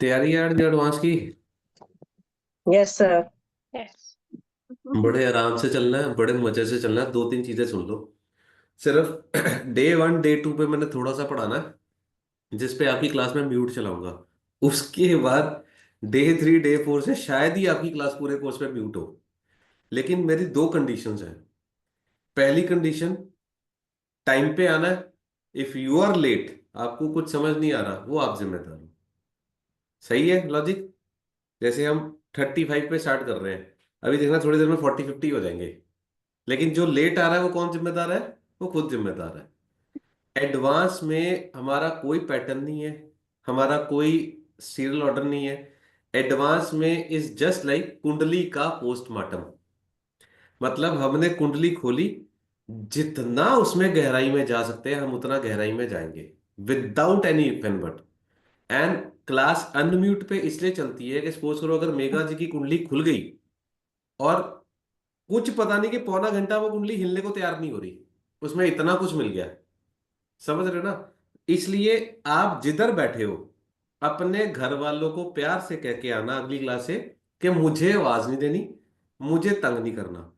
तैयारी यार जो एडवांस की। Yes sir. यस। बड़े आराम से चलना है, बड़े मजे से चलना है। दो तीन चीजें सुन लो सिर्फ। डे वन डे टू पे मैंने थोड़ा सा पढ़ाना है, जिसपे आपकी क्लास में म्यूट चलाऊंगा। उसके बाद डे थ्री डे फोर से शायद ही आपकी क्लास पूरे कोर्स पे म्यूट हो। लेकिन मेरी दो कंडीशंस हैं। पहली कंडीशन, टाइम पे आना है। इफ यू आर लेट, आपको कुछ समझ नहीं आ रहा, वो आप जिम्मेदार हो। सही है लॉजिक? जैसे हम 35 पे स्टार्ट कर रहे हैं, अभी देखना थोड़ी देर में 40 50 हो जाएंगे। लेकिन जो लेट आ रहा है वो कौन जिम्मेदार है? वो खुद जिम्मेदार है। एडवांस में हमारा कोई पैटर्न नहीं है, हमारा कोई सीरियल ऑर्डर नहीं है। एडवांस में इज जस्ट लाइक कुंडली का पोस्टमार्टम। मतलब हमने कुंडली खोली, जितना उसमें गहराई में जा सकते हैं हम उतना गहराई में जाएंगे, without any if and but. And class unmute पे इसलिए चलती है कि सपोज करो अगर मेघा जी की कुंडली खुल गई और कुछ पता नहीं कि पौना घंटा वो कुंडली हिलने को तैयार नहीं हो रही, उसमें इतना कुछ मिल गया। समझ रहे हो ना? इसलिए आप जिधर बैठे हो, अपने घर वालों को प्यार से कह के आना अगली क्लास से कि मुझे आवाज नहीं देनी, मुझे तंग नहीं करना।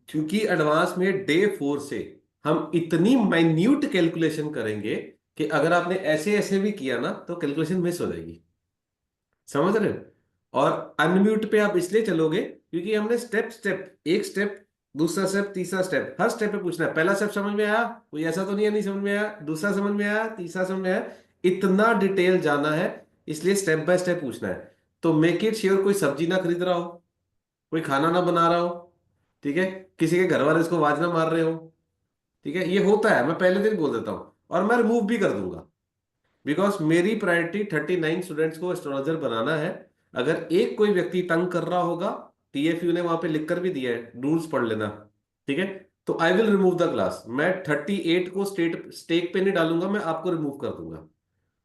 क्योंकि एडवांस में डे फोर से हम इतनी माइन्यूट कैलकुलेशन करेंगे कि अगर आपने ऐसे ऐसे भी किया ना तो कैलकुलेशन मिस हो जाएगी। समझ रहे हो? और अनम्यूट पे आप इसलिए चलोगे क्योंकि हमने स्टेप स्टेप, एक स्टेप, दूसरा स्टेप, तीसरा स्टेप, हर स्टेप पे पूछना है पहला स्टेप समझ में आया, कोई ऐसा तो नहीं है नहीं समझ में आया, दूसरा समझ में आया, तीसरा समझ में आया। इतना डिटेल जाना है, इसलिए स्टेप बाय स्टेप पूछना है। तो मेक इट श्योर कोई सब्जी ना खरीद रहा हो, कोई खाना ना बना रहा हो, ठीक है? किसी के घर वाले इसको आवाज ना मार रहे हो। ठीक है? ये होता है, मैं पहले दिन बोल देता हूँ और मैं रिमूव भी कर दूंगा। बिकॉज मेरी प्रायोरिटी 39 स्टूडेंट्स को एस्ट्रोलॉजर बनाना है। अगर एक कोई व्यक्ति तंग कर रहा होगा, टीएफयू ने वहां पे लिख कर भी दिया है, रूल्स पढ़ लेना। ठीक है? तो I will remove the class. मैं 38 को स्टेट स्टेक पे नहीं डालूंगा, मैं आपको रिमूव कर दूंगा।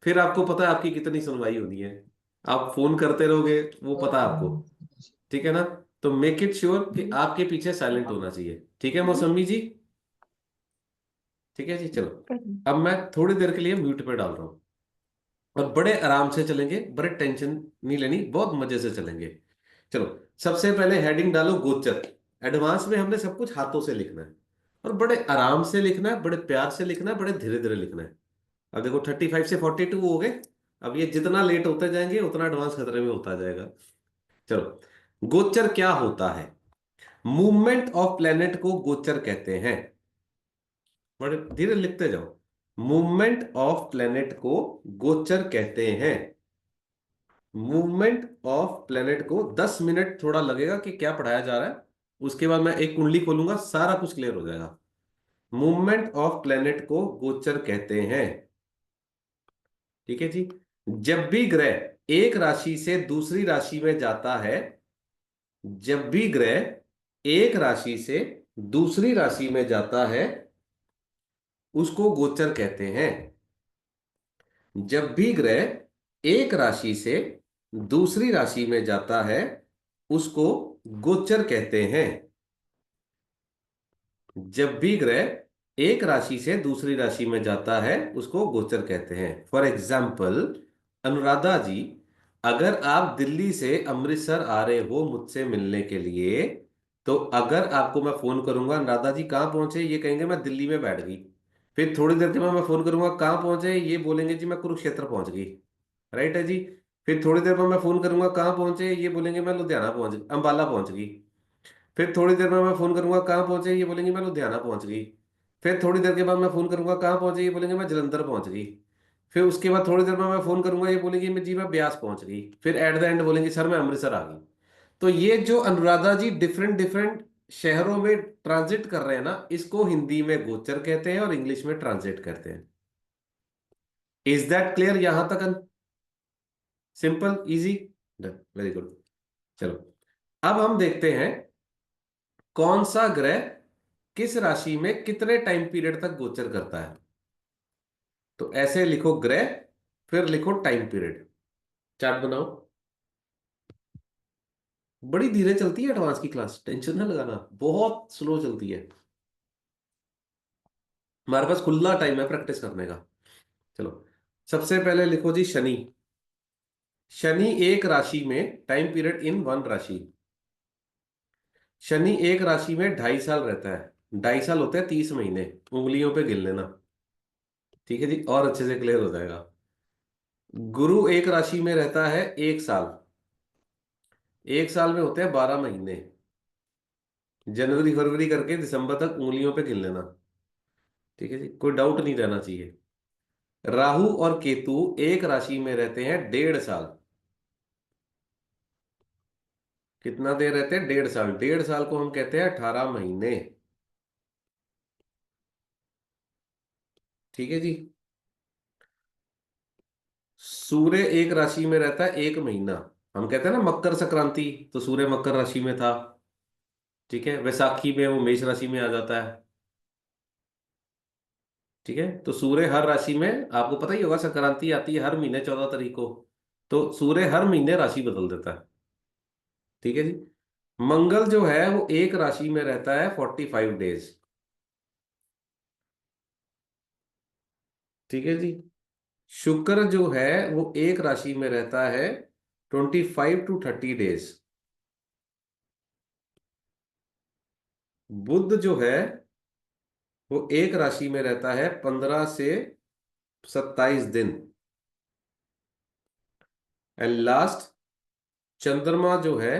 फिर आपको पता है आपकी कितनी सुनवाई होनी है। आप फोन करते रहोगे, वो पता है आपको। ठीक है ना? तो मेक इट श्योर कि आपके पीछे साइलेंट होना चाहिए। ठीक है मौसमी जी? ठीक है जी, चलो। अब मैं थोड़ी देर के लिए म्यूट पे डाल रहा हूँ और बड़े आराम से चलेंगे, बड़े टेंशन नहीं लेनी, बहुत मजे से चलेंगे। चलो, सबसे पहले हेडिंग डालो गोचर। एडवांस में हमने सब कुछ हाथों से लिखना है और बड़े आराम से लिखना है, बड़े प्यार से लिखना है, बड़े धीरे धीरे लिखना है। अब देखो 35 से 42 हो गए। अब ये जितना लेट होते जाएंगे उतना एडवांस खतरे में होता जाएगा। चलो, गोचर क्या होता है? मूवमेंट ऑफ प्लेनेट को गोचर कहते हैं। बड़े धीरे लिखते जाओ। मूवमेंट ऑफ प्लेनेट को गोचर कहते हैं। मूवमेंट ऑफ प्लेनेट को 10 मिनट थोड़ा लगेगा कि क्या पढ़ाया जा रहा है, उसके बाद मैं एक कुंडली खोलूंगा, सारा कुछ क्लियर हो जाएगा। मूवमेंट ऑफ प्लेनेट को गोचर कहते हैं। ठीक है जी? जब भी ग्रह एक राशि से दूसरी राशि में जाता है, जब भी ग्रह एक राशि से दूसरी राशि में जाता है, उसको गोचर कहते हैं। जब भी ग्रह एक राशि से दूसरी राशि में जाता है, उसको गोचर कहते हैं। जब भी ग्रह एक राशि से दूसरी राशि में जाता है, उसको गोचर कहते हैं। फॉर एग्जाम्पल, अनुराधा जी, अगर आप दिल्ली से अमृतसर आ रहे हो मुझसे मिलने के लिए, तो अगर आपको मैं फोन करूंगा अनुराधा जी कहाँ पहुंचे, ये कहेंगे मैं दिल्ली में बैठ गई। फिर थोड़ी देर के बाद मैं फोन करूंगा कहाँ पहुंचे, ये बोलेंगे जी मैं कुरुक्षेत्र पहुंच गई। राइट है जी? फिर थोड़ी देर बाद मैं फोन करूंगा कहाँ पहुंचे, ये बोलेंगे मैं लुधियाना पहुंच गई, अंबाला पहुंच गई। फिर थोड़ी देर में मैं फोन करूंगा कहाँ पहुंचे, ये बोलेंगे मैं लुधियाना पहुंच गई। फिर थोड़ी देर के बाद मैं फोन करूंगा कहाँ पहुंचे, ये बोलेंगे मैं जलंधर पहुंच गई। फिर उसके बाद थोड़ी देर में मैं फोन करूंगा, ये बोलेंगे मैं जी मैं ब्यास पहुंच गई। फिर एट द एंड बोलेंगे सर मैं अमृतसर आ गई। तो ये जो अनुराधा जी डिफरेंट डिफरेंट शहरों में ट्रांजिट कर रहे हैं ना, इसको हिंदी में गोचर कहते हैं और इंग्लिश में ट्रांजिट कहते हैं। इज दैट क्लियर यहां तक? Simple, easy, very good. चलो, अब हम देखते हैं कौन सा ग्रह किस राशि में कितने टाइम पीरियड तक गोचर करता है। तो ऐसे लिखो ग्रह, फिर लिखो टाइम पीरियड, चार्ट बनाओ। बड़ी धीरे चलती है एडवांस की क्लास, टेंशन ना लगाना, बहुत स्लो चलती है। हमारे पास खुला टाइम है प्रैक्टिस करने का। चलो, सबसे पहले लिखो जी शनि। शनि एक राशि में, टाइम पीरियड इन वन राशि, शनि एक राशि में 2.5 साल रहता है। 2.5 साल होते हैं 30 महीने, उंगलियों पे गिन लेना। ठीक है जी, और अच्छे से क्लियर हो जाएगा। गुरु एक राशि में रहता है 1 साल। 1 साल में होते हैं 12 महीने, जनवरी फरवरी करके दिसंबर तक उंगलियों पे गिन लेना। ठीक है जी, कोई डाउट नहीं रहना चाहिए। राहु और केतु एक राशि में रहते हैं 1.5 साल। कितना देर रहते हैं? 1.5 साल। 1.5 साल को हम कहते हैं 18 महीने। ठीक है जी। सूर्य एक राशि में रहता है 1 महीना। हम कहते हैं ना मकर संक्रांति, तो सूर्य मकर राशि में था। ठीक है, वैसाखी में वो मेष राशि में आ जाता है। ठीक है, तो सूर्य हर राशि में, आपको पता ही होगा संक्रांति आती है हर महीने 14 तारीख को, तो सूर्य हर महीने राशि बदल देता है। ठीक है जी। मंगल जो है वो एक राशि में रहता है 45 डेज। ठीक है जी। शुक्र जो है वो एक राशि में रहता है 25 to 30 डेज। बुध जो है वो एक राशि में रहता है 15 से 27 दिन। एंड लास्ट, चंद्रमा जो है,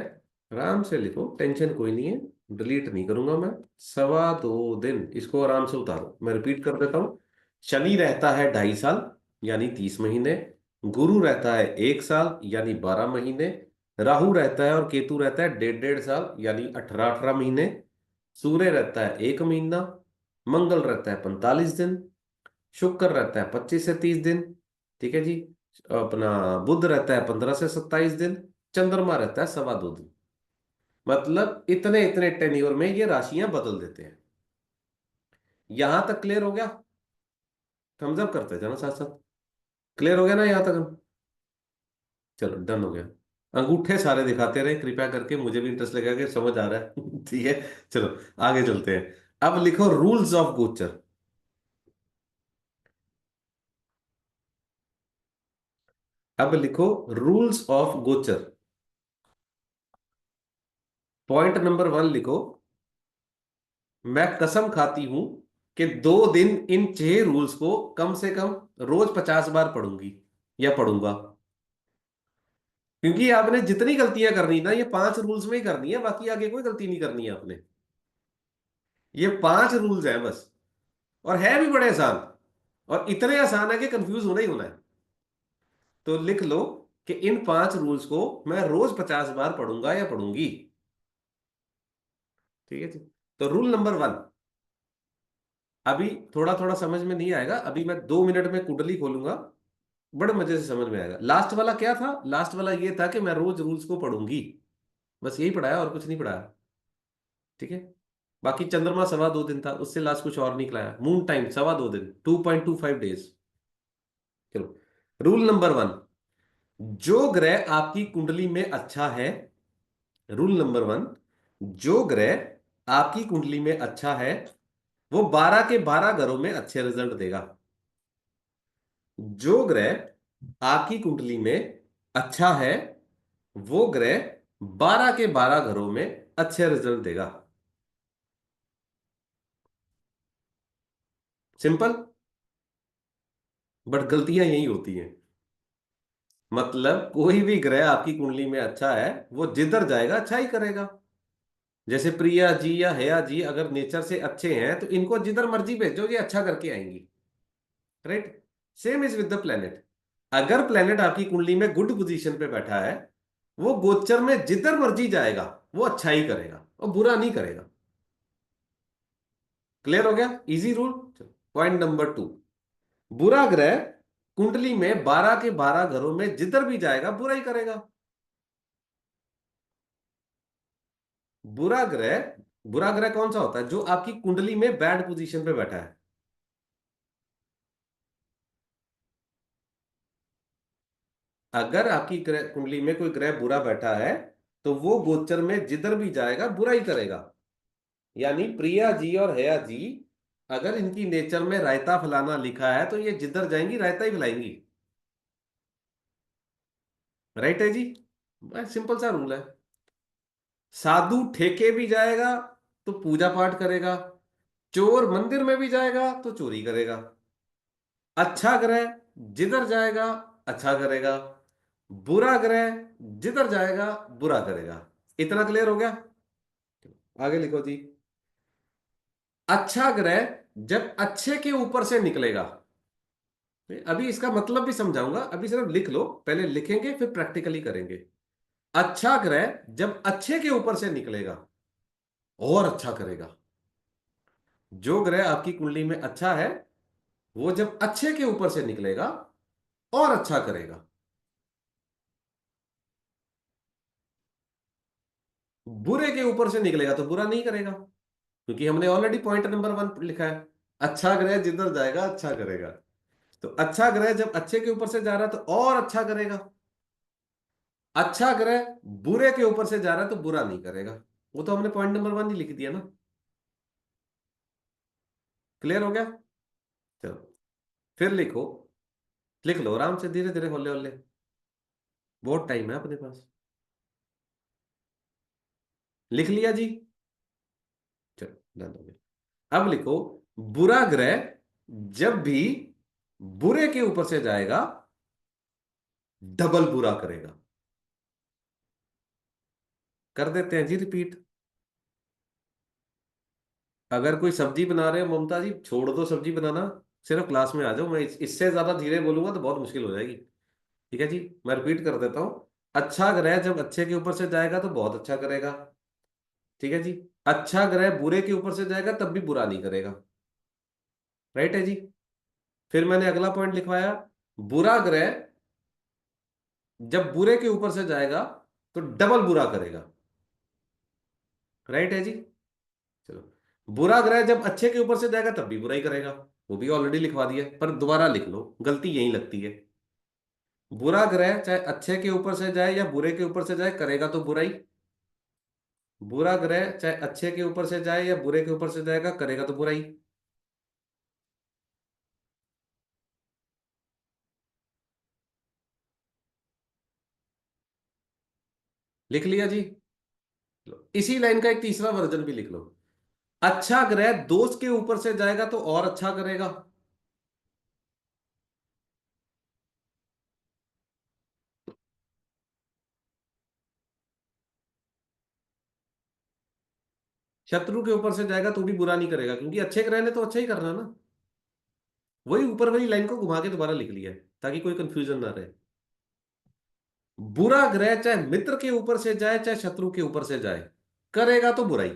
आराम से लिखो, टेंशन कोई नहीं है, डिलीट नहीं करूंगा मैं। 2.25 दिन, इसको आराम से उतारो, मैं रिपीट कर देता हूं। शनि रहता है 2.5 साल, यानी 30 महीने। गुरु रहता है 1 साल, यानी 12 महीने। राहु रहता है और केतु रहता है 1.5 1.5 साल, यानी 18 18 महीने। सूर्य रहता है 1 महीना। मंगल रहता है 45 दिन। शुक्र रहता है 25 से 30 दिन। ठीक है जी। अपना बुध रहता है 15 से 27 दिन। चंद्रमा रहता है 2.25 दिन। मतलब इतने इतने टेन्योर में ये राशियां बदल देते हैं। यहां तक क्लियर हो गया? थम्स अप करते जाना साथ साथ। क्लियर हो गया ना यहां तक? चलो डन हो गया। अंगूठे सारे दिखाते रहे कृपया करके, मुझे भी इंटरेस्ट लगा कि समझ आ रहा है। ठीक है, चलो आगे चलते हैं। अब लिखो रूल्स ऑफ गोचर। अब लिखो रूल्स ऑफ गोचर। पॉइंट नंबर 1 लिखो, मैं कसम खाती हूं कि 2 दिन इन 6 रूल्स को कम से कम रोज 50 बार पढ़ूंगी या पढ़ूंगा। क्योंकि आपने जितनी गलतियां करनी ना, ये 5 रूल्स में ही करनी है, बाकी आगे कोई गलती नहीं करनी है आपने। ये 5 रूल्स हैं बस, और है भी बड़े आसान, और इतने आसान है कि कंफ्यूज होना ही होना है। तो लिख लो कि इन 5 रूल्स को मैं रोज 50 बार पढ़ूंगा या पढ़ूंगी। ठीक है जी। तो रूल नंबर 1, अभी थोड़ा थोड़ा समझ में नहीं आएगा, अभी मैं 2 मिनट में कुंडली खोलूंगा, बड़े मजे से समझ में आएगा। लास्ट वाला क्या था? लास्ट वाला ये था कि मैं रोज रूल्स को पढ़ूंगी, बस यही पढ़ाया और कुछ नहीं पढ़ाया। ठीक है। बाकी चंद्रमा 2.25 दिन था, उससे लास्ट कुछ और निकला है। मून टाइम 2.25 दिन, 2.25 डेज। चलो, रूल नंबर 1, जो ग्रह आपकी कुंडली में अच्छा है, रूल नंबर 1, जो ग्रह आपकी कुंडली में अच्छा है वो 12 के 12 घरों में अच्छे रिजल्ट देगा। जो ग्रह आपकी कुंडली में अच्छा है वो ग्रह 12 के 12 घरों में अच्छे रिजल्ट देगा। सिंपल। बट गलतियां यही होती हैं। मतलब कोई भी ग्रह आपकी कुंडली में अच्छा है, वो जिधर जाएगा अच्छा ही करेगा। जैसे प्रिया जी या हेया जी अगर नेचर से अच्छे हैं, तो इनको जिधर मर्जी भेजो ये अच्छा करके आएंगी। Right. Same is with the planet. अगर प्लेनेट आपकी कुंडली में गुड पोजीशन पे बैठा है, वो गोचर में जिधर मर्जी जाएगा वो अच्छा ही करेगा और बुरा नहीं करेगा। क्लियर हो गया? Easy rule. पॉइंट नंबर 2, बुरा ग्रह कुंडली में 12 के 12 घरों में जिधर भी जाएगा बुरा ही करेगा। बुरा ग्रह, बुरा ग्रह कौन सा होता है? जो आपकी कुंडली में बैड पोजीशन पे बैठा है। अगर आपकी कुंडली में कोई ग्रह बुरा बैठा है, तो वो गोचर में जिधर भी जाएगा बुरा ही करेगा। यानी प्रिया जी और हया जी, अगर इनकी नेचर में रायता फलाना लिखा है, तो ये जिधर जाएंगी रायता ही फैलाएंगी। राइट है जी। सिंपल सा रूल है। साधु ठेके भी जाएगा तो पूजा पाठ करेगा, चोर मंदिर में भी जाएगा तो चोरी करेगा, अच्छा ग्रह जिधर जाएगा अच्छा करेगा, बुरा ग्रह जिधर जाएगा बुरा करेगा। इतना क्लियर हो गया? आगे लिखो जी। अच्छा ग्रह जब अच्छे के ऊपर से निकलेगा, अभी इसका मतलब भी समझाऊंगा, अभी सिर्फ लिख लो, पहले लिखेंगे फिर प्रैक्टिकली करेंगे। अच्छा ग्रह जब अच्छे के ऊपर से निकलेगा और अच्छा करेगा। जो ग्रह आपकी कुंडली में अच्छा है वो जब अच्छे के ऊपर से निकलेगा और अच्छा करेगा। बुरे के ऊपर से निकलेगा तो बुरा नहीं करेगा, क्योंकि हमने ऑलरेडी पॉइंट नंबर 1 लिखा है, अच्छा ग्रह जिधर जाएगा अच्छा करेगा। तो अच्छा ग्रह जब अच्छे के ऊपर से जा रहा है तो और अच्छा करेगा, अच्छा ग्रह बुरे के ऊपर से जा रहा है तो बुरा नहीं करेगा। वो तो हमने पॉइंट नंबर 1 ही लिख दिया ना। क्लियर हो गया? चलो फिर लिखो, लिख लो आराम से, धीरे धीरे, होले होले, बहुत टाइम है अपने पास। लिख लिया जी? चलो डन हो गया। अब लिखो, बुरा ग्रह जब भी बुरे के ऊपर से जाएगा डबल बुरा करेगा। कर देते हैं जी रिपीट। अगर कोई सब्जी बना रहे हो ममता जी, छोड़ दो सब्जी बनाना, सिर्फ क्लास में आ जाओ। मैं इससे ज्यादा धीरे बोलूंगा तो बहुत मुश्किल हो जाएगी। ठीक है जी, मैं रिपीट कर देता हूं। अच्छा ग्रह जब अच्छे के ऊपर से जाएगा तो बहुत अच्छा करेगा। ठीक है जी। अच्छा ग्रह बुरे के ऊपर से जाएगा तब भी बुरा नहीं करेगा। राइट है जी। फिर मैंने अगला पॉइंट लिखवाया, बुरा ग्रह जब बुरे के ऊपर से जाएगा तो डबल बुरा करेगा। राइट है जी। चलो, बुरा ग्रह जब अच्छे के ऊपर से जाएगा तब भी बुराई करेगा। वो भी ऑलरेडी लिखवा दिया है, पर दोबारा लिख लो, गलती यही लगती है। बुरा ग्रह चाहे अच्छे के ऊपर से जाए या बुरे के ऊपर से जाए करेगा तो बुराई। बुरा ग्रह चाहे अच्छे के ऊपर से जाए या बुरे के ऊपर से जाएगा करेगा तो बुराई। लिख लिया जी? लो, इसी लाइन का एक तीसरा वर्जन भी लिख लो। अच्छा ग्रह दोस्त के ऊपर से जाएगा तो और अच्छा करेगा। शत्रु के ऊपर से जाएगा तो भी बुरा नहीं करेगा, क्योंकि अच्छे ग्रह ने तो अच्छा ही करना ना। वही ऊपर वाली लाइन को घुमा के दोबारा लिख लिया है ताकि कोई कंफ्यूजन ना रहे। बुरा ग्रह चाहे मित्र के ऊपर से जाए चाहे शत्रु के ऊपर से जाए करेगा तो बुराई।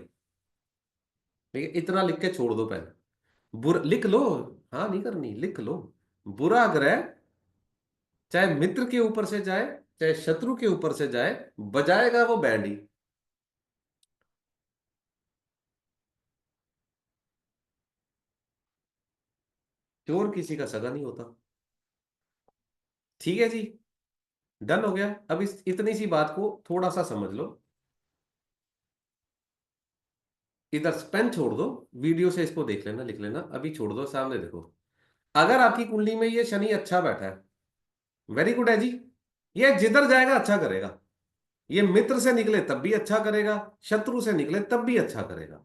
ठीक है, इतना लिख के छोड़ दो पहले। लिख लो। हाँ नहीं करनी, लिख लो। बुरा ग्रह चाहे मित्र के ऊपर से जाए चाहे शत्रु के ऊपर से जाए बजाएगा वो बैंड ही। चोर किसी का सगा नहीं होता। ठीक है जी, डन हो गया। अब इस इतनी सी बात को थोड़ा सा समझ लो। इधर पेन छोड़ दो, वीडियो से इसको देख लेना, लिख लेना, अभी छोड़ दो, सामने देखो। अगर आपकी कुंडली में ये शनि अच्छा बैठा है, वेरी गुड है जी, ये जिधर जाएगा अच्छा करेगा। ये मित्र से निकले तब भी अच्छा करेगा, शत्रु से निकले तब भी अच्छा करेगा।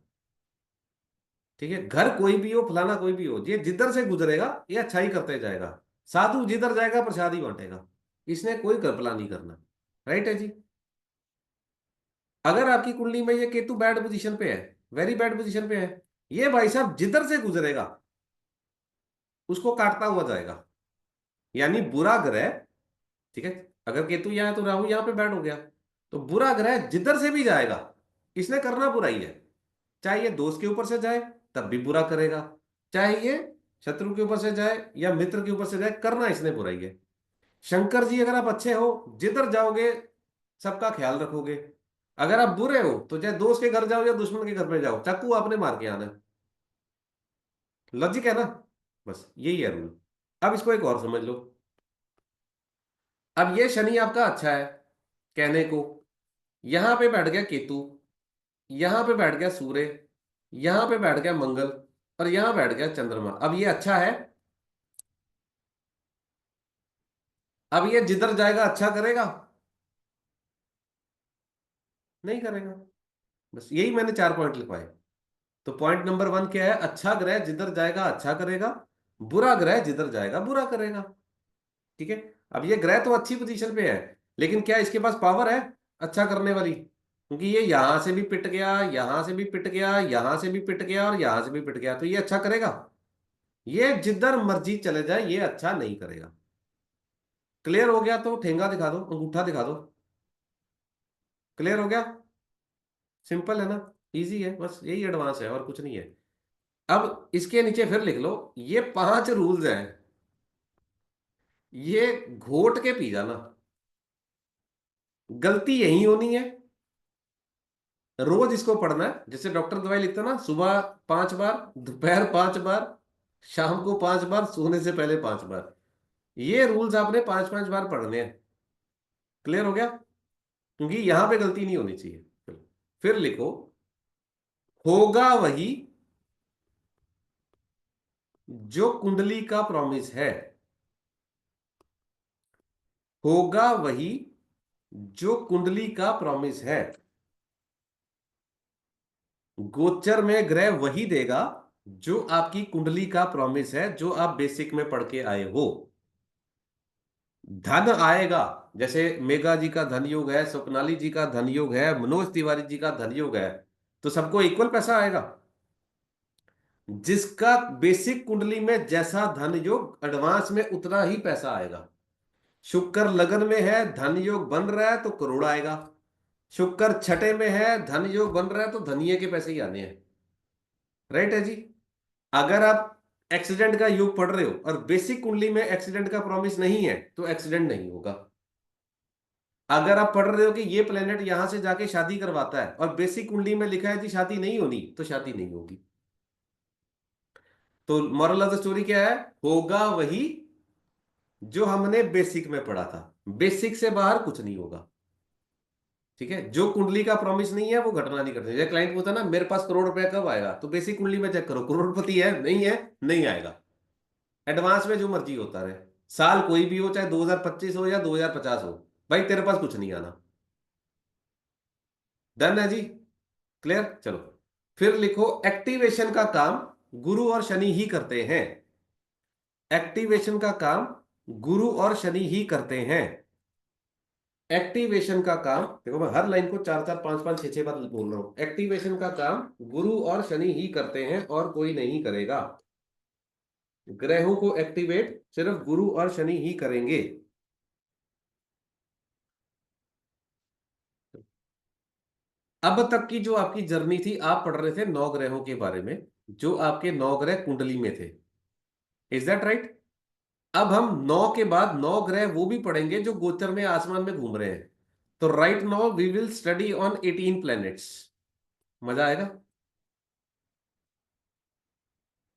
ठीक है, घर कोई भी हो, फलाना कोई भी हो, ये जिधर से गुजरेगा ये अच्छा ही करते जाएगा। साधु जिधर जाएगा प्रसाद ही बांटेगा, इसने कोई कल्पना नहीं करना। राइट है जी। अगर आपकी कुंडली में ये केतु बैड पोजीशन पे है, वेरी बैड पोजीशन पे है, ये भाई साहब जिधर से गुजरेगा उसको काटता हुआ जाएगा। यानी बुरा ग्रह, ठीक है, अगर केतु यहां है तो राहु यहां पे बैड हो गया, तो बुरा ग्रह जिधर से भी जाएगा इसने करना बुरा ही है। चाहे ये दोस्त के ऊपर से जाए तब भी बुरा करेगा, चाहे ये शत्रु के ऊपर से जाए या मित्र के ऊपर से जाए, करना इसने बुरा ही है। शंकर जी अगर आप अच्छे हो, जिधर जाओगे सबका ख्याल रखोगे। अगर आप बुरे हो तो चाहे दोस्त के घर जाओ या दुश्मन के घर पे जाओ, चाकू आपने मार के आना है। लॉजिक है ना? बस यही है रूल। अब इसको एक और समझ लो। अब ये शनि आपका अच्छा है कहने को, यहां पे बैठ गया केतु, यहां पे बैठ गया सूर्य, यहां पे बैठ गया मंगल, और यहां बैठ गया चंद्रमा। अब ये अच्छा है, अब ये जिधर जाएगा अच्छा करेगा। नहीं करेगा। बस यही मैंने 4 पॉइंट लिखवाए। तो पॉइंट नंबर 1 क्या है? अच्छा ग्रह जिधर जाएगा अच्छा करेगा, बुरा ग्रह जिधर जाएगा बुरा करेगा। ठीक है। अब ये ग्रह तो अच्छी पोजीशन पे है, लेकिन क्या इसके पास पावर है अच्छा करने वाली? क्योंकि ये यहां से भी पिट गया, यहां से भी पिट गया, यहां से भी पिट गया और यहां से भी पिट गया, तो ये अच्छा करेगा? ये जिधर मर्जी चले जाए ये अच्छा नहीं करेगा। क्लियर हो गया? तो ठेंगा दिखा दो, अंगूठा दिखा दो। क्लियर हो गया? सिंपल है ना? इजी है, बस यही एडवांस है और कुछ नहीं है। अब इसके नीचे फिर लिख लो, ये 5 रूल्स हैं, ये घोट के पी जाना। गलती यही होनी है। रोज इसको पढ़ना है, जैसे डॉक्टर दवाई लिखता है ना, सुबह 5 बार, दोपहर 5 बार, शाम को 5 बार, सोने से पहले 5 बार। ये रूल्स आपने 5-5 बार पढ़ने हैं। क्लियर हो गया? क्योंकि यहां पे गलती नहीं होनी चाहिए। चलो, फिर लिखो, होगा वही जो कुंडली का प्रॉमिस है। होगा वही जो कुंडली का प्रॉमिस है। गोचर में ग्रह वही देगा जो आपकी कुंडली का प्रॉमिस है, जो आप बेसिक में पढ़ के आए हो। धन आएगा, जैसे मेघा जी का धन योग है, स्वप्नाली जी का धन योग है, मनोज तिवारी जी का धन योग है, तो सबको इक्वल पैसा आएगा। जिसका बेसिक कुंडली में जैसा धन योग, एडवांस में उतना ही पैसा आएगा। शुक्र लगन में है, धन योग बन रहा है तो करोड़ आएगा। शुक्र छठे में है, धन योग बन रहा है तो धनिये के पैसे ही आने हैं। राइट है जी? अगर आप एक्सीडेंट का योग पढ़ रहे हो और बेसिक कुंडली में एक्सीडेंट का प्रॉमिस नहीं है, तो एक्सीडेंट नहीं होगा। अगर आप पढ़ रहे हो कि ये प्लेनेट यहां से जाके शादी करवाता है और बेसिक कुंडली में लिखा है कि शादी नहीं होनी, तो शादी नहीं होगी। तो मॉरल ऑफ द स्टोरी क्या है? होगा वही जो हमने बेसिक में पढ़ा था। बेसिक से बाहर कुछ नहीं होगा। ठीक है? जो कुंडली का प्रॉमिस नहीं है वो घटना नहीं करते। जैसे क्लाइंट पूछता ना, मेरे पास करोड़ रुपया कब आएगा, तो बेसिक कुंडली में चेक करो, करोड़पति है नहीं है, नहीं आएगा। एडवांस में जो मर्जी होता रहे, साल कोई भी हो, चाहे 2025 हो या 2050 हो, भाई तेरे पास कुछ नहीं आना। डन है जी? क्लियर? चलो, फिर लिखो, एक्टिवेशन का काम गुरु और शनि ही करते हैं। एक्टिवेशन का काम गुरु और शनि ही करते हैं। एक्टिवेशन का काम, देखो मैं हर लाइन को 4-4 5-5 6-6 बार बोल रहा हूं। एक्टिवेशन का काम गुरु और शनि ही करते हैं और कोई नहीं करेगा। ग्रहों को एक्टिवेट सिर्फ गुरु और शनि ही करेंगे। अब तक की जो आपकी जर्नी थी, आप पढ़ रहे थे 9 ग्रहों के बारे में, जो आपके 9 ग्रह कुंडली में थे। Is that right? अब हम 9 के बाद 9 ग्रह वो भी पढ़ेंगे जो गोचर में आसमान में घूम रहे हैं। तो right now we will study on 18 planets. मजा आएगा?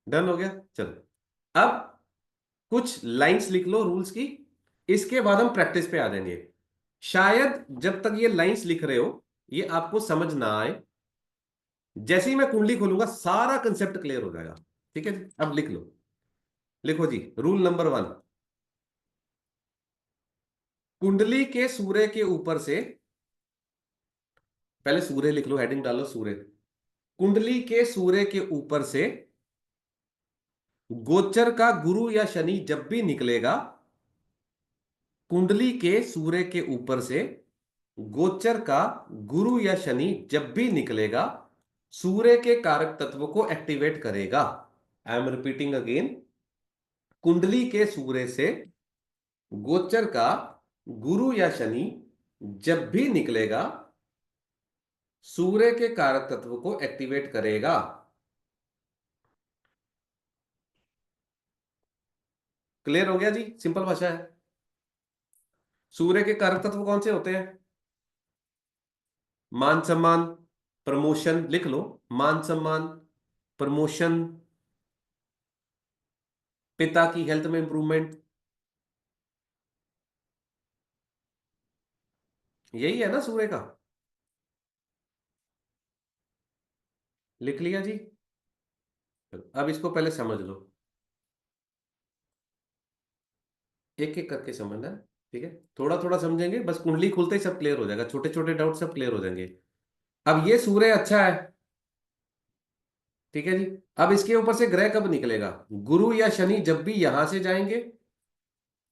डन हो गया? चलो, अब कुछ लाइंस लिख लो रूल्स की। इसके बाद हम प्रैक्टिस पे आ जाएंगे। शायद जब तक ये लाइंस लिख रहे हो ये आपको समझ ना आए। जैसे ही मैं कुंडली खोलूंगा सारा कंसेप्ट क्लियर हो जाएगा। ठीक है जी? अब लिख लो। लिखो जी, रूल नंबर 1। कुंडली के सूर्य के ऊपर से, पहले सूर्य लिख लो, हेडिंग डालो सूर्य। कुंडली के सूर्य के ऊपर से गोचर का गुरु या शनि जब भी निकलेगा, कुंडली के सूर्य के ऊपर से गोचर का गुरु या शनि जब भी निकलेगा, सूर्य के कारक तत्व को एक्टिवेट करेगा। I am repeating again. कुंडली के सूर्य से गोचर का गुरु या शनि जब भी निकलेगा, सूर्य के कारक तत्व को एक्टिवेट करेगा। क्लियर हो गया जी? सिंपल भाषा है। सूर्य के कारक तत्व कौन से होते हैं? मान सम्मान, प्रमोशन, लिख लो। मान सम्मान, प्रमोशन, पिता की हेल्थ में इंप्रूवमेंट, यही है ना सूर्य का। लिख लिया जी? चलो, अब इसको पहले समझ लो, एक एक करके समझना है। ठीक है? थोड़ा थोड़ा समझेंगे, बस कुंडली खुलते ही सब क्लियर हो जाएगा, छोटे छोटे डाउट सब क्लियर हो जाएंगे। अब ये सूर्य अच्छा है, ठीक है जी। अब इसके ऊपर से ग्रह कब निकलेगा? गुरु या शनि जब भी यहां से जाएंगे,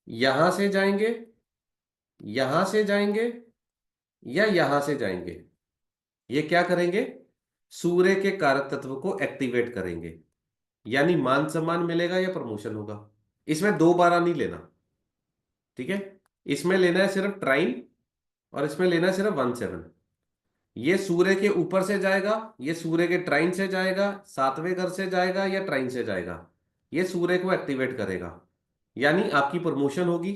यहां से जाएंगे, यहां से जाएंगे, या यहां से जाएंगे, ये क्या करेंगे? सूर्य के कारक तत्व को एक्टिवेट करेंगे। यानी मान सम्मान मिलेगा या प्रमोशन होगा। इसमें दो बारा नहीं लेना, ठीक है। इसमें लेना है सिर्फ ट्राइन, और इसमें लेना है सिर्फ 1/7। ये सूर्य के ऊपर से जाएगा, ये सूर्य के ट्राइन से जाएगा, सातवें घर से जाएगा या ट्राइन से जाएगा, ये सूर्य को एक्टिवेट करेगा। यानी आपकी प्रमोशन होगी,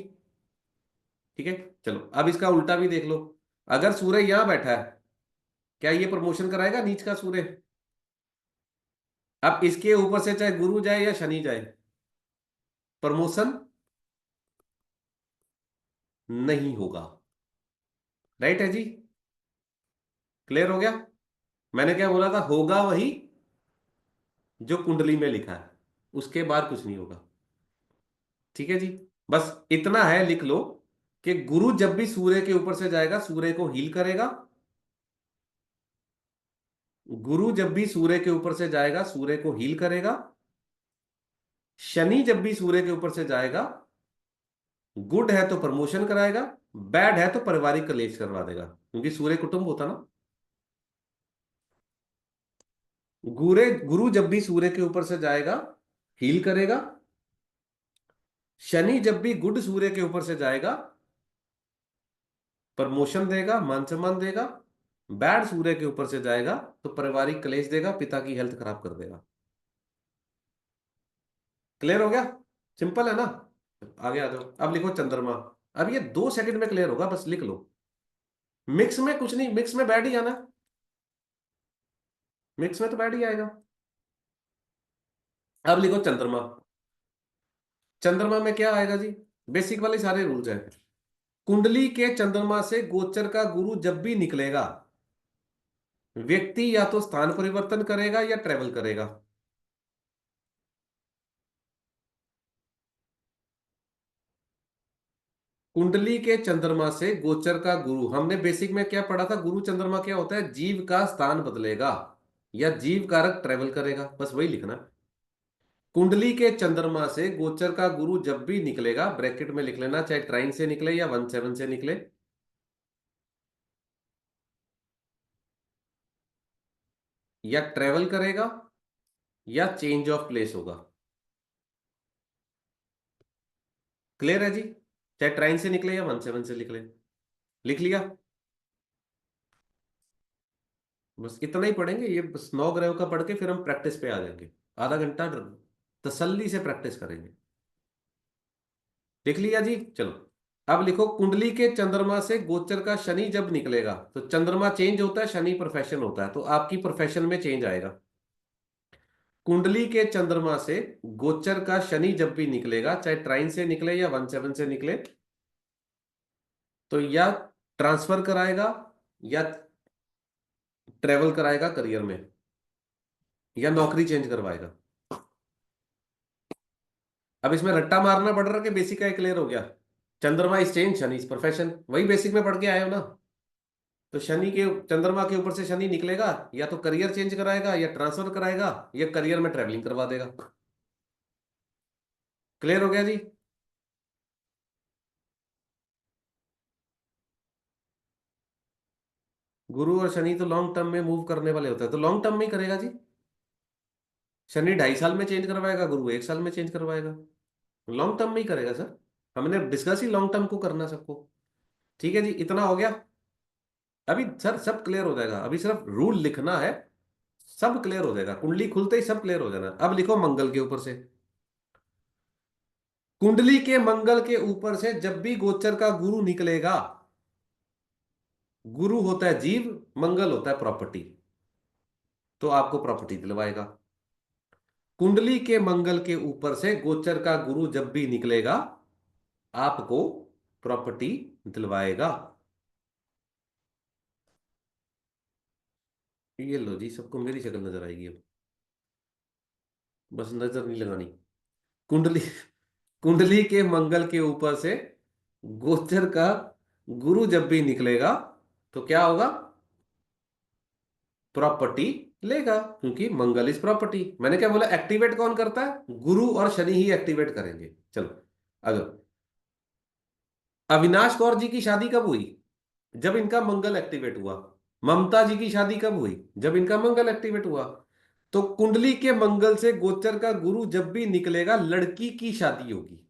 ठीक है। चलो अब इसका उल्टा भी देख लो। अगर सूर्य यहां बैठा है, क्या ये प्रमोशन कराएगा नीच का सूर्य? अब इसके ऊपर से चाहे गुरु जाए या शनि जाए, प्रमोशन नहीं होगा। राइट है जी? क्लियर हो गया? मैंने क्या बोला था? होगा वही जो कुंडली में लिखा है, उसके बाद कुछ नहीं होगा। ठीक है जी। बस इतना है लिख लो कि गुरु जब भी सूर्य के ऊपर से जाएगा सूर्य को हील करेगा। गुरु जब भी सूर्य के ऊपर से जाएगा सूर्य को हील करेगा। शनि जब भी सूर्य के ऊपर से जाएगा, गुड है तो प्रमोशन कराएगा, बैड है तो पारिवारिक कलेश करवा देगा, क्योंकि सूर्य कुटुंब होता ना। गुरु जब भी सूर्य के ऊपर से जाएगा हील करेगा। शनि जब भी गुड सूर्य के ऊपर से जाएगा प्रमोशन देगा, मान सम्मान देगा। बैड सूर्य के ऊपर से जाएगा तो पारिवारिक कलेश देगा, पिता की हेल्थ खराब कर देगा। क्लियर हो गया? सिंपल है ना? आगे आ जाओ, अब लिखो चंद्रमा। अब ये 2 सेकंड में क्लियर होगा, बस लिख लो। मिक्स में कुछ नहीं, मिक्स में बैड ही आना। मिक्स में तो बैड ही आएगा। अब लिखो चंद्रमा। चंद्रमा में क्या आएगा जी? बेसिक वाले सारे रूल्स हैं। कुंडली के चंद्रमा से गोचर का गुरु जब भी निकलेगा, व्यक्ति या तो स्थान परिवर्तन करेगा या ट्रेवल करेगा। कुंडली के चंद्रमा से गोचर का गुरु, हमने बेसिक में क्या पढ़ा था? गुरु चंद्रमा क्या होता है? जीव का स्थान बदलेगा या जीव कारक ट्रेवल करेगा, बस वही लिखना। कुंडली के चंद्रमा से गोचर का गुरु जब भी निकलेगा, ब्रैकेट में लिख लेना, चाहे ट्राइन से निकले या 1/7 से निकले, या ट्रेवल करेगा या चेंज ऑफ प्लेस होगा। क्लियर है जी? चाहे ट्राइन से निकले या 1/7 से निकले। लिख लिया? बस इतना ही पढ़ेंगे ये, बस 9 ग्रहों का पढ़ के फिर हम प्रैक्टिस पे आ जाएंगे। आधा घंटा तसल्ली से प्रैक्टिस करेंगे। लिख लिया जी? चलो अब लिखो, कुंडली के चंद्रमा से गोचर का शनि जब निकलेगा, तो चंद्रमा चेंज होता है, शनि प्रोफेशन होता है, तो आपकी प्रोफेशन में चेंज आएगा। कुंडली के चंद्रमा से गोचर का शनि जब भी निकलेगा, चाहे ट्राइन से निकले या 1/7 से निकले, तो या ट्रांसफर कराएगा या ट्रेवल कराएगा करियर में, या नौकरी चेंज करवाएगा। अब इसमें रट्टा मारना पड़ रहा है कि बेसिक का क्लियर हो गया? चंद्रमा is change, Shani is profession, वही बेसिक में पढ़ के आए हो ना। तो शनि के चंद्रमा के ऊपर से शनि निकलेगा, या तो करियर चेंज कराएगा या ट्रांसफर कराएगा या करियर में ट्रेवलिंग करवा देगा। क्लियर हो गया जी? गुरु और शनि तो लॉन्ग टर्म में मूव करने वाले होते हैं, तो लॉन्ग टर्म में ही करेगा जी। शनि 2.5 साल में चेंज करवाएगा, गुरु 1 साल में चेंज करवाएगा। लॉन्ग टर्म में ही करेगा सर। हमने डिस्कस ही लॉन्ग टर्म को करना सबको। ठीक है जी, इतना हो गया। अभी सर सब क्लियर हो जाएगा, अभी सिर्फ रूल लिखना है, सब क्लियर हो जाएगा। कुंडली खुलते ही सब क्लियर हो जाना। अब लिखो मंगल के ऊपर से। कुंडली के मंगल के ऊपर से जब भी गोचर का गुरु निकलेगा, गुरु होता है जीव, मंगल होता है प्रॉपर्टी, तो आपको प्रॉपर्टी दिलवाएगा। कुंडली के मंगल के ऊपर से गोचर का गुरु जब भी निकलेगा, आपको प्रॉपर्टी दिलवाएगा। ये लो जी, सबको मेरी शक्ल नजर आएगी अब, बस नजर नहीं लगानी। कुंडली कुंडली के मंगल के ऊपर से गोचर का गुरु जब भी निकलेगा, तो क्या होगा? प्रॉपर्टी लेगा, क्योंकि मंगल इज प्रॉपर्टी। मैंने क्या बोला, एक्टिवेट कौन करता है, गुरु और शनि ही एक्टिवेट करेंगे। चलो अगर अविनाश कौर जी की शादी कब हुई, जब इनका मंगल एक्टिवेट हुआ। ममता जी की शादी कब हुई, जब इनका मंगल एक्टिवेट हुआ। तो कुंडली के मंगल से गोचर का गुरु जब भी निकलेगा, लड़की की शादी होगी।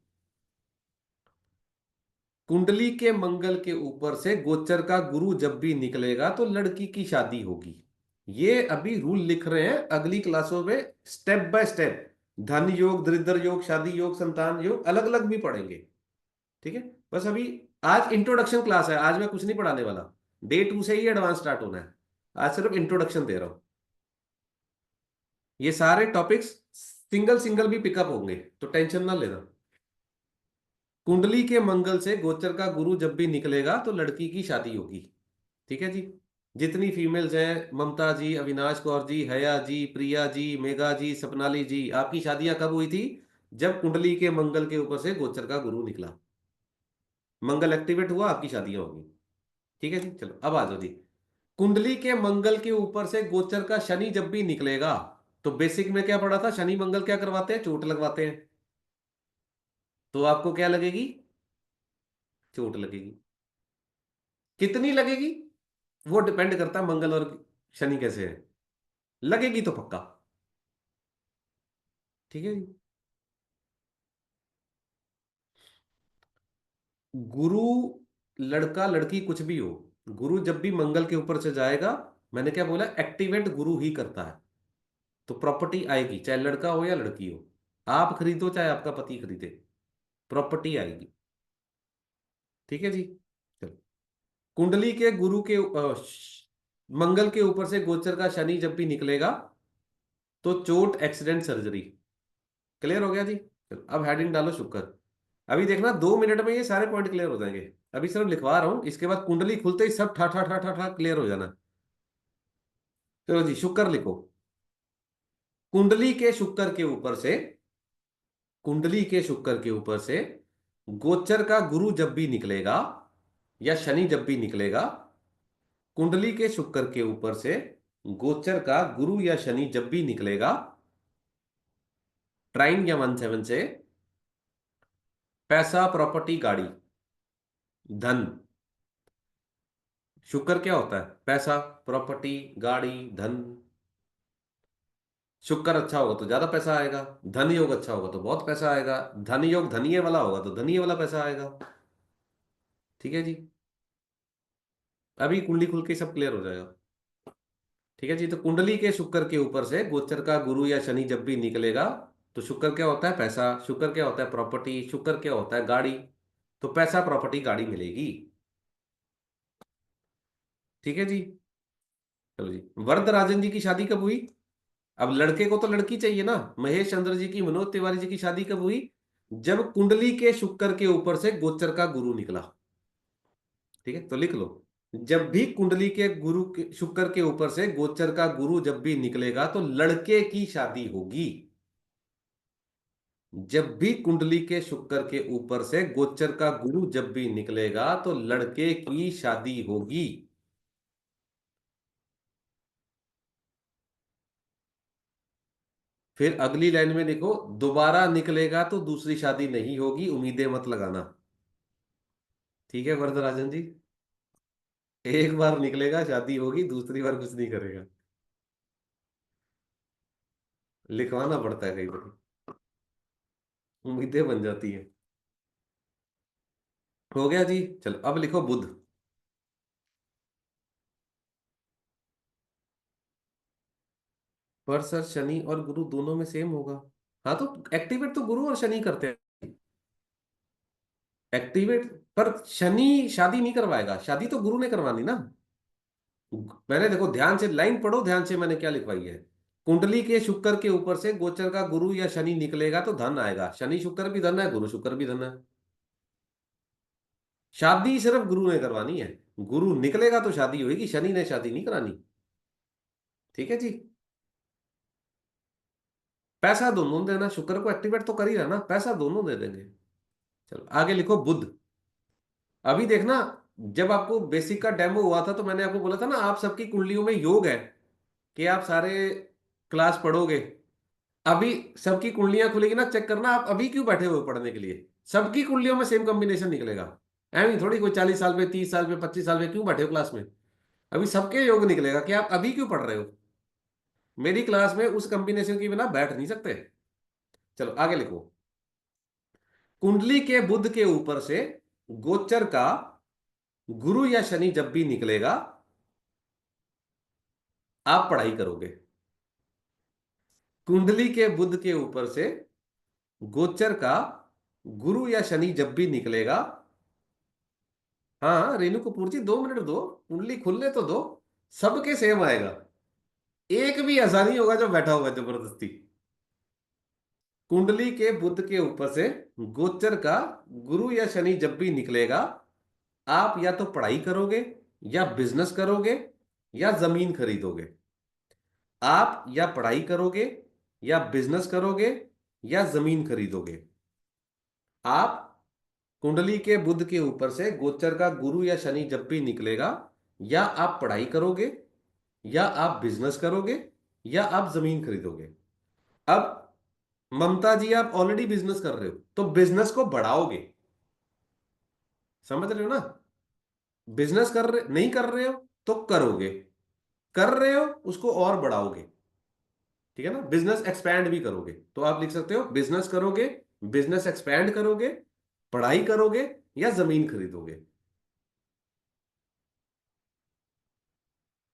कुंडली के मंगल के ऊपर से गोचर का गुरु जब भी निकलेगा तो लड़की की शादी होगी। ये अभी रूल लिख रहे हैं, अगली क्लासों में स्टेप बाय स्टेप धन योग, दरिद्र योग, शादी योग, संतान योग अलग अलग भी पढ़ेंगे। ठीक है। बस अभी आज इंट्रोडक्शन क्लास है, आज मैं कुछ नहीं पढ़ाने वाला। डे 2 से ही एडवांस स्टार्ट होना है। आज सिर्फ इंट्रोडक्शन दे रहा हूं। ये सारे टॉपिक्स सिंगल सिंगल भी पिकअप होंगे, तो टेंशन ना लेना। कुंडली के मंगल से गोचर का गुरु जब भी निकलेगा तो लड़की की शादी होगी। ठीक है जी। जितनी फीमेल्स हैं, ममता जी, अविनाश कौर जी, हया जी, प्रिया जी, मेघा जी, सपनाली जी, आपकी शादियां कब हुई थी, जब कुंडली के मंगल के ऊपर से गोचर का गुरु निकला, मंगल एक्टिवेट हुआ, आपकी शादियां होगी। ठीक है जी। चलो अब आ जाओ जी। कुंडली के मंगल के ऊपर से गोचर का शनि जब भी निकलेगा, तो बेसिक में क्या पढ़ा था, शनि मंगल क्या करवाते हैं, चोट लगवाते हैं। तो आपको क्या लगेगी, चोट लगेगी। कितनी लगेगी, वो डिपेंड करता है मंगल और शनि कैसे है। लगेगी तो पक्का। ठीक है जी। गुरु, लड़का लड़की कुछ भी हो, गुरु जब भी मंगल के ऊपर से जाएगा, मैंने क्या बोला, एक्टिवेट गुरु ही करता है। तो प्रॉपर्टी आएगी, चाहे लड़का हो या लड़की हो, आप खरीदो चाहे आपका पति खरीदे, प्रॉपर्टी आएगी। ठीक है जी। चलो, कुंडली के गुरु के मंगल के ऊपर से गोचर का शनि जब भी निकलेगा, तो चोट, एक्सीडेंट, सर्जरी। क्लियर हो गया जी। चलो अब हेडिंग डालो शुक्र। अभी देखना 2 मिनट में ये सारे पॉइंट क्लियर हो जाएंगे। अभी सिर्फ लिखवा रहा हूं, इसके बाद कुंडली खुलते ही सब ठा ठा ठा ठा ठा क्लियर हो जाना। चलो जी, शुक्र लिखो। कुंडली के शुक्र के ऊपर से, कुंडली के शुक्र के ऊपर से गोचर का गुरु जब भी निकलेगा या शनि जब भी निकलेगा, कुंडली के शुक्र के ऊपर से गोचर का गुरु या शनि जब भी निकलेगा, ट्राइन या 1/7 से, पैसा, प्रॉपर्टी, गाड़ी, धन। शुक्र क्या होता है, पैसा, प्रॉपर्टी, गाड़ी, धन। शुक्र अच्छा होगा तो ज्यादा पैसा आएगा, धन योग अच्छा होगा तो बहुत पैसा आएगा, धन योग धनिये वाला होगा तो धनिये वाला पैसा आएगा। ठीक है जी। अभी कुंडली खुल के सब क्लियर हो जाएगा। ठीक है जी। तो कुंडली के शुक्र के ऊपर से गोचर का गुरु या शनि जब भी निकलेगा, तो शुक्र क्या होता है, पैसा। शुक्र क्या होता है, प्रॉपर्टी। शुक्र क्या होता है, गाड़ी। तो पैसा, प्रॉपर्टी, गाड़ी मिलेगी। ठीक है जी। चलो जी, वरदराजन जी की शादी कब हुई। अब लड़के को तो लड़की चाहिए ना। महेश चंद्र जी की, मनोज तिवारी जी की शादी कब हुई, जब कुंडली के शुक्र के ऊपर से गोचर का गुरु निकला। ठीक है, तो लिख लो। जब भी कुंडली के गुरु के शुक्र के ऊपर से गोचर का गुरु जब भी निकलेगा तो लड़के की शादी होगी। जब भी कुंडली के शुक्र के ऊपर से गोचर का गुरु जब भी निकलेगा तो लड़के की शादी होगी। फिर अगली लाइन में लिखो, दोबारा निकलेगा तो दूसरी शादी नहीं होगी, उम्मीदें मत लगाना। ठीक है वरदराजन जी। एक बार निकलेगा शादी होगी, दूसरी बार कुछ नहीं करेगा। लिखवाना पड़ता है कई बार, उम्मीदें बन जाती है। हो गया जी। चलो अब लिखो बुध। पर सर शनि और गुरु दोनों में सेम होगा। हाँ तो एक्टिवेट तो गुरु और शनि करते हैं। एक्टिवेट, पर शनि शादी नहीं करवाएगा, शादी तो गुरु ने करवानी ना। मैंने देखो ध्यान से लाइन पढ़ो, ध्यान से मैंने क्या लिखवाई है। कुंडली के शुक्र के ऊपर से गोचर का गुरु या शनि निकलेगा तो धन आएगा। शनि शुक्र भी धन है, गुरु शुक्र भी धन है। शादी सिर्फ गुरु ने करवानी है। गुरु निकलेगा तो शादी होगी, शनि ने शादी नहीं करानी। ठीक है जी। पैसा दोनों देना, शुक्र को एक्टिवेट तो कर ही रहा ना, पैसा दोनों दे देंगे। चलो आगे लिखो बुध। अभी देखना, जब आपको बेसिक का डेमो हुआ था तो मैंने आपको बोला था ना, आप सबकी कुंडलियों में योग है। कि आप सारे क्लास पढ़ोगे। अभी सबकी कुंडलियां खुलेगी ना, चेक करना आप अभी क्यों बैठे हुए हो पढ़ने के लिए। सबकी कुंडलियों में सेम कॉम्बिनेशन निकलेगा। ऐਵੇਂ थोड़ी कोई 40 साल पे, 30 साल पे, 25 साल पे क्यों बैठे हो क्लास में। अभी सबके योग निकलेगा कि आप अभी क्यों पढ़ रहे हो। मेरी क्लास में उस कॉम्बिनेशन के बिना बैठ नहीं सकते। चलो आगे लिखो। कुंडली के बुध के ऊपर से गोचर का गुरु या शनि जब भी निकलेगा, आप पढ़ाई करोगे। कुंडली के बुध के ऊपर से गोचर का गुरु या शनि जब भी निकलेगा। हाँ रेणु कपूर जी, 2 मिनट दो। कुंडली खुलने तो दो। सबके सेम आएगा। एक भी ऐसा नहीं होगा जो बैठा हुआ है जबरदस्ती। कुंडली के बुध के ऊपर से गोचर का गुरु या शनि जब भी निकलेगा, आप या तो पढ़ाई करोगे, या बिजनेस करोगे, या जमीन खरीदोगे। आप या पढ़ाई करोगे, या बिजनेस करोगे, या जमीन खरीदोगे। आप कुंडली के बुध के ऊपर से गोचर का गुरु या शनि जब भी निकलेगा, या आप पढ़ाई करोगे, या आप बिजनेस करोगे, या आप जमीन खरीदोगे। अब ममता जी, आप ऑलरेडी बिजनेस कर रहे हो तो बिजनेस को बढ़ाओगे। समझ रहे हो ना। बिजनेस कर रहे नहीं कर रहे हो तो करोगे। कर रहे हो उसको और बढ़ाओगे। ठीक है ना। बिजनेस एक्सपैंड भी करोगे तो आप लिख सकते हो बिजनेस करोगे, बिजनेस एक्सपैंड करोगे, पढ़ाई करोगे, या जमीन खरीदोगे।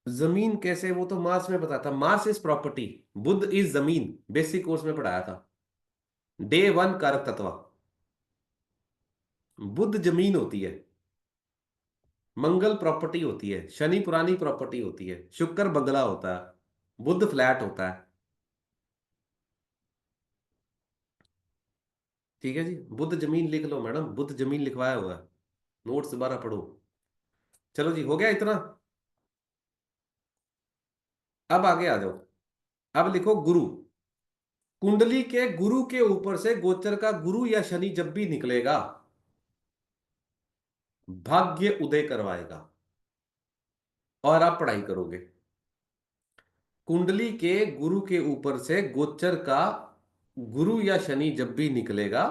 जमीन कैसे, वो तो मार्स में पता था। Mars is property, Budh is जमीन। बेसिक कोर्स में पढ़ाया था। डे वन कारक तत्व। बुध जमीन होती है, मंगल प्रॉपर्टी होती है, शनि पुरानी प्रॉपर्टी होती है, शुक्र बंगला होता है, बुध फ्लैट होता है। ठीक है जी। बुध जमीन लिख लो मैडम, बुध जमीन लिखवाया हुआ है। नोट्स दोबारा पढ़ो। चलो जी, हो गया इतना। अब आगे आ जाओ। अब लिखो गुरु। कुंडली के गुरु के ऊपर से गोचर का गुरु या शनि जब भी निकलेगा, भाग्य उदय करवाएगा और आप पढ़ाई करोगे। कुंडली के गुरु के ऊपर से गोचर का गुरु या शनि जब भी निकलेगा,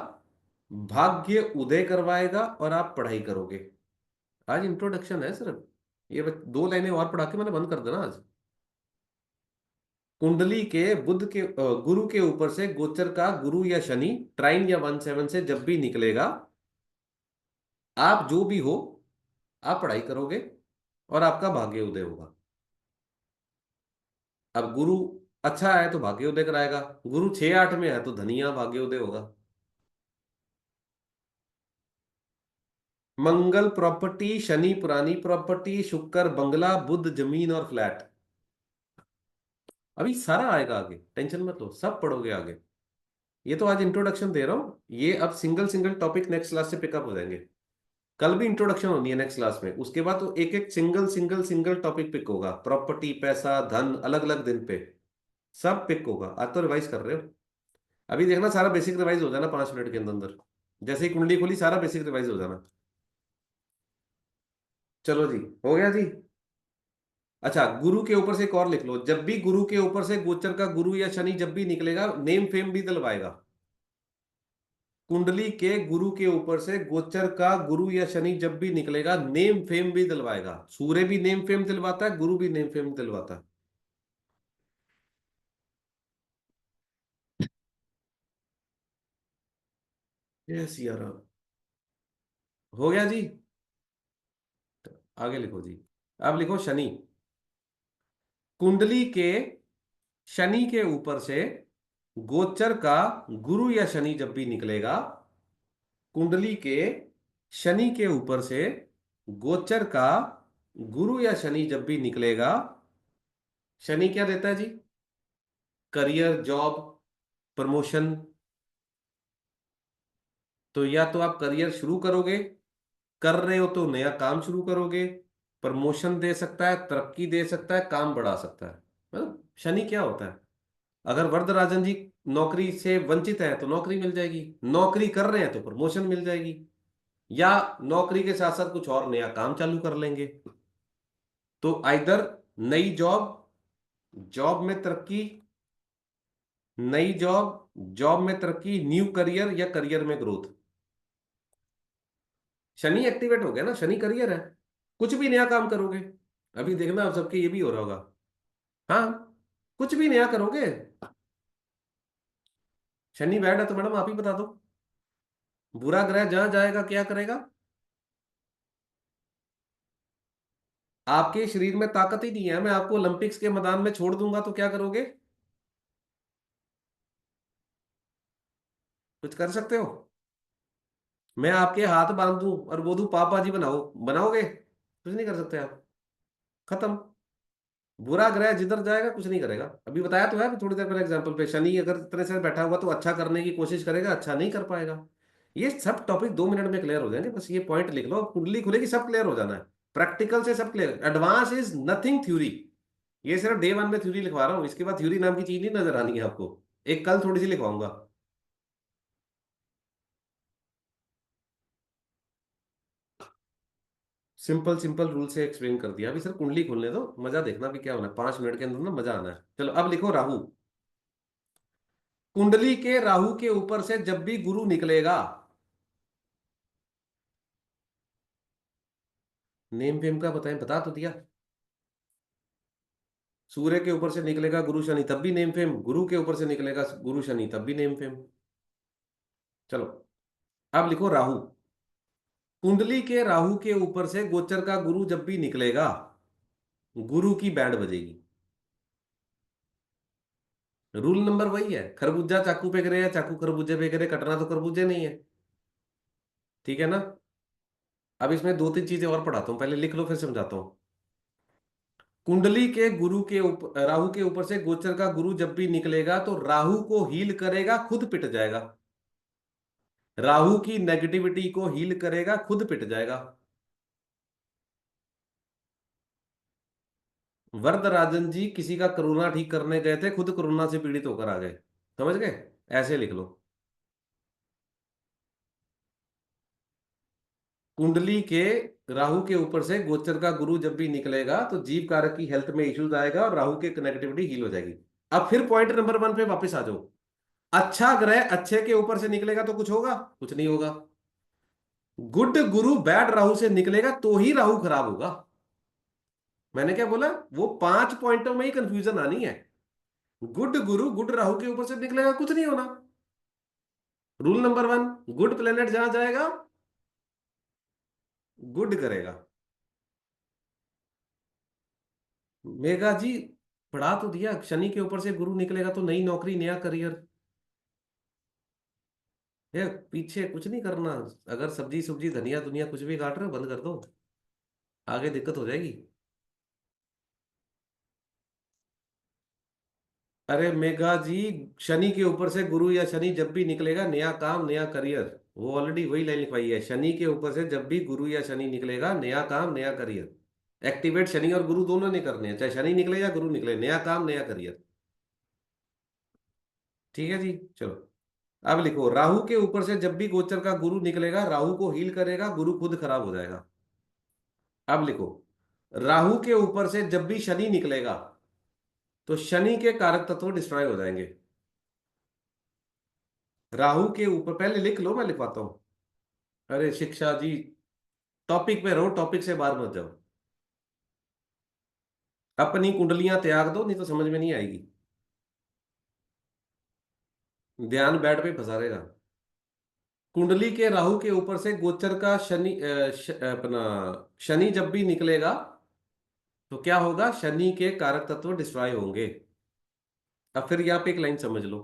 भाग्य उदय करवाएगा और आप पढ़ाई करोगे। आज इंट्रोडक्शन है सिर्फ। ये 2 लाइनें और पढ़ा के मैंने बंद कर देना आज। कुंडली के बुध के गुरु के ऊपर से गोचर का गुरु या शनि ट्राइन या 1/7 से जब भी निकलेगा, आप जो भी हो, आप पढ़ाई करोगे और आपका भाग्य उदय होगा। अब गुरु अच्छा है तो भाग्य उदय कराएगा। गुरु 6-8 में है तो धनिया भाग्य उदय होगा। मंगल प्रॉपर्टी, शनि पुरानी प्रॉपर्टी, शुक्र बंगला, बुध जमीन और फ्लैट। अभी सारा आएगा आगे, टेंशन मत लो, सब पढ़ोगे आगे। ये तो आज इंट्रोडक्शन दे रहा हूं। ये अब single single topic next class से पिकअप हो जाएंगे। कल भी इंट्रोडक्शन होनी है नेक्स्ट क्लास में, उसके बाद तो एक एक single single single topic pick होगा। प्रॉपर्टी, पैसा, धन, अलग अलग दिन पे सब पिक होगा। आज तो रिवाइज कर रहे हो। अभी देखना सारा बेसिक रिवाइज हो जाना 5 मिनट के अंदर अंदर। जैसे ही कुंडली खोली सारा बेसिक रिवाइज हो जाना। चलो जी, हो गया जी। अच्छा, गुरु के ऊपर से एक और लिख लो। जब भी गुरु के ऊपर से गोचर का गुरु या शनि जब भी निकलेगा, नेम फेम भी दिलवाएगा। कुंडली के गुरु के ऊपर से गोचर का गुरु या शनि जब भी निकलेगा, नेम फेम भी दिलवाएगा। सूर्य भी नेम फेम दिलवाता है, गुरु भी नेम फेम दिलवाता है। यस यार। हो गया जी। आगे लिखो जी। अब लिखो शनि। कुंडली के शनि के ऊपर से गोचर का गुरु या शनि जब भी निकलेगा, कुंडली के शनि के ऊपर से गोचर का गुरु या शनि जब भी निकलेगा, शनि क्या देता है जी। Career, job, promotion. तो या तो आप करियर शुरू करोगे, कर रहे हो तो नया काम शुरू करोगे। प्रमोशन दे सकता है, तरक्की दे सकता है, काम बढ़ा सकता है। मतलब शनि क्या होता है। अगर वरदराजन जी नौकरी से वंचित है तो नौकरी मिल जाएगी, नौकरी कर रहे हैं तो प्रमोशन मिल जाएगी, या नौकरी के साथ साथ कुछ और नया काम चालू कर लेंगे। तो आइदर नई जॉब, जॉब में तरक्की, नई जॉब, जॉब में तरक्की, न्यू करियर या करियर में ग्रोथ। शनि एक्टिवेट हो गया ना, शनि करियर है। कुछ भी नया काम करोगे, अभी देखना आप सबके ये भी हो रहा होगा। हाँ, कुछ भी नया करोगे। शनि बैड है तो मैडम आप ही बता दो। बुरा ग्रह जहां जाएगा क्या करेगा? आपके शरीर में ताकत ही नहीं है, मैं आपको ओलंपिक्स के मैदान में छोड़ दूंगा तो क्या करोगे? कुछ कर सकते हो? मैं आपके हाथ बांध दूं और बोलूं पापा जी बनाओ, बनाओगे? कुछ नहीं कर सकते आप। खत्म। बुरा ग्रह जिधर जाएगा कुछ नहीं करेगा। अभी बताया तो है, अभी थोड़ी देर पहले एग्जांपल पे, शनि अगर इतने से बैठा हुआ तो अच्छा करने की कोशिश करेगा, अच्छा नहीं कर पाएगा। ये सब टॉपिक 2 मिनट में क्लियर हो जाएंगे, बस ये पॉइंट लिख लो, कुंडली खुलेगी सब क्लियर हो जाना है। प्रैक्टिकल से सब clear, advance is nothing theory. ये सिर्फ डे 1 में थ्योरी लिखवा रहा हूँ, इसके बाद थ्योरी नाम की चीज नहीं नजर आनी है आपको। एक कल थोड़ी सी लिखवाऊंगा। सिंपल सिंपल रूल से एक्सप्लेन कर दिया, अभी सर कुंडली खोलने दो, मजा देखना भी क्या होना है, 5 मिनट के अंदर ना मजा आना है। चलो अब लिखो राहु। कुंडली के राहु के ऊपर से जब भी गुरु निकलेगा, नेम फेम का बताएं, बता तो दिया। सूर्य के ऊपर से निकलेगा गुरु शनि तब भी नेम फेम, गुरु के ऊपर से निकलेगा गुरु शनि तब भी नेम फेम। चलो अब लिखो राहु। कुंडली के राहु के ऊपर से गोचर का गुरु जब भी निकलेगा, गुरु की बैंड बजेगी। रूल नंबर वही है, खरबूजा चाकू पे गिरे या चाकू खरबूजे पे गिरे, कटना तो खरबूजे नहीं है। ठीक है ना? अब इसमें 2 3 चीजें और पढ़ाता हूं, पहले लिख लो फिर समझाता हूं। कुंडली के गुरु के ऊपर, राहु के ऊपर से गोचर का गुरु जब भी निकलेगा तो राहु को हील करेगा, खुद पिट जाएगा। राहु की नेगेटिविटी को हील करेगा, खुद पिट जाएगा। वरदराजन जी किसी का कोरोना ठीक करने गए थे, खुद कोरोना से पीड़ित होकर आ गए। समझ गए? ऐसे लिख लो। कुंडली के राहु के ऊपर से गोचर का गुरु जब भी निकलेगा तो जीव कारक की हेल्थ में इश्यूज आएगा और राहु की कनेक्टिविटी हील हो जाएगी। अब फिर पॉइंट नंबर 1 पे वापस आ जाओ। अच्छा ग्रह अच्छे के ऊपर से निकलेगा तो कुछ होगा? कुछ नहीं होगा। गुड गुरु बैड राहु से निकलेगा तो ही राहु खराब होगा। मैंने क्या बोला? वो 5 पॉइंटों में ही कंफ्यूजन आनी है। गुड गुरु गुड राहु के ऊपर से निकलेगा कुछ नहीं होना। रूल नंबर 1, गुड प्लेनेट जहां जाएगा गुड करेगा। मेगा जी पढ़ा तो दिया, शनि के ऊपर से गुरु निकलेगा तो नई नौकरी नया करियर। ये पीछे कुछ नहीं करना। अगर सब्जी सुब्जी धनिया दुनिया कुछ भी काट रहे हो बंद कर दो, आगे दिक्कत हो जाएगी। अरे मेघा जी, शनि के ऊपर से गुरु या शनि जब भी निकलेगा नया काम नया करियर। वो ऑलरेडी वही लाइन लिखवाई है, शनि के ऊपर से जब भी गुरु या शनि निकलेगा नया काम नया करियर। एक्टिवेट शनि और गुरु दोनों नहीं करने हैं, चाहे शनि निकले या गुरु निकले, नया काम नया करियर। ठीक है जी। चलो अब लिखो, राहु के ऊपर से जब भी गोचर का गुरु निकलेगा राहु को हील करेगा, गुरु खुद खराब हो जाएगा। अब लिखो, राहु के ऊपर से जब भी शनि निकलेगा तो शनि के कारक तत्व डिस्ट्रॉय हो जाएंगे। राहु के ऊपर पहले लिख लो, मैं लिखवाता हूं। अरे शिक्षा जी, टॉपिक पे रहो, टॉपिक से बाहर मत जाओ। अपनी कुंडलियां त्याग दो नहीं तो समझ में नहीं आएगी। ध्यान बैठ पे फंसा रहेगा। कुंडली के राहु के ऊपर से गोचर का शनि अपना शनि जब भी निकलेगा तो क्या होगा? शनि के कारक तत्व डिस्ट्रॉय होंगे। अब फिर यहाँ पे एक लाइन समझ लो,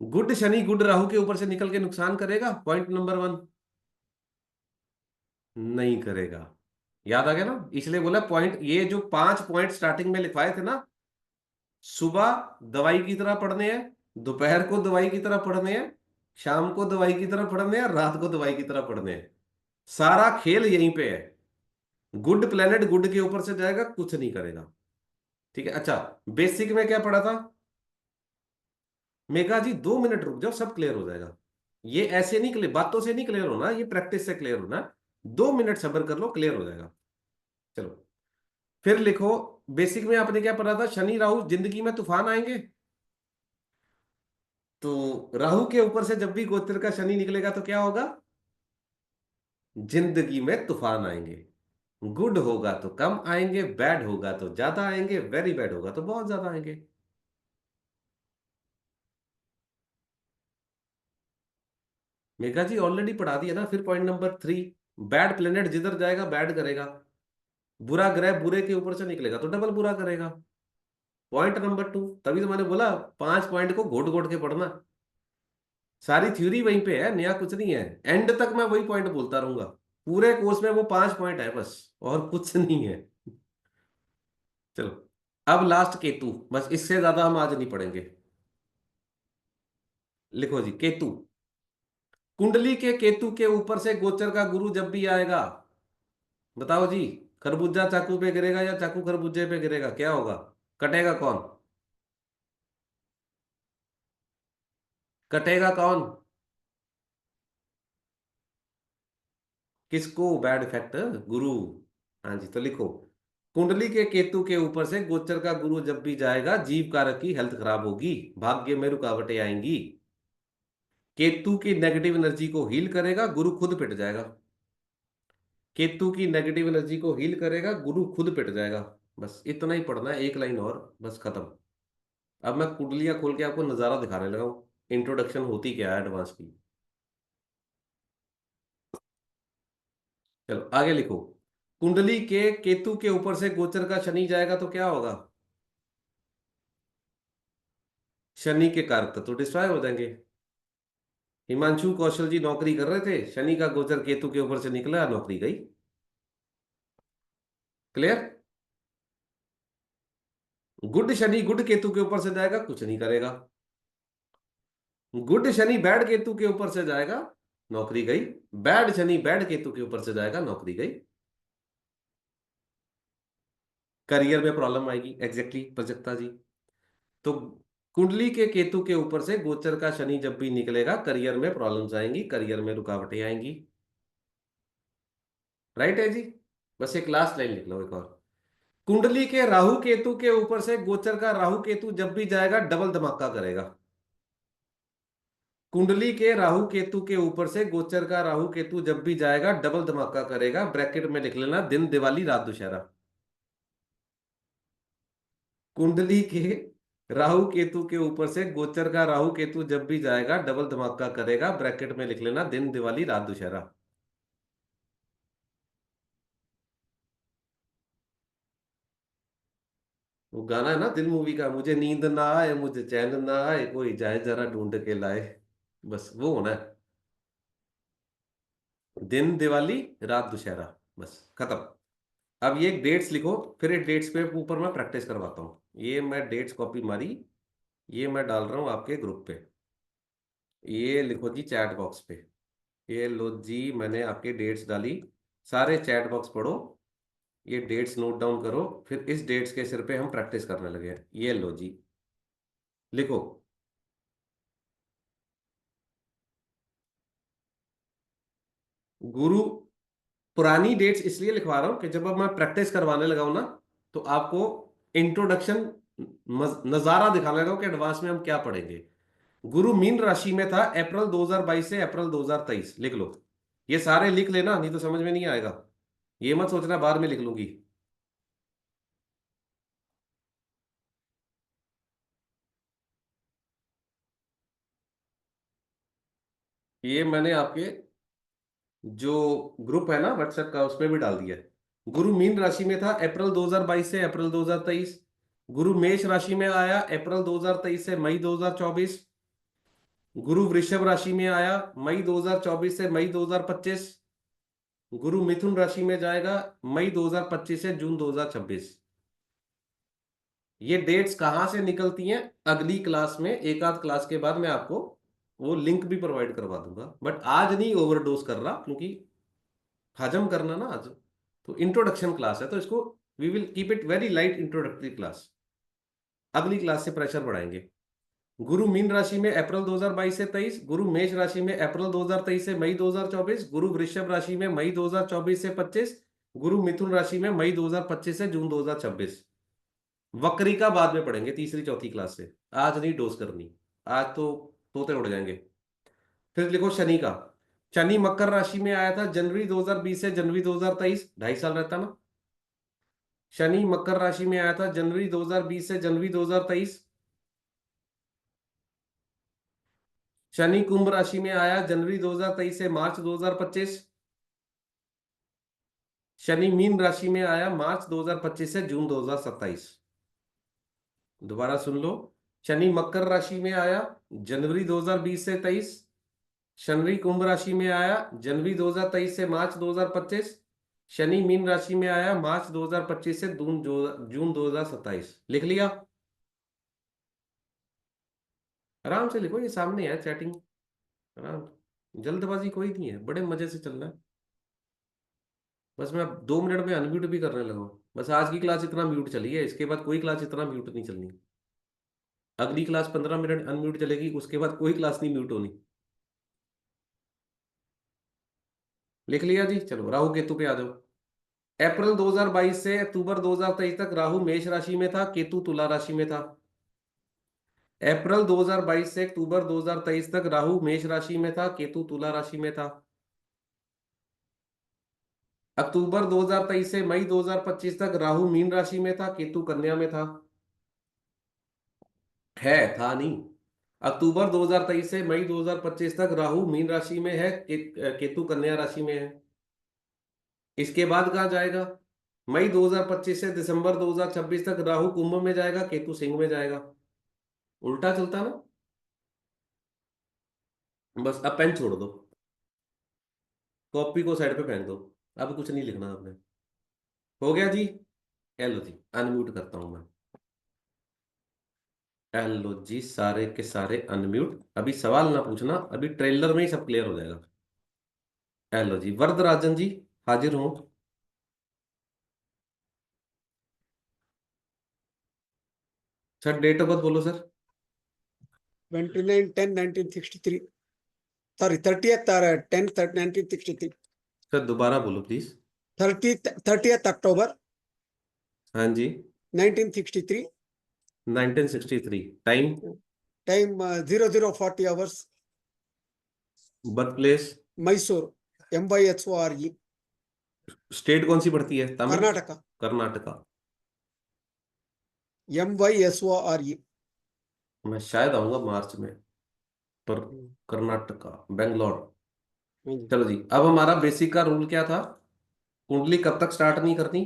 गुड शनि गुड राहु के ऊपर से निकल के नुकसान करेगा, पॉइंट नंबर 1। नहीं करेगा। याद आ गया ना? इसलिए बोला पॉइंट, ये जो 5 पॉइंट स्टार्टिंग में लिखवाए थे ना, सुबह दवाई की तरह पढ़ने हैं, दोपहर को दवाई की तरह पढ़ने हैं, शाम को दवाई की तरह पढ़ने हैं, रात को दवाई की तरह पढ़ने हैं। सारा खेल यहीं पे है। गुड प्लेनेट गुड के ऊपर से जाएगा, कुछ नहीं करेगा। ठीक है? अच्छा, बेसिक में क्या पढ़ा था? मेघा जी 2 मिनट रुक जाओ, सब क्लियर हो जाएगा। ये ऐसे नहीं क्लियर, बातों से नहीं क्लियर होना, ये प्रैक्टिस से क्लियर होना। 2 मिनट सब्र कर लो, क्लियर हो जाएगा। चलो फिर लिखो, बेसिक में आपने क्या पढ़ा था, शनि राहु जिंदगी में तूफान आएंगे। तो राहु के ऊपर से जब भी गोचर का शनि निकलेगा तो क्या होगा, जिंदगी में तूफान आएंगे। गुड होगा तो कम आएंगे, बैड होगा तो ज्यादा आएंगे, वेरी बैड होगा तो बहुत ज्यादा आएंगे। मेघा जी ऑलरेडी पढ़ा दिया ना, फिर पॉइंट नंबर 3। बैड प्लेनेट जिधर जाएगा बैड करेगा, बुरा ग्रह बुरे के ऊपर से निकलेगा तो डबल बुरा करेगा। पॉइंट नंबर 2, तभी तो मैंने बोला 5 पॉइंट को घोट घोट के पढ़ना। सारी थ्योरी वहीं पे है, नया कुछ नहीं है। एंड तक मैं वही पॉइंट बोलता रहूंगा। पूरे कोर्स में वो 5 पॉइंट है बस, और कुछ नहीं है। चलो, अब लास्ट केतु, बस इससे ज्यादा हम आज नहीं पढ़ेंगे। लिखो जी, केतु। कुंडली के केतु के ऊपर से गोचर का गुरु जब भी आएगा, बताओ जी, खरबूजा चाकू पे गिरेगा या चाकू खरबूजे पे गिरेगा, क्या होगा, कटेगा कौन, कटेगा कौन, किसको बैड इफेक्ट, गुरु। हाँ जी, तो लिखो, कुंडली के केतु के ऊपर से गोचर का गुरु जब भी जाएगा, जीव कारक की हेल्थ खराब होगी, भाग्य में रुकावटें आएंगी। केतु की नेगेटिव एनर्जी को हील करेगा, गुरु खुद पिट जाएगा। केतु की नेगेटिव एनर्जी को हील करेगा, गुरु खुद पिट जाएगा। बस इतना ही पढ़ना है, एक लाइन और, बस खत्म। अब मैं कुंडलियां खोल के आपको नजारा दिखाने लगा हूं, इंट्रोडक्शन होती क्या है एडवांस की। चलो आगे लिखो, कुंडली के केतु के ऊपर से गोचर का शनि जाएगा तो क्या होगा, शनि के कारक तो डिस्ट्रॉय हो जाएंगे। हिमांशु कौशल जी नौकरी कर रहे थे, शनि का गोचर केतु के ऊपर से निकला, नौकरी गई। Clear. Good Shani good Ketu के ऊपर से जाएगा, कुछ नहीं करेगा। गुड शनि बैड केतु के ऊपर से जाएगा, नौकरी गई। बैड शनि बैड केतु के ऊपर से जाएगा, नौकरी गई। करियर में प्रॉब्लम आएगी, एग्जैक्टली प्रजक्ता जी। तो कुंडली के केतु के ऊपर से गोचर का शनि जब भी निकलेगा, करियर में प्रॉब्लम्स आएंगी, करियर में रुकावटें आएंगी। राइट है जी। बस एक लास्ट लाइन लिख लो एक और, कुंडली के राहु केतु के ऊपर से गोचर का राहु केतु जब भी जाएगा, डबल धमाका करेगा। कुंडली के राहु केतु के ऊपर से गोचर का राहु केतु जब भी जाएगा, डबल धमाका करेगा, ब्रैकेट में लिख लेना, दिन दिवाली रात दुशहरा। कुंडली के राहु केतु के ऊपर से गोचर का राहु केतु जब भी जाएगा, डबल धमाका करेगा, ब्रैकेट में लिख लेना, दिन दिवाली रात दुशहरा। वो गाना है ना दिल मूवी का, मुझे नींद ना आए मुझे चैन ना आए, कोई जाए जरा ढूंढ के लाए। बस वो होना है, दिन दिवाली रात दुशहरा, बस खत्म। अब ये डेट्स लिखो, फिर ये डेट्स पे ऊपर मैं प्रैक्टिस करवाता हूँ। ये मैं डेट्स कॉपी मारी, ये मैं डाल रहा हूँ आपके ग्रुप पे। ये लिखो जी चैट बॉक्स पे, ये लो जी, मैंने आपके डेट्स डाली। सारे चैट बॉक्स पढ़ो, ये डेट्स नोट डाउन करो, फिर इस डेट्स के सिर पे हम प्रैक्टिस करने लगे हैं। ये लो जी, लिखो, गुरु। पुरानी डेट्स इसलिए लिखवा रहा हूं कि जब अब मैं प्रैक्टिस करवाने लगा हूं ना, तो आपको इंट्रोडक्शन नजारा दिखाने लगा हूं कि एडवांस में हम क्या पढ़ेंगे। गुरु मीन राशि में था अप्रैल 2022 से अप्रैल 2023, लिख लो। ये सारे लिख लेना, नहीं तो समझ में नहीं आएगा। ये मत सोचना बाद में लिख लूंगी। ये मैंने आपके जो ग्रुप है ना व्हाट्सएप का, उसमें भी डाल दिया है। गुरु मीन राशि में था अप्रैल 2022 से अप्रैल 2023। गुरु मेष राशि में आया अप्रैल 2023 से मई 2024। गुरु वृषभ राशि में आया मई 2024 से मई 2025। गुरु मिथुन राशि में जाएगा मई 2025 से जून 2026। ये डेट्स कहां से निकलती हैं, अगली क्लास में, एक आध क्लास के बाद मैं आपको वो लिंक भी प्रोवाइड करवा दूंगा, बट आज नहीं ओवरडोज कर रहा, क्योंकि हजम करना ना आज। तो इंट्रोडक्शन क्लास है, तो इसको we will keep it very light introductory class. अगली क्लास से प्रेशर बढ़ाएंगे। गुरु मीन राशि में अप्रैल 2022 से 23। गुरु मेष राशि में अप्रैल 2023 से मई 2024। गुरु वृषभ राशि में मई 2024 से 25। गुरु मिथुन राशि में मई 2025 से जून 2026। वक्री का बाद में पढ़ेंगे तीसरी चौथी क्लास से, आज नहीं डोज करनी। आज तो तोते उड़ जाएंगे। फिर लिखो शनि का। शनि मकर राशि में आया था जनवरी 2020 से जनवरी 2023, 2.5 साल रहता ना। शनि मकर राशि में आया था जनवरी 2020 से जनवरी 2023। शनि कुंभ राशि में आया जनवरी 2023 से मार्च 2025। शनि मीन राशि में आया मार्च 2025 से जून 2027। दोबारा सुन लो। शनि मकर राशि में आया जनवरी 2020 से 23। शनि कुंभ राशि में आया जनवरी 2023 से मार्च 2025। शनि मीन राशि में आया मार्च 2025 से जून 2027। लिख लिया? आराम से लिखो, ये सामने है चैटिंग। आराम, जल्दबाजी कोई नहीं है, बड़े मजे से चलना है। बस मैं अब 2 मिनट में अनम्यूट भी करने लगा हूं। बस आज की क्लास इतना म्यूट चली है, इसके बाद कोई क्लास इतना म्यूट नहीं चलनी। अगली क्लास 15 मिनट अनम्यूट चलेगी, उसके बाद कोई क्लास नहीं म्यूट होनी। लिख लिया जी? चलो राहु केतु पे आ जाओ। अप्रैल 2022 से अक्टूबर 2023 तक राहु मेष राशि में था, केतु तुला राशि में था। अप्रैल 2022 से अक्टूबर 2023 तक राहु मेष राशि में था, केतु तुला राशि में था। अक्टूबर 2023 से मई 2025 तक राहु मीन राशि में था, केतु कन्या में था। है, था नहीं। अक्टूबर 2023 से मई 2025 तक राहु मीन राशि में है, केतु कन्या राशि में है। इसके बाद कहाँ जाएगा? मई 2025 से दिसंबर 2026 तक राहु कुंभ में जाएगा, केतु सिंह में जाएगा। उल्टा चलता ना। बस अब पेन छोड़ दो, कॉपी को साइड पे फेंक दो। अब कुछ नहीं लिखना आपने। हो गया जी? हेलो जी, अनम्यूट करता हूं मैं। हेलो जी, सारे के सारे अनम्यूट। अभी सवाल ना पूछना, अभी ट्रेलर में ही सब क्लियर हो जाएगा। हेलो जी, वरदराजन जी, हाजिर हूँ। सर डेट ऑफ बर्थ बोलो sir. 29/10/1963. Sorry, 30th or 10th 1963. Sir दोबारा बोलो प्लीज। 30th October हाँ जी। 1963. 1963। Time? Time 0040 hours. Birth place? Mysore. MYSORE. State कौन सी पड़ती है? तमिल? Karnataka. कर्नाटका। MYSORE. मैं शायद आऊंगा मार्च में, पर कर्नाटका, बेंगलोर। चलो जी, अब हमारा बेसिक का रूल क्या था? कुंडली कब तक स्टार्ट नहीं करनी?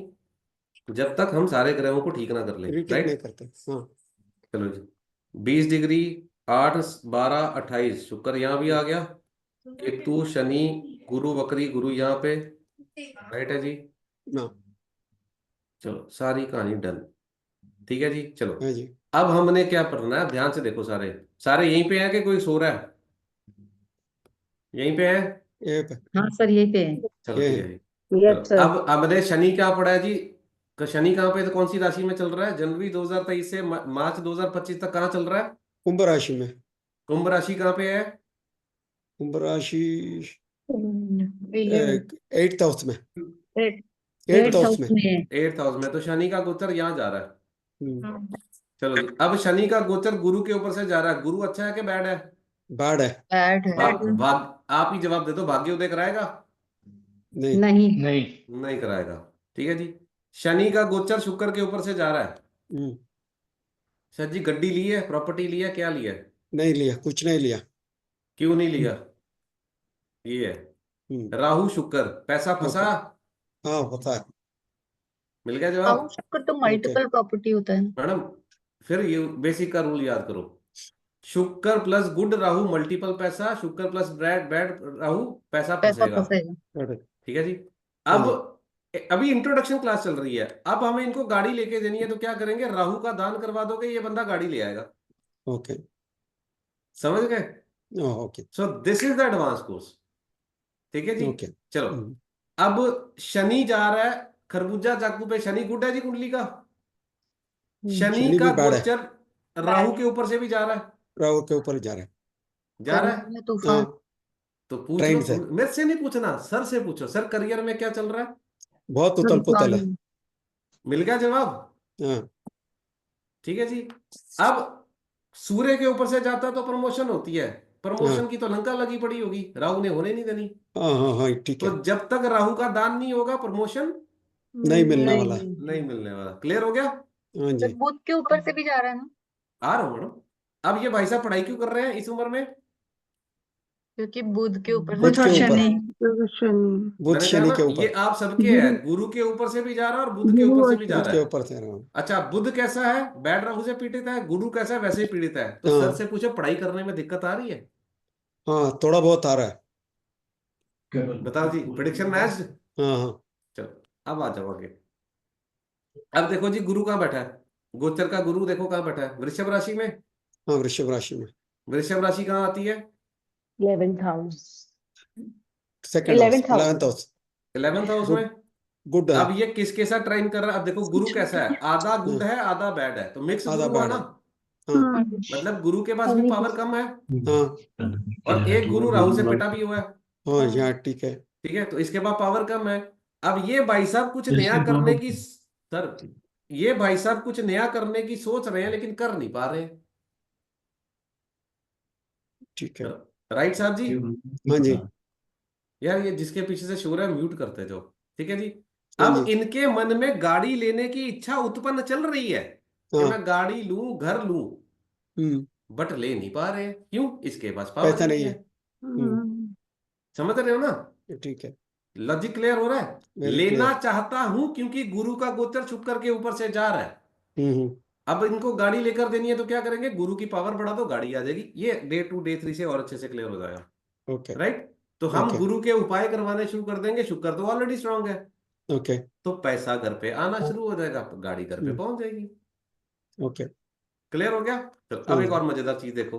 जब तक हम सारे ग्रहों को ठीक ना कर लें, रीटेक नहीं राइट? करते। हाँ। चलो जी। 20 डिग्री, 8, 12, 28 शुक्र यहाँ भी आ गया। केतु शनि गुरु वक्री, गुरु यहाँ पे, राइट है जी। हाँ। चलो सारी कहानी डन। ठीक है जी, चलो। हाँ जी। अब हमने क्या पढ़ना है, ध्यान से देखो। सारे सारे यहीं पे हैं कि कोई सो रहा है? यहीं पे है? ये पे। हाँ सर, यही पे है। चलो ये ठीक है। है जी। चलो Yes, sir. अब हमने शनि क्या पढ़ा है जी? शनि कहाँ पे, तो कौन सी राशि में चल रहा है? जनवरी 2023 से मार्च 2025 तक कहाँ चल रहा है? कुंभ राशि में। कुंभ राशि कहाँ पे है? कुंभ राशि ये 8th हाउस में। 8th 8th हाउस हाउस में। में है। 8th हाउस में, तो शनि का गोचर यहाँ जा रहा है। हम्म, चलो जी, अब शनि का गोचर गुरु के ऊपर से जा रहा है। गुरु अच्छा है कि बैड है? बाढ़ है। बैड है। भाग आप ही जवाब दे दो, भाग्योदय कराएगा? नहीं। नहीं। नहीं कराएगा। ठीक है जी। शनि का गोचर शुक्र के ऊपर से जा रहा है। हम्म, सर जी, गड्डी ली है, प्रॉपर्टी ली है, क्या लिया है? नहीं लिया, कुछ नहीं लिया। क्यों नहीं लिया? ये हम्म, है राहु शुक्र, पैसा फंसा। ओके। हाँ, होता है। मिल गया जवाब? हाउस का तो ओके। मल्टीपल प्रॉपर्टी होता है ना। मैडम, फिर ये बेसिक का रूल याद करो। शुक्र प्लस गुड राहु मल्टीपल पैसा, शुक्र प्लस बैड बैड राहु पैसा पैसा फंसेगा। फंसेगा। करेक्ट। ठीक है जी। हाँ अब जी। अभी इंट्रोडक्शन क्लास चल रही है, अब हमें इनको गाड़ी लेके देनी है, तो क्या करेंगे? राहु का दान करवा दोगे, ये बंदा गाड़ी ले आएगा। ओके। समझ गए? Okay. So this is the advance course. ठीक है जी। ओके। चलो, अब शनि जा रहा है खरबूजा चाकू पे। शनि गुड है जी कुंडली का? शनि शनि का भी बाढ़ है। गोचर राहु के ऊपर से भी जा रहा है। राहु के ऊपर जा रहा है। जा रहा करियर है? में तूफान। हाँ, तो पूछ लो, ट्रेंड से। मेरे से नहीं पूछना, सर से पूछो। सर करियर में क्या चल रहा है? बहुत उथल पुथल है। तूफान। मिल गया जवाब? हाँ। ठीक है जी। अब सूर्य के ऊपर से जाता तो प्रमोशन होती है, प्रमोशन हाँ की तो लंका लगी पड़ी होगी, राहु ने होने नहीं देनी। हाँ हाँ हाँ ठीक तो है। जब तक राहु का दान नहीं होगा प्रमोशन नहीं मिलने नहीं वाला है। नहीं मिलने वाला। क्लियर हो गया? हाँ तो जी। बुध के ऊपर से भी जा रहा है ना, आ रहा हूँ मैडम। अब ये भाई साहब पढ़ाई क्यों कर रहे हैं इस उम्र में? क्योंकि बुध के ऊपर से बुध के ऊपर, शनि। बुध मैंने कहा शनि ना के ये ऊपर, आप सबके है, गुरु के ऊपर से भी जा रहा है और बुध के गुरु ऊपर से और भी जा बुध रहा के है। ऊपर से रहा। अच्छा, बुध कैसा है? बैड राहु से पीड़ित है। गुरु कैसा है? वैसे ही पीड़ित है। तो सर हाँ से पूछो पढ़ाई करने में दिक्कत आ रही है? हाँ थोड़ा बहुत आ रहा है। बताओ जी, प्रिडिक्शन मैच। हाँ हाँ चलो अब आ जाओ आगे। अब देखो जी, गुरु कहाँ बैठा है? गोचर का गुरु देखो कहाँ बैठा है, वृषभ राशि में। हाँ वृषभ राशि में। वृषभ राशि कहाँ आती है? 11th house. Second house, 11th house. 11th house. 11th house में। गुड, गुड है। अब ये किसके साथ ट्राइन कर रहा है? अब देखो गुरु कैसा है, आधा गुड हाँ, है आधा बैड है, तो मिक्स आधा गुरु हुआ बैड ना। है। हाँ मतलब गुरु के पास भी पावर कम है हाँ और एक गुरु राहु से पिटा भी हुआ है। हाँ यहाँ ठीक है। ठीक है, तो इसके पास पावर कम है। अब ये भाई साहब कुछ नया करने की सर, ये भाई साहब कुछ नया करने की सोच रहे हैं लेकिन कर नहीं पा रहे हैं। ठीक है। राइट साहब जी? हाँ जी। यार ये जिसके पीछे से शोर है म्यूट करते जाओ। ठीक है जी। हाँ अब जी। इनके मन में गाड़ी लेने की इच्छा उत्पन्न चल रही है कि हाँ। मैं गाड़ी लूं, घर लूं, हम्म। बट ले नहीं पा रहे हैं। क्यों? इसके पास पावर पैसा नहीं नहीं है। है। हम्म। समझ रहे हो ना? ठीक है। लॉजिक क्लियर हो रहा है? वेरी लेना क्लियर। चाहता हूं क्योंकि गुरु का गोचर छुप करके ऊपर से जा रहा है। हम्म। अब इनको गाड़ी लेकर देनी है तो क्या करेंगे? गुरु की पावर बढ़ा दो, गाड़ी आ जाएगी। ये डे 2 डे 3 से और अच्छे से क्लियर हो जाएगा। ओके। राइट? तो हम ओके। गुरु के उपाय करवाने शुरू कर देंगे। शुक्र तो ऑलरेडी स्ट्रांग है, ओके। तो पैसा घर पे आना शुरू हो जाएगा, गाड़ी घर पे पहुंच जाएगी। ओके। क्लियर हो गया? तो अब हाँ एक जी। और मजेदार चीज देखो।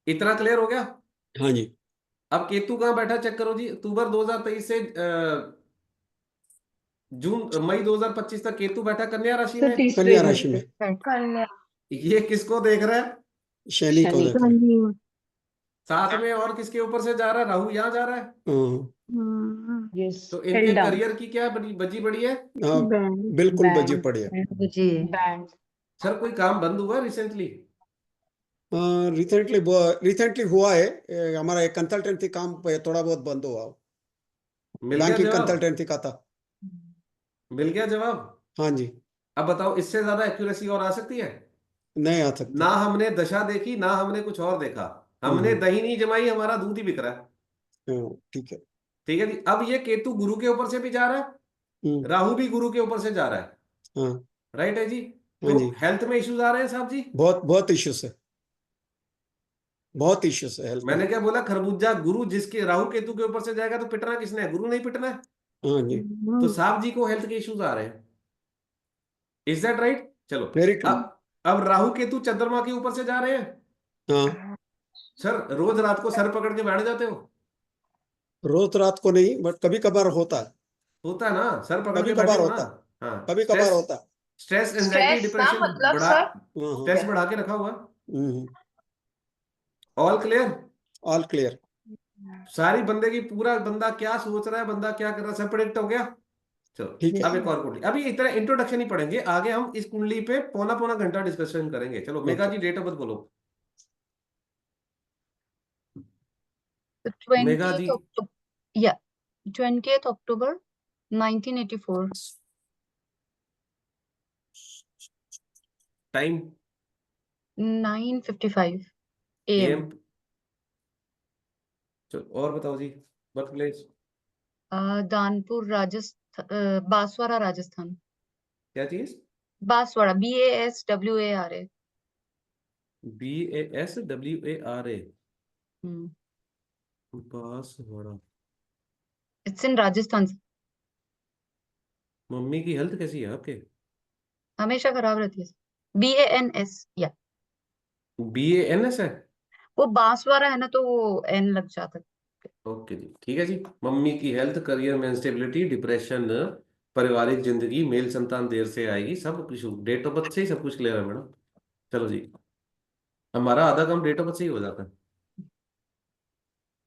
इतना क्लियर हो गया? हाँ जी। अब केतु कहाँ बैठा चेक करो जी। अक्टूबर 2023 से जून मई 2025 तक केतु बैठा कन्या राशि तो में। तीसरे कन्या घर राशि में। पे कन्या। ये किसको देख रहा है? शनि को शनि। देख रहे हैं। साथ में और किसके ऊपर से जा रहा है? राहु यहाँ जा रहा है। हाँ यस। तो हिल इनके डाउन। करियर की क्या बजी बड़ी है? हाँ बैंड। बिल्कुल बजी बैंड। पड़ी है। जी। बैंड। सर कोई काम बंद हुआ रिसेंटली? रिसेंटली, रिसेंटली हुआ है। हमारा एक कंसल्टेंसी काम पे थोड़ा बहुत बंद हुआ। मिल गया बैंकिंग जवाब? कंसल्टेंसी का था। मिल गया जवाब? हाँ जी। अब बताओ इससे ज्यादा एक्यूरेसी और आ सकती है? नहीं आ ना सकती। हमने दशा देखी, ना हमने कुछ और देखा। हमने हम्म। दही नहीं जमाई, हमारा दूध ही बिक रहा है। ठीक है। ठीक है जी। अब ये केतु गुरु के ऊपर से भी जा रहा है, हम्म। राहु भी गुरु के ऊपर से जा रहा है। हाँ। राइट है जी? हाँ तो जी। हेल्थ में इश्यूज आ रहे हैं साहब जी। बहुत बहुत इश्यूज है। बहुत इश्यूज है हेल्थ में। मैंने क्या बोला? खरबूजा गुरु जिसके राहु केतु के ऊपर से जाएगा तो पिटना किसने है? गुरु नहीं पिटना है। हाँ जी। तो साहब जी को हेल्थ के इश्यूज आ रहे हैं। Is that right? चलो। Very true. अब राहु केतु चंद्रमा के ऊपर से जा रहे हैं। हाँ सर रोज रात को सर पकड़ के बैठ जाते हो? रोज रात को नहीं, बट कभी कभार होता है। होता है ना, सर पकड़ कभी के बैठे कभार हो ना। होता है। हाँ। कभी कभार स्ट्रेस, होता है। स्ट्रेस एंजाइटी स्ट्रेस का डिप्रेशन मतलब बढ़ा, सर। हाँ हाँ। स्ट्रेस बढ़ा के रखा हुआ। Hmm. All clear? All clear. सारी बंदे की, पूरा बंदा क्या सोच रहा है, बंदा क्या कर रहा है, सब प्रेडिक्ट हो गया। चलो ठीक है। अब एक और कुंडली। अभी इतना इंट्रोडक्शन ही पढ़ेंगे, आगे हम इस कुंडली पे पौना पौना घंटा डिस्कशन करेंगे। चलो मेघा ओके। जी डेट ऑफ बर्थ बोलो। तो मेघा 20th जी October, yeah, 20th October 1984, time 9:55 AM. M. चलो और बताओ जी, बर्थ प्लेस। दानपुर राजस्थान, बांसवाड़ा राजस्थान। क्या चीज? बांसवाड़ा, BASWARA। BASWARA। हम्म, Banswara. It's in Rajasthan. Mummy की हेल्थ कैसी है आपके? हमेशा खराब रहती है। BANS, या BANS है? वो बांसवाड़ा है ना, तो वो N लग जाता है। ओके जी, ठीक है जी। मम्मी की हेल्थ, करियर में इंस्टेबिलिटी, डिप्रेशन, पारिवारिक जिंदगी, मेल संतान देर से आएगी, सब कुछ डेट ऑफ बर्थ से ही सब कुछ क्लियर है मैडम। चलो जी, हमारा आधा काम डेट ऑफ बर्थ से ही हो जाता है।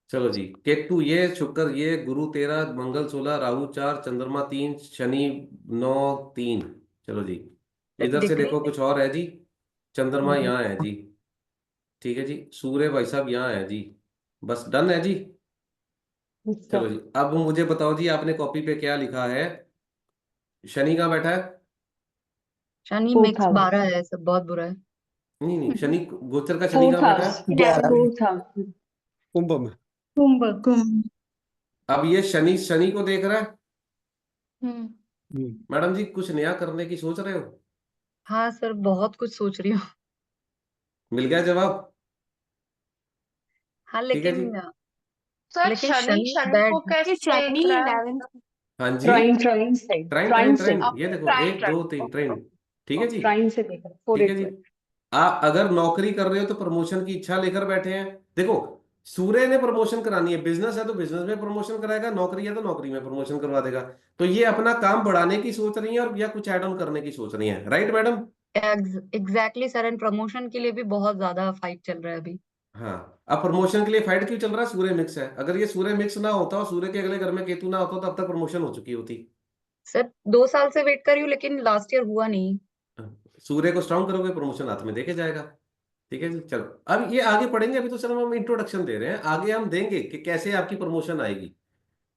चलो जी, केतु ये, शुक्र ये, गुरु 13, मंगल 16, राहु 4, चंद्रमा 3, शनि 9 3। चलो जी, इधर से दिख रही देखो है? कुछ और है जी। चंद्रमा हम्म। यहाँ है जी। ठीक है जी, सूर्य भाई साहब यहाँ है जी। बस डन है जी। Yes, चलो sir. जी, अब मुझे बताओ जी, आपने कॉपी पे क्या लिखा है? शनि कहाँ बैठा है? Shani Fourth mix house. 12 है, सब बहुत बुरा है। नहीं नहीं, शनि गोचर का शनि Fourth कहाँ बैठा house. है? 11 Fourth house. कुंभ में। कुंभ. कुंभ। अब ये शनि शनि को देख रहा है। हम्म। हम्म। मैडम जी, कुछ नया करने की सोच रहे हो? हाँ सर, बहुत कुछ सोच रही हूँ। मिल गया जवाब? हाँ ठीक है जी। सर लेकिन शनि शनि शनि बैड को है। कैसे शनि देख रहा है? 11th। हाँ जी, ट्राइन ट्राइन से. ट्राइन ट्राइन ट्राइन से. ट्राइन, ये देखो, ट्राइन 1 2 ट्राइन. 3 ट्राइन। ठीक है जी। ट्राइन से देखा. फोर ठीक है एट जी। वन. आप अगर नौकरी कर रहे हो तो प्रमोशन की इच्छा लेकर बैठे हैं। देखो, सूर्य ने प्रमोशन करानी है, बिजनेस है तो बिजनेस में प्रमोशन कराएगा, नौकरी है तो नौकरी में प्रमोशन करवा देगा। तो ये अपना काम बढ़ाने की सोच रही है और या कुछ ऐड ऑन करने की सोच रही है, right madam? Exactly sir, and promotion के लिए भी बहुत ज्यादा फाइट चल रहा है अभी। हाँ। अब प्रमोशन के लिए फाइट क्यों चल रहा है? सूर्य मिक्स है। अगर ये सूर्य मिक्स ना होता और सूर्य के अगले घर में केतु ना होता तो अब तक प्रमोशन हो चुकी होती। सर 2 साल से वेट कर रही हूँ, लेकिन लास्ट ईयर हुआ नहीं। सूर्य को स्ट्रांग करोगे, प्रमोशन हाथ में देके जाएगा। ठीक है जी, चलो अब ये आगे पढ़ेंगे, अभी तो सिर्फ हम इंट्रोडक्शन दे रहे हैं, आगे हम देंगे कि कैसे आपकी प्रमोशन आएगी।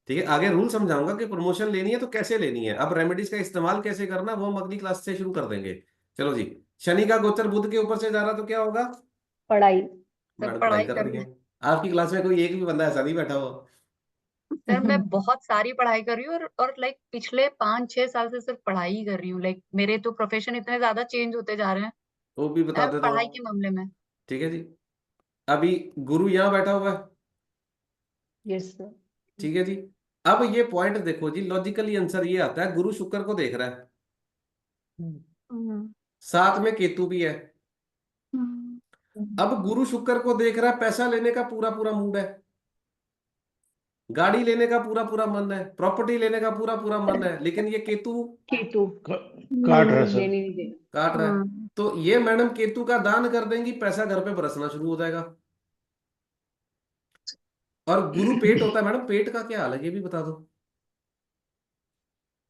ठीक है, आगे रूल समझाऊंगा कि प्रमोशन लेनी है तो कैसे लेनी है, अब रेमेडीज का इस्तेमाल कैसे करना वो हम अगली क्लास से शुरू कर देंगे। चलो जी। शनि का गोचर बुध के ऊपर से जा रहा तो क्या होगा? पढ़ाई. सर मैडम पढ़ाई पढ़ाई कर रही करना है। है। आपकी क्लास में कोई एक भी बंदा ऐसा नहीं बैठा हुआ। सर मैं बहुत सारी पढ़ाई कर रही हूँ, और लाइक पिछले 5-6 साल से सिर्फ पढ़ाई ही कर रही हूँ। लाइक मेरे तो प्रोफेशन इतने ज्यादा चेंज होते जा रहे हैं, वो भी बता मैं देता पढ़ाई हूँ। के मामले में। ठीक है जी। अभी गुरु यहाँ बैठा हुआ है। Yes sir. ठीक है जी। अब ये पॉइंट देखो जी, लॉजिकली आंसर ये आता है, गुरु शुक्र को देख रहा है, साथ में केतु भी है। अब गुरु शुक्र को देख रहा है, पैसा लेने का पूरा पूरा मूड है, गाड़ी लेने का पूरा पूरा मन है, प्रॉपर्टी लेने का पूरा पूरा मन है, लेकिन ये केतु केतु. काट रहा है सर। लेने नहीं देना. काट रहा है। तो ये मैडम केतु का दान कर देंगी, पैसा घर पे बरसना शुरू हो जाएगा। और गुरु पेट होता है मैडम, पेट का क्या हाल है ये भी बता दो।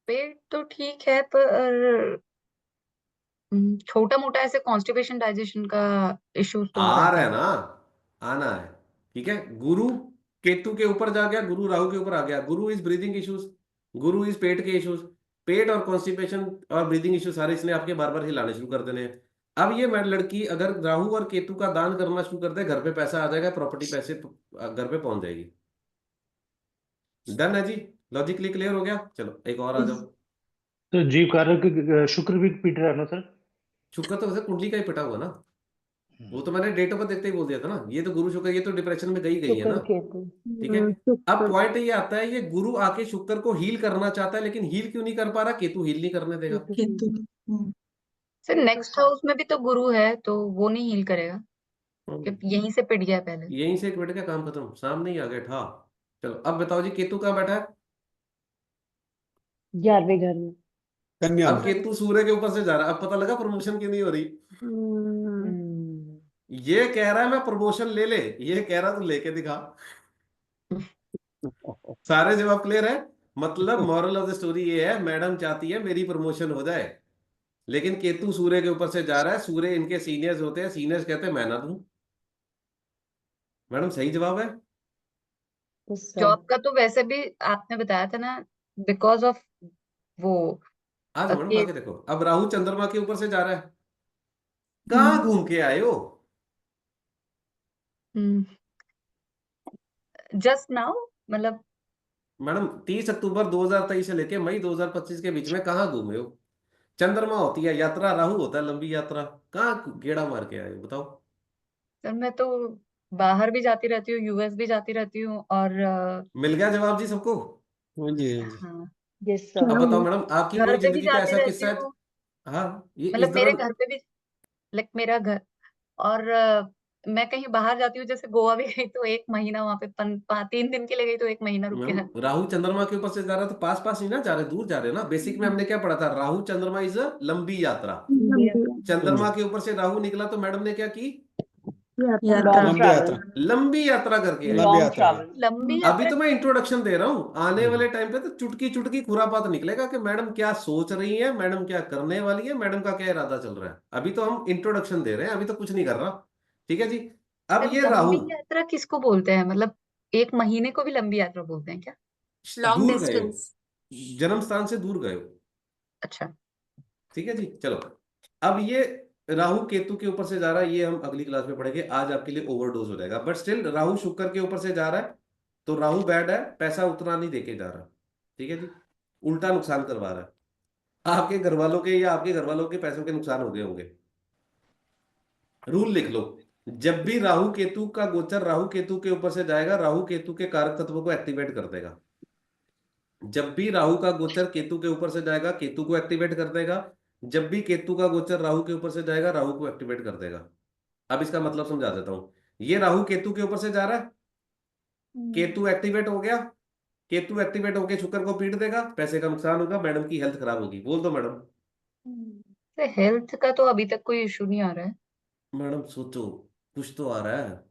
पेट तो ठीक है, पर छोटा मोटा ऐसे कॉन्स्टिपेशन डाइजेशन का इश्यूज तो हो आ जाता रहा है है। ना, आना है। ठीक है, गुरु केतु के ऊपर जा गया, गुरु राहु के ऊपर आ गया, गुरु is breathing issues, Guru is पेट के इश्यूज। पेट और कॉन्स्टिपेशन और ब्रीदिंग इश्यूज सारे इसने आपके बार बार हिलाने शुरू कर देने हैं। अब ये मैं लड़की अगर राहु और केतु का दान करना शुरू कर दे, घर पे पैसा आ जाएगा, प्रॉपर्टी पैसे घर पे पहुंच जाएगी। डन है जी। लॉजिकली क्लियर हो गया? चलो एक और आ जाओ। तो जीव कारक शुक्र भी पीट रहा है ना सर? शुक्र तो वैसे कुंडली का ही पिटा हुआ ना, वो तो मैंने डेट ऑफ बर्थ देखते ही बोल दिया था ना, ये तो गुरु शुक्र, ये तो डिप्रेशन में गई गई है ना। शुक्र केतु. ठीक है। अब पॉइंट ये आता है, ये गुरु आके शुक्र को हील करना चाहता है, लेकिन हील क्यों नहीं कर पा रहा? केतु हील नहीं करने देगा। केतु. सर नेक्स्ट हाउस में भी तो गुरु है, तो वो नहीं हील करेगा, क्योंकि यहीं से पिट गया है पहले। यहीं से एक मिनट का काम खत्म, सामने ही आ गया ठा। चलो अब बताओ जी, केतु कहाँ बैठा है? 11वें घर में. कन्या अब में। केतु सूर्य के ऊपर से जा रहा है, अब पता लगा प्रमोशन क्यों नहीं हो रही। ये कह रहा है मैं प्रमोशन ले ले, ये कह रहा तू लेके दिखा। सारे जवाब क्लियर है? मतलब मॉरल ऑफ द स्टोरी ये है, मैडम चाहती है मेरी प्रमोशन हो जाए, लेकिन केतु सूर्य के ऊपर से जा रहा है, सूर्य इनके सीनियर्स होते हैं, सीनियर्स कहते हैं मैं ना दूं। मैडम सही जवाब है। Yes sir. जॉब का तो वैसे भी आपने बताया था ना, बिकॉज ऑफ वो आ जाओ मैडम, के आगे देखो, अब राहु चंद्रमा के ऊपर से जा रहा है, कहाँ घूम के आए हो? जस्ट नाउ, मतलब मैडम 30 अक्टूबर 2023 से लेके मई 2025 के बीच में कहाँ घूमे हो? चंद्रमा होती है यात्रा, राहु होता है लंबी यात्रा, कहाँ गेड़ा मार के आए हो बताओ। सर मैं तो बाहर भी जाती रहती हूँ, यूएस भी जाती रहती हूँ, और मिल गया जवाब जी सबको? हाँ जी, हाँ जी। हाँ, यस अब सर. बताओ मैडम, आपकी घर कोई पे भी जिंदगी का जाती ऐसा रहती किस्सा है? हूँ। हाँ, ये इस मतलब मेरे दौरान। घर पे भी, लाइक मेरा घर, और मैं कहीं बाहर जाती हूँ, जैसे गोवा भी गई तो 1 महीना वहां पे 3 दिन के लिए गई तो 1 महीना रुक के मैम राहु चंद्रमा के ऊपर से जा रहा तो पास पास नहीं ना जा रहे, दूर जा रहे ना। बेसिक में हमने क्या पढ़ा था? राहु चंद्रमा इज अ लंबी यात्रा। हाँ जी। चंद्रमा के ऊपर से राहु निकला तो मैडम ने क्या की? यात्रा लॉन्ग लंबी यात्रा ट्रैवल लंबी यात्रा करके आई। लंबी लॉन्ग यात्रा है। ट्रैवल लंबी अभी यात्रा तो मैं इंट्रोडक्शन दे रहा हूँ, आने हम्म। वाले टाइम पे तो चुटकी चुटकी खुरापात निकलेगा कि मैडम क्या सोच रही है, मैडम क्या करने वाली है, मैडम का क्या इरादा चल रहा है। अभी तो हम इंट्रोडक्शन दे रहे हैं, अभी तो कुछ नहीं कर रहा। ठीक है जी। अब सर, ये राहु लंबी यात्रा किसको बोलते हैं? मतलब एक महीने को भी लंबी यात्रा बोलते हैं क्या? लॉन्ग दूर गए हो, डिस्टेंस। जन्म स्थान से दूर गए हो। अच्छा। ठीक है जी, चलो। अब ये राहु केतु के ऊपर से जा रहा है, ये हम अगली क्लास में पढ़ेंगे, आज आपके लिए ओवरडोज हो जाएगा। बट स्टिल राहु शुक्र के ऊपर से जा रहा है, तो राहु बैड है, पैसा उतना नहीं देके जा रहा। ठीक है जी, उल्टा नुकसान करवा रहा है। आपके घर वालों के या आपके घर वालों के पैसों के नुकसान हो गए होंगे। रूल लिख लो, जब भी राहु केतु का गोचर राहु केतु के ऊपर से जाएगा, राहु केतु के कारक तत्वों को एक्टिवेट कर देगा। जब भी राहु का गोचर केतु के ऊपर से जाएगा, केतु को एक्टिवेट कर देगा। जब भी केतु का गोचर राहु के ऊपर से जाएगा, राहु को एक्टिवेट कर देगा। अब इसका मतलब समझा देता हूं। ये राहु केतु के ऊपर से जा रहा है, केतु एक्टिवेट हो गया, केतु एक्टिवेट होके शुक्र को पीट देगा, पैसे का नुकसान होगा, मैडम की हेल्थ खराब होगी। बोल दो मैडम। हेल्थ का तो अभी तक कोई इशू नहीं आ रहा है। मैडम सोचो, कुछ तो आ रहा है।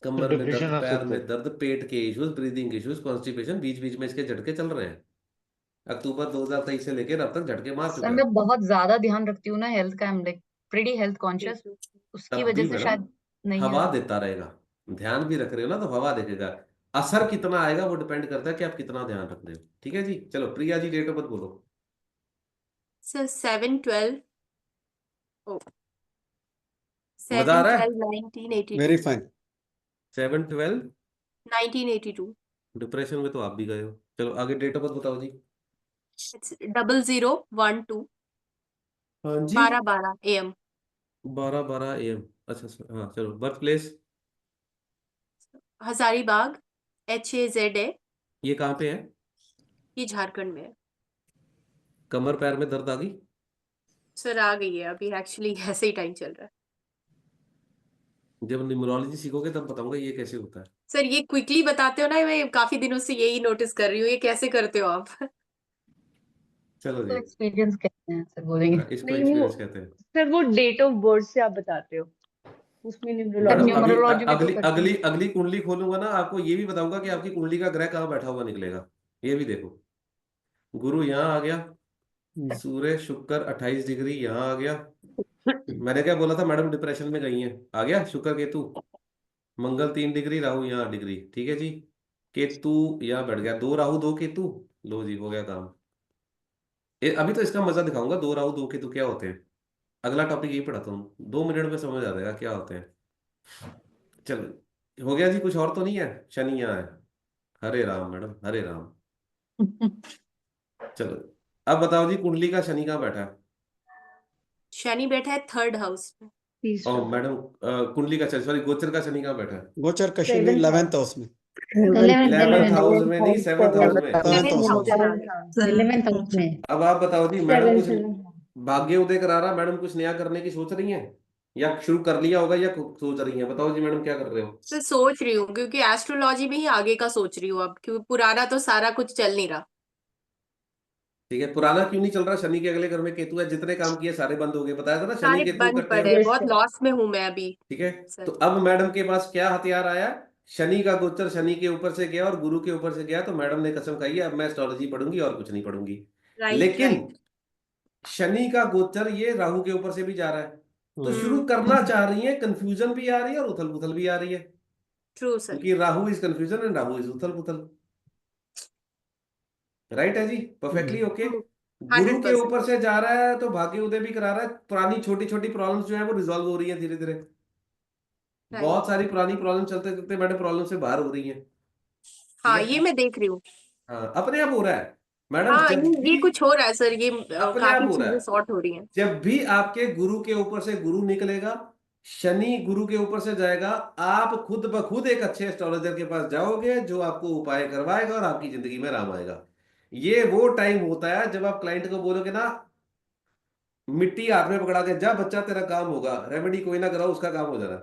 कमर में डिप्रेशन दर्द, आ पैर सकता में है। दर्द, पेट के इश्यूज, ब्रीदिंग इश्यूज, कॉन्स्टिपेशन, बीच बीच में इसके झटके चल रहे हैं। अक्टूबर 2023 से लेकर अब तक झटके मार सर, चुका है। मैं बहुत ज्यादा ध्यान रखती हूँ ना हेल्थ का। I am like pretty health conscious. उसकी तब वजह भी से मैडम शायद नहीं आ हवा रहा। देता रहेगा। ध्यान भी रख रहे हो ना, तो हवा देखेगा। असर कितना आएगा वो डिपेंड करता है कि आप कितना ध्यान रख रहे हो। ठीक है जी, चलो Priya ji date of birth बोलो। सर 7/12 मजा आ रहा है। 7/12/1982। Very fine. 7/12। 1982। डिप्रेशन में तो आप भी गए हो। चलो आगे डेट ऑफ बर्थ बताओ जी। It's 0012 हाँ जी। 12/12 AM। 12/12 AM। अच्छा अच्छा, हाँ चलो, बर्थ प्लेस। हजारीबाग HAZA। ये कहाँ पे है? ये झारखंड में है। कमर पैर में दर्द आ गई? सर आ गई है अभी, एक्चुअली ऐसे ही टाइम चल रहा है। जब न्यूमरोलॉजी सीखोगे तब बताऊंगा ये कैसे होता है। सर ये क्विकली बताते हो ना, मैं काफी दिनों से यही नोटिस कर रही हूँ, ये कैसे करते हो आप? चलो तो जी। एक्सपीरियंस कहते हैं सर, बोलेंगे। हाँ, इसको नहीं वो एक्सपीरियंस कहते हैं। सर वो डेट ऑफ बर्थ से आप बताते हो, उसमें सर मैडम न्यूमरोलॉजी अभी न्यूमरोलॉजी भी तो अगली करते अगली हैं। अगली कुंडली खोलूंगा ना, आपको ये भी बताऊंगा कि आपकी कुंडली का ग्रह कहाँ बैठा हुआ निकलेगा। ये भी देखो, गुरु यहाँ आ गया, सूर्य शुक्र 28 डिग्री यहाँ आ गया। मैंने क्या बोला था, मैडम डिप्रेशन में गई हैं, आ गया शुक्र केतु। मंगल 3 डिग्री, राहु यहाँ डिग्री। ठीक है जी, केतु यहाँ बैठ गया, 2 राहु 2 केतु। लो जी, हो गया काम। अभी तो इसका मजा दिखाऊंगा, 2 राहु 2 केतु क्या होते हैं। अगला टॉपिक यही पढ़ाता हूँ, 2 मिनट में समझ आ जाएगा क्या होते हैं। चलो हो गया जी, कुछ और तो नहीं है। शनि यहाँ है। हरे राम मैडम, हरे राम। चलो अब बताओ जी, कुंडली का शनि कहाँ बैठा है? शनि बैठा है 3rd हाउस में। तीसरा और मैडम कुंडली का, सॉरी गोचर का शनि कहाँ बैठा है? गोचर का शनि 11th हाउस में। 11th हाउस में नहीं, 7th हाउस में। 7th हाउस में। 11th हाउस में। अब आप बताओ जी, मैडम कुछ 7 भाग्य उदय करा रहा, मैडम कुछ नया करने की सोच रही हैं, या शुरू कर लिया होगा, या सोच रही हैं? बताओ जी मैडम, क्या कर रहे हो? तो सोच रही हूँ, क्योंकि एस्ट्रोलॉजी में ही आगे का सोच रही हूँ अब, क्योंकि पुराना तो सारा कुछ चल नहीं रहा। ठीक है, पुराना क्यों नहीं चल रहा? शनि के अगले घर में केतु है, जितने काम किए सारे बंद हो गए, बताया था ना, शनि सारे केतु बंद इकट्ठे पड़े हैं। हैं, यस बहुत सर। लॉस में हूं मैं अभी। ठीक है, सर तो अब मैडम के पास क्या हथियार आया? शनि का गोचर शनि के ऊपर से गया और गुरु के ऊपर से गया, तो मैडम ने कसम खाई है अब मैं एस्ट्रोलॉजी पढ़ूंगी और कुछ नहीं पढ़ूंगी। राइट लेकिन राइट। शनि का गोचर ये राहु के ऊपर से भी जा रहा है, तो शुरू हम्म। करना चाह रही है, कंफ्यूजन भी आ रही है और उथल पुथल भी आ रही है। True sir. क्योंकि Rahu is confusion and Rahu is उथल पुथल। राइट है जी, परफेक्टली ओके। ट्रू। गुरु के 100%। ऊपर से जा रहा है तो भाग्य उदय भी करा रहा है, पुरानी छोटी छोटी प्रॉब्लम्स जो है वो रिजॉल्व हो रही है धीरे धीरे। राइट। बहुत सारी पुरानी प्रॉब्लम चलते चलते मैडम प्रॉब्लम से बाहर हो रही है। ठीक हाँ है, ये मैं देख रही हूँ। हाँ अपने आप हो रहा है मैडम। हाँ जब ये भी कुछ हो रहा है सर, ये अपने आप काफी हो रहा चीजें है, सॉर्ट हो रही हैं। जब भी आपके गुरु के ऊपर से गुरु निकलेगा, शनि गुरु के ऊपर से जाएगा, आप खुद ब खुद एक अच्छे एस्ट्रोलॉजर के पास जाओगे जो आपको उपाय करवाएगा और आपकी जिंदगी में राम आएगा। ये वो टाइम होता है जब आप क्लाइंट को बोलोगे ना, मिट्टी हाथ में पकड़ा के, जा बच्चा तेरा काम होगा, रेमेडी कोई ना कराओ उसका काम हो जाना।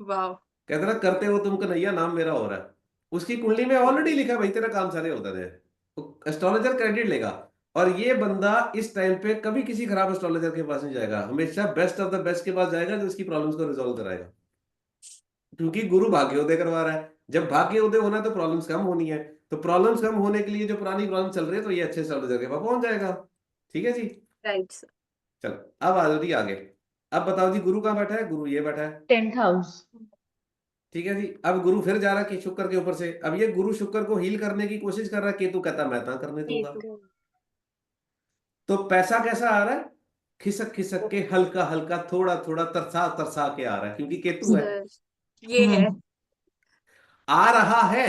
वाह। कहते ना, करते हो तुम कन्हैया, नाम मेरा हो रहा है। उसकी कुंडली में ऑलरेडी लिखा है भाई तेरा काम सारे होता है। एस्ट्रोलॉजर क्रेडिट लेगा। और ये बंदा इस टाइम पे कभी किसी खराब एस्ट्रोलॉजर के पास नहीं जाएगा, हमेशा बेस्ट ऑफ द बेस्ट के पास जाएगा जो इसकी प्रॉब्लम्स को रिजॉल्व कराएगा, क्योंकि गुरु भाग्योदय करवा रहा है। जब भाग्योदय होना है तो प्रॉब्लम्स कम होनी है, तो प्रॉब्लम्स कम होने के लिए जो पुरानी प्रॉब्लम चल रही है तो ये अच्छे एस्ट्रोलॉजर के पास पहुंच जाएगा। ठीक है जी, राइट सर। चलो अब आ जाओ जी आगे। अब बताओ जी, गुरु कहाँ बैठा है? गुरु ये बैठा है। 10th house. ठीक है जी, अब गुरु फिर जा रहा है कि शुक्र के ऊपर से। अब ये गुरु शुक्र को हील करने की कोशिश कर रहा है, केतु कहता मैं ता करने दूंगा। तो पैसा कैसा आ रहा है? खिसक खिसक के, हल्का हल्का, थोड़ा थोड़ा, तरसा तरसा के आ रहा है, क्योंकि केतु है। सर ये है। आ रहा है,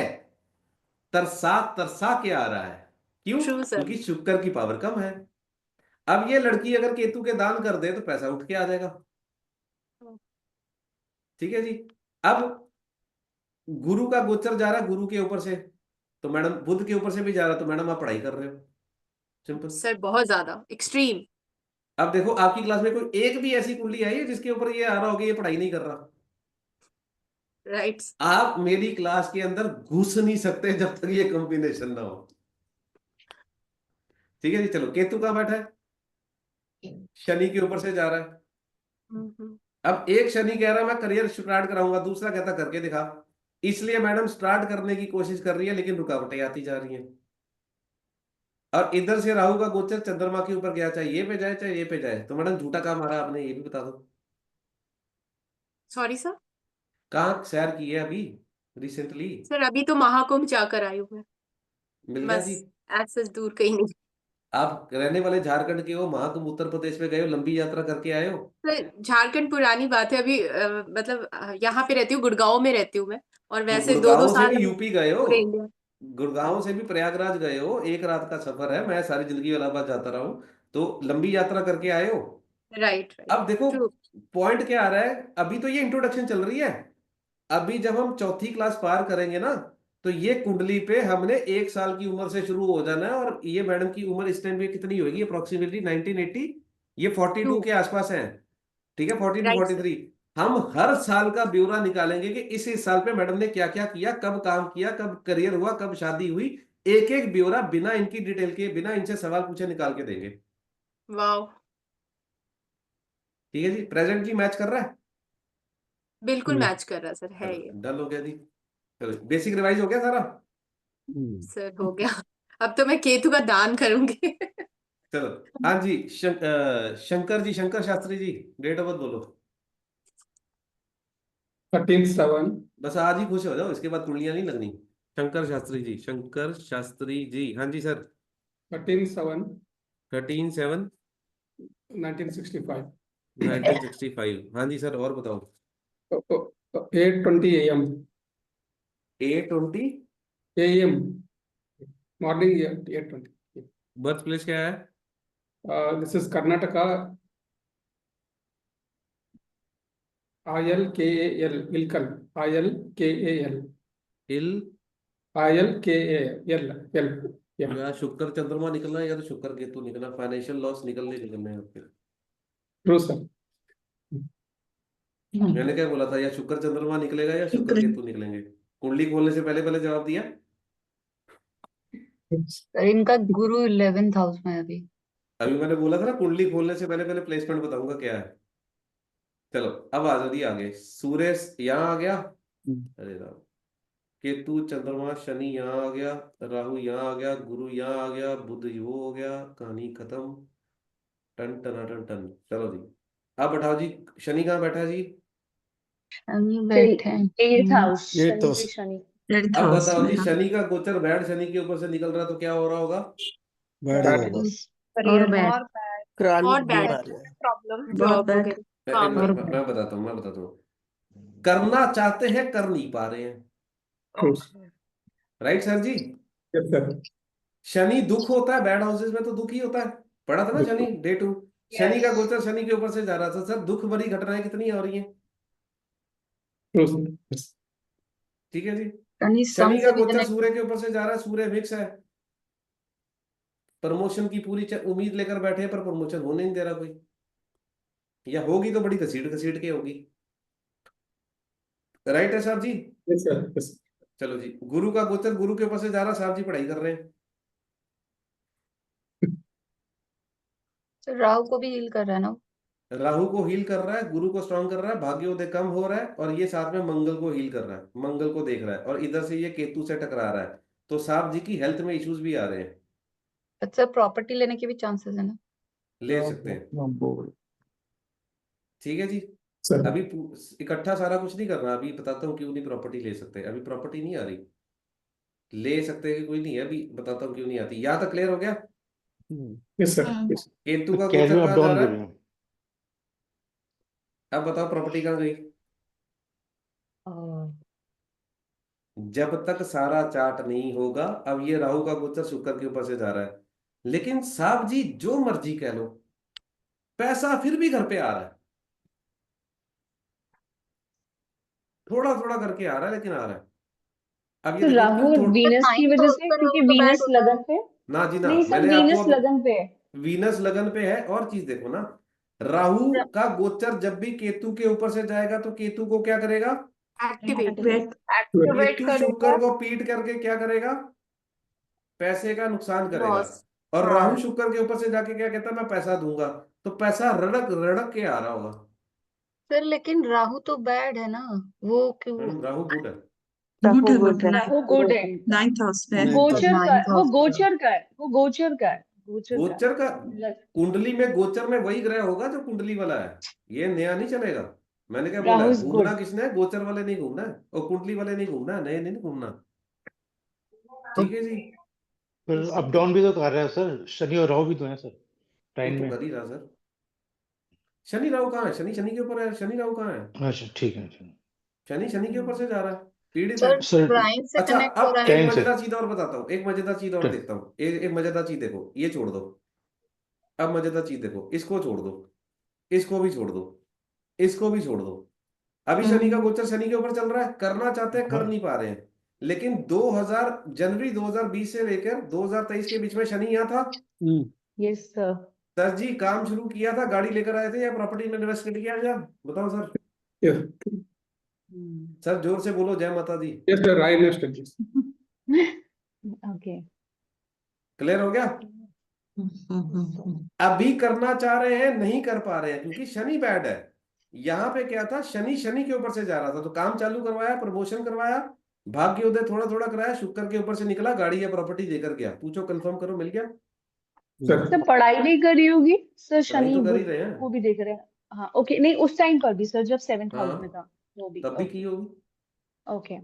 तरसा तरसा के आ रहा है। क्यों? True sir. क्योंकि शुक्र की पावर कम है। अब ये लड़की अगर केतु के दान कर दे तो पैसा उठ के आ जाएगा। ठीक है जी। अब गुरु का गोचर जा रहा है गुरु के ऊपर से, तो मैडम बुध के ऊपर से भी जा रहा है, तो मैडम आप पढ़ाई कर रहे हो। सिंपल। सर बहुत ज्यादा एक्सट्रीम। अब देखो आपकी क्लास में कोई एक भी ऐसी कुंडली आई है जिसके ऊपर ये आ रहा होगा ये पढ़ाई नहीं कर रहा। राइट। आप मेरी क्लास के अंदर घुस नहीं सकते जब तक ये कॉम्बिनेशन ना हो। ठीक है जी, चलो केतु कहाँ बैठा है? शनि के ऊपर से जा रहा है। अब एक शनि कह रहा है मैं करियर स्टार्ट कराऊंगा, दूसरा कहता करके दिखा। इसलिए मैडम स्टार्ट करने की कोशिश कर रही है, लेकिन रुकावटें आती जा रही हैं। और इधर से राहु का गोचर चंद्रमा के ऊपर गया, चाहे ये पे जाए चाहे ये पे जाए, तो मैडम झूठा काम मारा आपने, ये भी बता दो। Sorry sir. कहाँ सैर की है अभी रिसेंटली? सर अभी तो महाकुंभ जाकर आई हूँ मैं। मिल गया बस जी। ऐसे दूर कहीं नहीं। आप रहने वाले झारखंड के हो, महाकुंभ उत्तर प्रदेश में गए हो, लंबी यात्रा करके आए हो। सर झारखंड पुरानी बात है अभी, मतलब यहाँ पे रहती हूँ, गुड़गांव में रहती हूँ मैं। और तो वैसे दो दो गुड़गांव से साल भी अभी यूपी गए हो, पूरे इंडिया। गुड़गांव से भी प्रयागराज गए हो, एक रात का सफर है, मैं सारी जिंदगी इलाहाबाद जाता रहा हूं, तो लंबी यात्रा करके आए हो। Right right. अब देखो ट्रू। पॉइंट क्या आ रहा है, अभी तो ये इंट्रोडक्शन चल रही है। अभी जब हम चौथी क्लास पार करेंगे ना, तो ये कुंडली पे हमने 1 साल की उम्र से शुरू हो जाना है। और ये मैडम की उम्र इस टाइम पे कितनी होगी अप्रोक्सीमेटली? 1980। ये 42 ट्रू। के आसपास है। ठीक है, 42 राइट सर। 43। हम हर साल का ब्यौरा निकालेंगे कि इस साल पे मैडम ने क्या क्या किया, कब काम किया, कब करियर हुआ, कब शादी हुई। एक एक ब्यौरा बिना इनकी डिटेल के, बिना इनसे सवाल पूछे निकाल के देंगे। वाओ। ठीक है जी, प्रेजेंट जी मैच कर रहा है। बिल्कुल मैच कर रहा है सर, है ये। चलो डन हो गया जी। चलो बेसिक रिवाइज हो गया सारा। सर हो गया। अब तो मैं केतु का दान करूंगी। चलो हाँ जी, Shankar ji, Shankar Shastri ji, date of birth बोलो। 13/7 बस आज ही खुश हो जाओ, इसके बाद कुंडलियां नहीं लगनी। शंकर शास्त्री जी, शंकर शास्त्री जी, हाँ जी सर। 13/7 13/7 1965 1965, हाँ जी सर, और बताओ। 8:20 a.m. 8:20। a.m. morning 8:20. Birth place क्या है? This is Karnataka. ILKAL Ilkal. ILKAL ill ILKAL yeah. या शुक्र चंद्रमा निकलना है या तो शुक्र केतु निकलना, फाइनेंशियल लॉस निकलने हैं आपके। True sir. मैंने क्या बोला था, या शुक्र चंद्रमा निकलेगा या शुक्र केतु निकलेंगे? कुंडली खोलने से पहले पहले जवाब दिया। सर इनका गुरु 11th हाउस में है अभी। अभी मैंने बोला था ना कुंडली खोलने से पहले पहले प्लेसमेंट बताऊंगा क्या है। चलो अब आ जाओ आगे। सूर्य यहाँ आ गया, अरे राम, केतु चंद्रमा शनि यहाँ आ गया, राहु यहाँ आ गया, गुरु यहाँ आ गया, बुध यो हो गया, कहानी खत्म। टन टन टन टन। चलो जी, अब बैठाओ जी, शनि कहाँ बैठा है जी? शनि बैठे हैं 8th हाउस। ये शनि तो पे शनि। अब बताओ जी, शनि का गोचर बैड शनि के ऊपर से निकल रहा तो क्या हो रहा होगा? Bad Bad. होगा, करियर में। और Chronic बैड बीमारियां. प्रॉब्लम, बहुत जॉब bad। वगैरह, मैं काम मैं, में। मैं मैं बताता हूँ, मैं बताता हूँ। करना चाहते हैं, कर नहीं पा रहे हैं। True. राइट सर जी। Yes sir. शनि दुख होता है, बैड हाउसेस में तो दुख ही होता है। पढ़ा था ना शनि डे 2। शनि का गोचर शनि के ऊपर से जा रहा था सर, दुख भरी घटनाएं कितनी हो रही हैं। True sir. Yes. ठीक है जी। शनि सम शनि का से भी गोचर कनेक्ट। सूर्य के ऊपर से जा रहा है, सूर्य मिक्स है। प्रमोशन की पूरी उम्मीद लेकर बैठे हैं, पर प्रमोशन होने नहीं दे रहा कोई, या होगी तो बड़ी घसीट घसीट के होगी। राइट है साहब जी। Yes sir. Yes. चलो जी, गुरु का गोचर गुरु के ऊपर से जा रहा है, साहब जी पढ़ाई कर रहे हैं। तो राहु को भी हील कर रहा है ना वो? राहु को हील कर रहा है, गुरु को स्ट्रांग कर रहा है, भाग्योदय कम हो रहा है, और ये साथ में मंगल को हील कर रहा है, मंगल को देख रहा है, और इधर से ये केतु से टकरा रहा है। तो साहब जी की हेल्थ में इश्यूज भी आ रहे हैं, अच्छा, प्रॉपर्टी लेने के भी चांसेस है ना? ले सकते हैं। ठीक है जी। सर अभी इकट्ठा सारा कुछ नहीं करना, अभी बताता हूँ क्यों नहीं प्रॉपर्टी ले सकते। अभी प्रॉपर्टी नहीं आ रही, ले सकते कि कोई नहीं है, अभी बताता हूँ क्यों नहीं आती। यहाँ तक क्लियर हो गया? यस सर यस केतु का कैश में गोचर अप कहाँ जा डाउन रहा भी है? रहे हैं। अब बताओ प्रॉपर्टी कहाँ गई? जब तक सारा चार्ट नहीं होगा, अब ये राहु का गोचर शुक्र के ऊपर से जा रहा है, लेकिन साहब जी जो मर्जी कह लो, पैसा फिर भी घर पे आ रहा है, थोड़ा थोड़ा करके आ रहा है, लेकिन आ रहा है। अब ये तो देखो राहु और सर वीनस की 9th वजह हाउस से, का क्योंकि राहु तो बैड वीनस होता है। लगन पे। ना जी ना, नहीं सर, मैंने आपको वीनस अब लगन पे है। वीनस लगन पे है, और चीज देखो ना, राहु का गोचर जब भी केतु के ऊपर से जाएगा तो केतु को क्या करेगा? एक्टिवेट। एक्टिवेट केतु करेगा। शुक्र को पीट करके क्या करेगा? पैसे का नुकसान करेगा। लॉस। और हाँ। राहु शुक्र के ऊपर से जाके क्या कहता है? मैं पैसा दूंगा। तो पैसा रड़क रड़क के आ रहा होगा। सर लेकिन राहु तो बैड है ना, वो क्यों? राहु गुड है। गुड है गुड है राहु गुड है। नाइन्थ हाउस पे वो है गोचर का, 9th वो हाउस का राहु। गोचर का है, वो गोचर का है, गोचर का गोचर का लग- कुंडली में, गोचर में वही ग्रह होगा जो कुंडली वाला है, ये नया नहीं चलेगा। मैंने क्या बोला राहु है? इज घूमना गुड। किसने है? गोचर वाले नहीं घूमना है, और कुंडली वाले नहीं घूमना है, नए नहीं घूमना। ठीक है जी। फिर अप डाउन भी तो कर रहा है सर, शनि और राहु भी तो है सर वो टाइम तो में। कर ही रहा सर। शनि राहु कहाँ है? शनि शनि के ऊपर है, शनि राहु कहाँ है? अच्छा ठीक है शनि शनि के ऊपर से जा रहा है, पीड़ित है। Sir sir. ट्राइन से अच्छा, कनेक्ट हो रहा अब है। एक टाइम से मजेदार चीज और बताता हूँ, एक मजेदार चीज और देखता हूँ, एक मजेदार चीज देखो, ये छोड़ दो। अब मजेदार चीज देखो, इसको छोड़ दो, इसको भी छोड़ दो, इसको भी छोड़ दो। अभी शनि का गोचर शनि के ऊपर चल रहा है, करना चाहते हैं कर नहीं पा रहे हैं। लेकिन 2000 जनवरी 2020 से लेकर 2023 के बीच में शनि यहाँ था। Yes sir. सर जी काम शुरू किया था, गाड़ी लेकर आए थे, या प्रॉपर्टी में इन्वेस्ट किया या? बताओ सर। यस सर जोर से बोलो, जय माता दी। Yes sir I understand okay. Clear हो गया? अभी करना चाह रहे हैं, नहीं कर पा रहे हैं, क्योंकि शनि बैड है। यहाँ पे क्या था? शनि शनि के ऊपर से जा रहा था, तो काम चालू करवाया, प्रमोशन करवाया, भाग्योदय थोड़ा थोड़ा कराया, शुक्र के ऊपर से निकला, गाड़ी या प्रॉपर्टी देकर गया। पूछो, कंफर्म करो, मिल गया? सर सर पढ़ाई नहीं करी होगी सर, पढ़ाई शनि तो कर ही बुध रहे को हैं। भी देख रहे हैं। हाँ ओके, नहीं उस टाइम पर भी सर, जब 7th हाउस में हाँ, था वो भी। तब भी ओके की होगी। ओके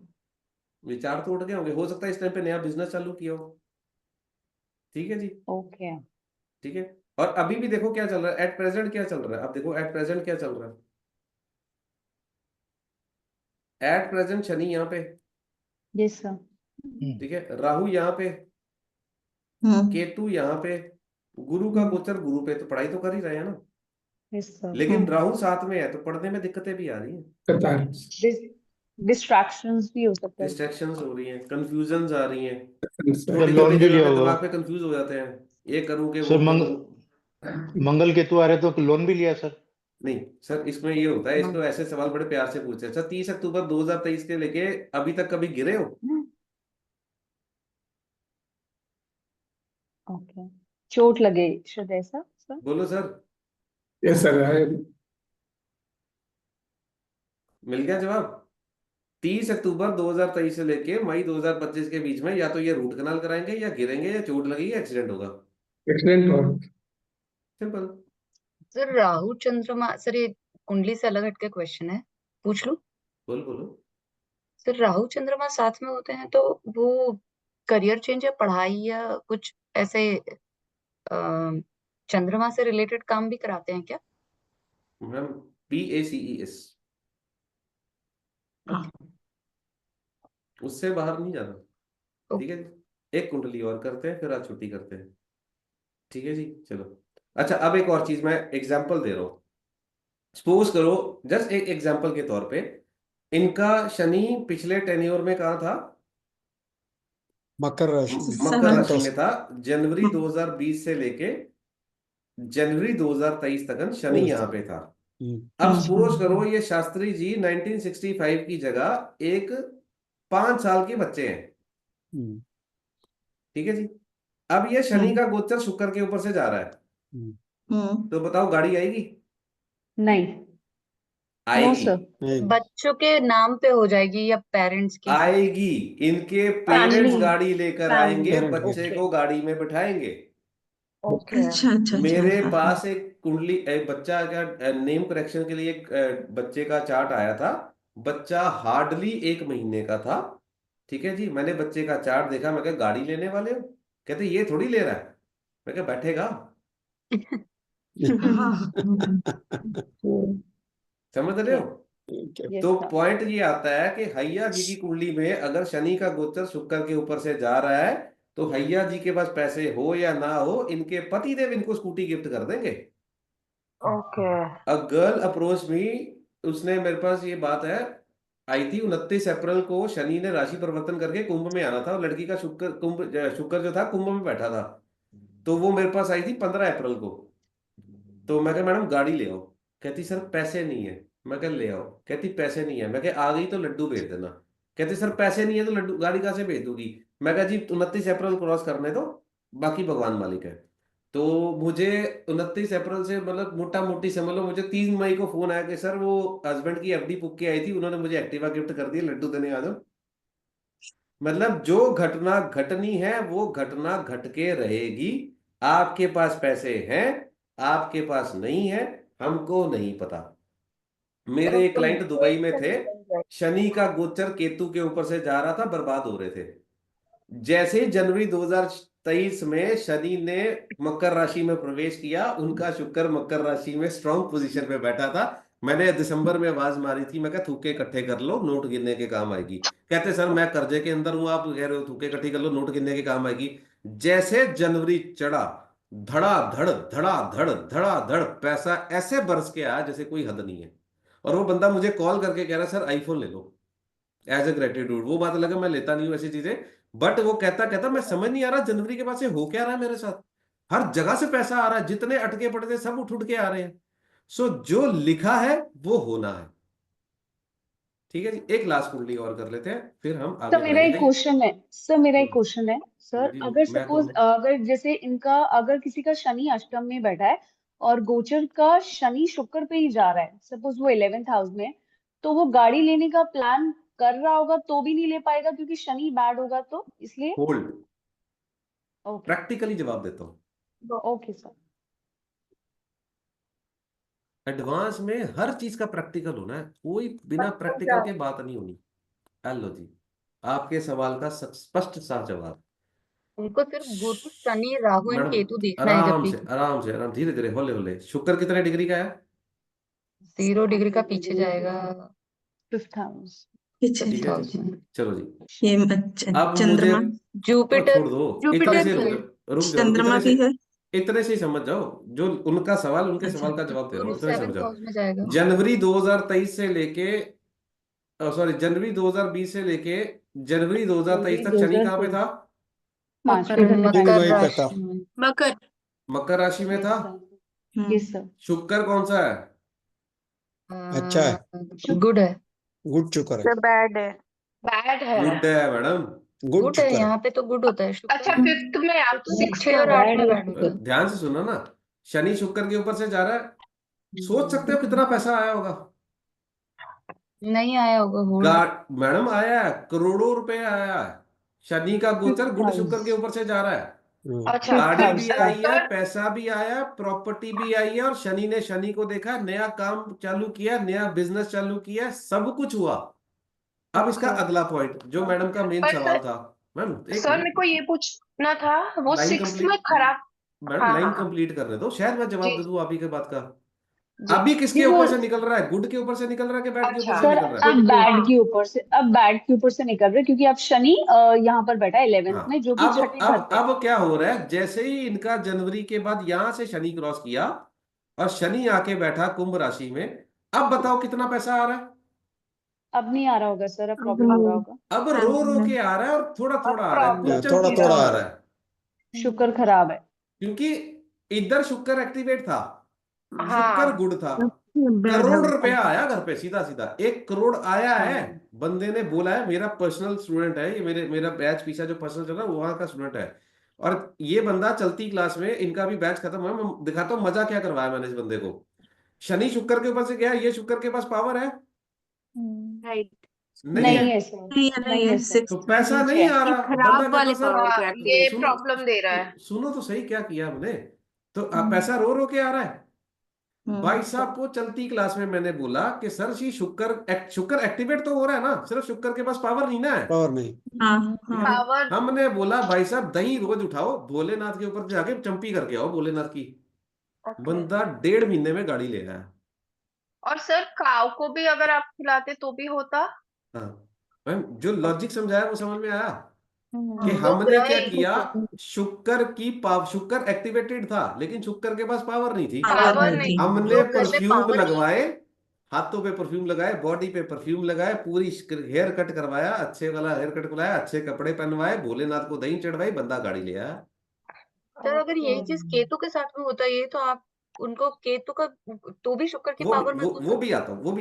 विचार तो उठ गए होंगे, हो सकता है इस टाइम पे नया बिजनेस चालू किया हो। ठीक है जी। ओके। ठीक है। और अभी भी देखो क्या चल रहा है, एट प्रेजेंट क्या चल रहा है। अब देखो एट प्रेजेंट क्या चल रहा है। एट प्रेजेंट शनि यहाँ पे, यस सर। ठीक है, राहु यहाँ पे, केतु यहाँ पे, गुरु का गोचर गुरु पे, तो पढ़ाई तो कर ही रहे हैं ना। Yes sir. लेकिन राहु साथ में है, तो पढ़ने में दिक्कतें भी आ रही हैं, करता है डिस्ट्रैक्शंस भी हो सकता है। डिस्ट्रैक्शंस हो रही हैं, कंफ्यूजन्स आ रही हैं, सर छोटी लोन छोटी भी जगह लिया पे होगा दिमाग पे कंफ्यूज हो जाते हैं, ये करूँ कि सर। वो करूँ। मंगल केतु आ रहे तो लोन भी लिया सर। नहीं सर, इसमें ये होता है, इसको ऐसे सवाल बड़े प्यार से पूछते हैं। सर 30 अक्टूबर 2023 के लेके अभी तक कभी गिरे हो? ओके, चोट लगे शायद ऐसा सर। बोलो सर। यस सर मिल गया जवाब। 30 अक्टूबर 2023 से लेके मई 2025 के बीच में या तो ये रूट कनाल कराएंगे, या गिरेंगे, या चोट लगेगी, या एक्सीडेंट होगा। एक्सीडेंट और सिंपल। सर राहु चंद्रमा, सर ये कुंडली से अलग हटके क्वेश्चन है, पूछ लूं? बोलो बोलो। सर राहु चंद्रमा साथ में होते हैं तो वो करियर चेंज या पढ़ाई या कुछ ऐसे चंद्रमा से रिलेटेड काम भी कराते हैं क्या? मैम PACES, उससे बाहर नहीं जाना। ठीक है जी, एक कुंडली और करते हैं, फिर आज छुट्टी करते हैं। ठीक है जी, चलो। अच्छा, अब एक और चीज मैं एग्जांपल दे रहा हूँ। सपोज करो, जस्ट एक एग्जांपल के तौर पे, इनका शनि पिछले टेन्योर में कहाँ था? मकर राशि मकर राशि में था, जनवरी 2020 से लेके जनवरी 2023 तक शनि यहाँ पे था। अब सपोज करो ये शास्त्री जी 1965 की जगह एक 5 साल के बच्चे हैं। ठीक है जी। अब ये शनि का गोचर शुक्र के ऊपर से जा रहा है, हम्म तो बताओ गाड़ी आएगी? नहीं, नो आएगी। सर। नहीं, बच्चों के नाम पे हो जाएगी या पेरेंट्स के? आएगी। इनके फैमिली पेरेंट्स गाड़ी लेकर फैमिली आएंगे, पेरेंट बच्चे ओके को गाड़ी में बिठाएंगे। ओके अच्छा अच्छा अच्छा मेरे हाँ हाँ पास एक कुंडली, एक बच्चा का नेम करेक्शन के लिए एक बच्चे का चार्ट आया था। बच्चा हार्डली 1 महीने का था। ठीक है जी, मैंने बच्चे का चार्ट देखा, मैं कहा गाड़ी लेने वाले हो? कहते ये थोड़ी ले रहा है। मैं कहा बैठेगा। हाँ समझ रहे ओके हो? यस तो सर। पॉइंट ये आता है कि हैया जी की कुंडली में अगर शनि का गोचर शुक्र के ऊपर से जा रहा है, तो हैया जी के पास पैसे हो या ना हो, इनके पति देव इनको स्कूटी गिफ्ट कर देंगे। Okay a girl approach me, उसने मेरे पास ये बात है, आई थी 29 अप्रैल को। शनि ने राशि परिवर्तन करके कुंभ में आना था, और लड़की का शुक्र जो था कुंभ में बैठा था। तो वो मेरे पास आई थी 15 अप्रैल को। तो मैं कहा मैडम गाड़ी ले आओ। कहती सर पैसे नहीं है। मैं कहा ले आओ। कहती पैसे नहीं है। मैं कहा आ गई तो लड्डू भेज देना। कहती सर पैसे नहीं है तो लड्डू गाड़ी कहाँ से भेज दूंगी? मैं कहा जी 29 अप्रैल क्रॉस करने दो, बाकी भगवान मालिक है। तो मुझे 29 अप्रैल से मतलब मोटा मोटी समझ लो, मुझे 3 मई को फोन आया कि सर वो हस्बैंड की एफडी पुक के आई थी, उन्होंने मुझे एक्टिवा गिफ्ट कर दी, लड्डू देने आ जाओ। मतलब जो घटना घटनी है वो घटना घट के रहेगी। आपके पास पैसे हैं, आपके पास नहीं है, हमको नहीं पता। मेरे एक क्लाइंट दुबई में थे, शनि का गोचर केतु के ऊपर से जा रहा था, बर्बाद हो रहे थे। जैसे ही जनवरी 2023 में शनि ने मकर राशि में प्रवेश किया, उनका शुक्र मकर राशि में स्ट्रांग पोजीशन पे बैठा था। मैंने दिसंबर में आवाज मारी थी, मैं कहा थूके इकट्ठे कर लो, नोट गिनने के काम आएगी। कहते सर मैं कर्जे के अंदर हूं, आप कह रहे हो थूके इकट्ठी कर लो नोट गिनने के काम आएगी। जैसे जनवरी चढ़ा, धड़ा धड़ पैसा ऐसे बरस के आया जैसे कोई हद नहीं है। और वो बंदा मुझे कॉल करके कह रहा सर आईफोन ले लो, एज ए ग्रेटिट्यूड। वो बात अलग है, मैं लेता नहीं हूँ ऐसी चीजें। बट वो कहता कहता मैं समझ नहीं आ रहा जनवरी के बाद से हो क्या रहा है मेरे साथ। हर जगह से पैसा आ रहा है, जितने अटके पड़े थे सब उठ उठ के आ रहे हैं। सो जो लिखा है वो होना है। ठीक है जी, एक लास्ट कुंडली और कर लेते हैं, फिर हम आगे सर मेरा एक बढ़ेंगे। क्वेश्चन है। सर मेरा एक क्वेश्चन है सर, जी अगर मैं सपोज कौन? अगर जैसे इनका अगर किसी का शनि अष्टम में बैठा है और गोचर का शनि शुक्र पे ही जा रहा है, सपोज वो 11th हाउस में है, तो वो गाड़ी लेने का प्लान कर रहा होगा तो भी नहीं ले पाएगा क्योंकि शनि बैड होगा, तो इसलिए। होल्ड। ओके प्रैक्टिकली जवाब देता हूँ। Okay sir. एडवांस में हर चीज का प्रैक्टिकल होना है, कोई बिना प्रैक्टिकल के बात नहीं होनी। हेलो जी, आपके सवाल का स्पष्ट सा जवाब। उनको सिर्फ गुरु शनि राहु एंड मैडम केतु देखना है जब आराम भी। से आराम से आराम, धीरे धीरे होले होले। शुक्र कितने डिग्री का है? 0 डिग्री का पीछे जाएगा, 5th हाउस। पीछे ठीक 5th है हाउस जी, में। चलो जी। ये अब मुझे चंद्रमा जुपिटर। छोड़ दो, इतने जुपिटर से भी है। रुक जाओ, चंद्रमा इतने से भी है। इतने से ही समझ जाओ। जो उनका सवाल, उनके अच्छा सवाल का जवाब दे रहा गुरु हूँ, इतने समझ 7th जाओ। हाउस में जाएगा। जनवरी 2023 से लेके, सॉरी जनवरी 2020 से लेके जनवरी 2023 जनवरी तक शनि कहाँ पे 2023 था? 5 मकर पे में। दिन बैठा वहीं पे था। राशि में। मकर। मकर राशि में यस था। Sir yes sir. शुक्र कौन सा है? अच्छा है, गुड है। गुड शुक्र है, तो बैड है। बैड है। गुड है मैडम। गुड गुड है, शुक्र है। यहाँ पे तो गुड होता है शुक्र। अच्छा 5th में, आप तो 6th 6 में और हो, 8 में बैड बैड होता है। ध्यान से सुनो ना, शनि शुक्र के ऊपर से जा रहा है। सोच सकते हो कितना पैसा आया होगा? नहीं आया होगा होल्ड। मैडम आया है, करोड़ों रुपए आया है। शनि का गोचर 5th गुड शुक्र हाउस। के ऊपर से जा रहा है। अच्छा गाड़ी 5th भी हाउस का। आई है, पैसा भी आया, प्रॉपर्टी भी आई है, और शनि ने शनि को देखा, नया काम चालू किया, नया बिजनेस चालू किया, सब कुछ हुआ। अब इसका ओके अगला पॉइंट जो मैडम का मेन पर सवाल सर, था। मैम एक सर मेरे को ये पूछना था, वो लाइन 6th में कंप्लीट, खराब। मैडम हाँ लाइन हाँ हाँ कंप्लीट करने दो, शायद मैं जी जवाब दे दूं आप ही के बात का। जी अभी जी किसके वो। ऊपर से निकल रहा है? गुड के ऊपर से निकल रहा है कि बैड के ऊपर अच्छा से सर निकल रहा है? अब बैड के ऊपर से, अब बैड के ऊपर से निकल रहे क्योंकि अब शनि यहाँ पर बैठा है 11th में, हाँ, जो कि अब छठे घर पे है। अब क्या हो रहा है, जैसे ही इनका जनवरी के बाद यहां से शनि क्रॉस किया और शनि आके बैठा कुंभ राशि में, अब बताओ कितना पैसा आ रहा है? अब नहीं आ रहा होगा सर, अब प्रॉब्लम हो रहा होगा। अब रो रो के आ रहा है, और थोड़ा अब थोड़ा आ रहा है, कुछ प्रॉब्लम चल थोड़ा हो कुछ थोड़ा रहा आ आ है, रहा रहा है। है। शुक्र खराब है। क्योंकि इधर शुक्र एक्टिवेट था, शुक्र हाँ गुड था। बैड करोड़ है। रुपया आया घर पे, सीधा सीधा 1 करोड़ आया है। हाँ बंदे ने बोला है, मेरा पर्सनल स्टूडेंट है ये, मेरा बैच पीछा जो पर्सनल चल रहा है वहां का स्टूडेंट है। और ये बंदा चलती क्लास में, इनका भी बैच खत्म हुआ, मैं दिखाता हूँ मजा क्या करवाया मैंने इस बंदे को। शनि शुक्र के ऊपर से गया, ये शुक्र के पास पावर है, राइट। नहीं है, नहीं है सर, नहीं है, नहीं नहीं है, है सर, तो पैसा नीचे नहीं है। आ ये रहा। बंदा खराब कहता वाले सर, पावर को ये एक्टिवेट सुनो प्रॉब्लम दे रहा है। सुनो तो सही, क्या किया हमने, तो पैसा रो रो के आ रहा है। भाई साहब को चलती क्लास में मैंने बोला कि सर जी शुक्र एक्टिवेट तो हो रहा है ना, सिर्फ शुक्र के पास पावर नहीं ना है। पावर नहीं। हाँ ठीक हाँ है? पावर हमने बोला भाई साहब दही रोज उठाओ, भोलेनाथ के ऊपर जाके चंपी करके आओ भोलेनाथ की। ओके। बंदा 1.5 महीने में गाड़ी ले आया। और सर काव को भी अगर आप खिलाते तो भी होता। हाँ मैम, जो लॉजिक समझाया वो समझ में आया कि तो हमने क्या भाई किया, शुक्र एक्टिवेटेड था लेकिन शुक्र के पास पावर नहीं थी। पावर पावर नहीं नहीं थी। हमने शुक्र में परफ्यूम पावर नहीं। लगवाए, हाथों पे परफ्यूम लगाए, बॉडी पे परफ्यूम लगाए, पूरी हेयर कट करवाया, अच्छे वाला हेयर कट करवाया, अच्छे कपड़े पहनवाए, भोलेनाथ को दही चढ़वाई, बंदा गाड़ी ले आया। सर अगर यही चीज केतु के साथ में होता ये तो आप उनको केतु का तो भी शुक्र की वो पावर वो महसूस वो भी होती। आता हूँ, वो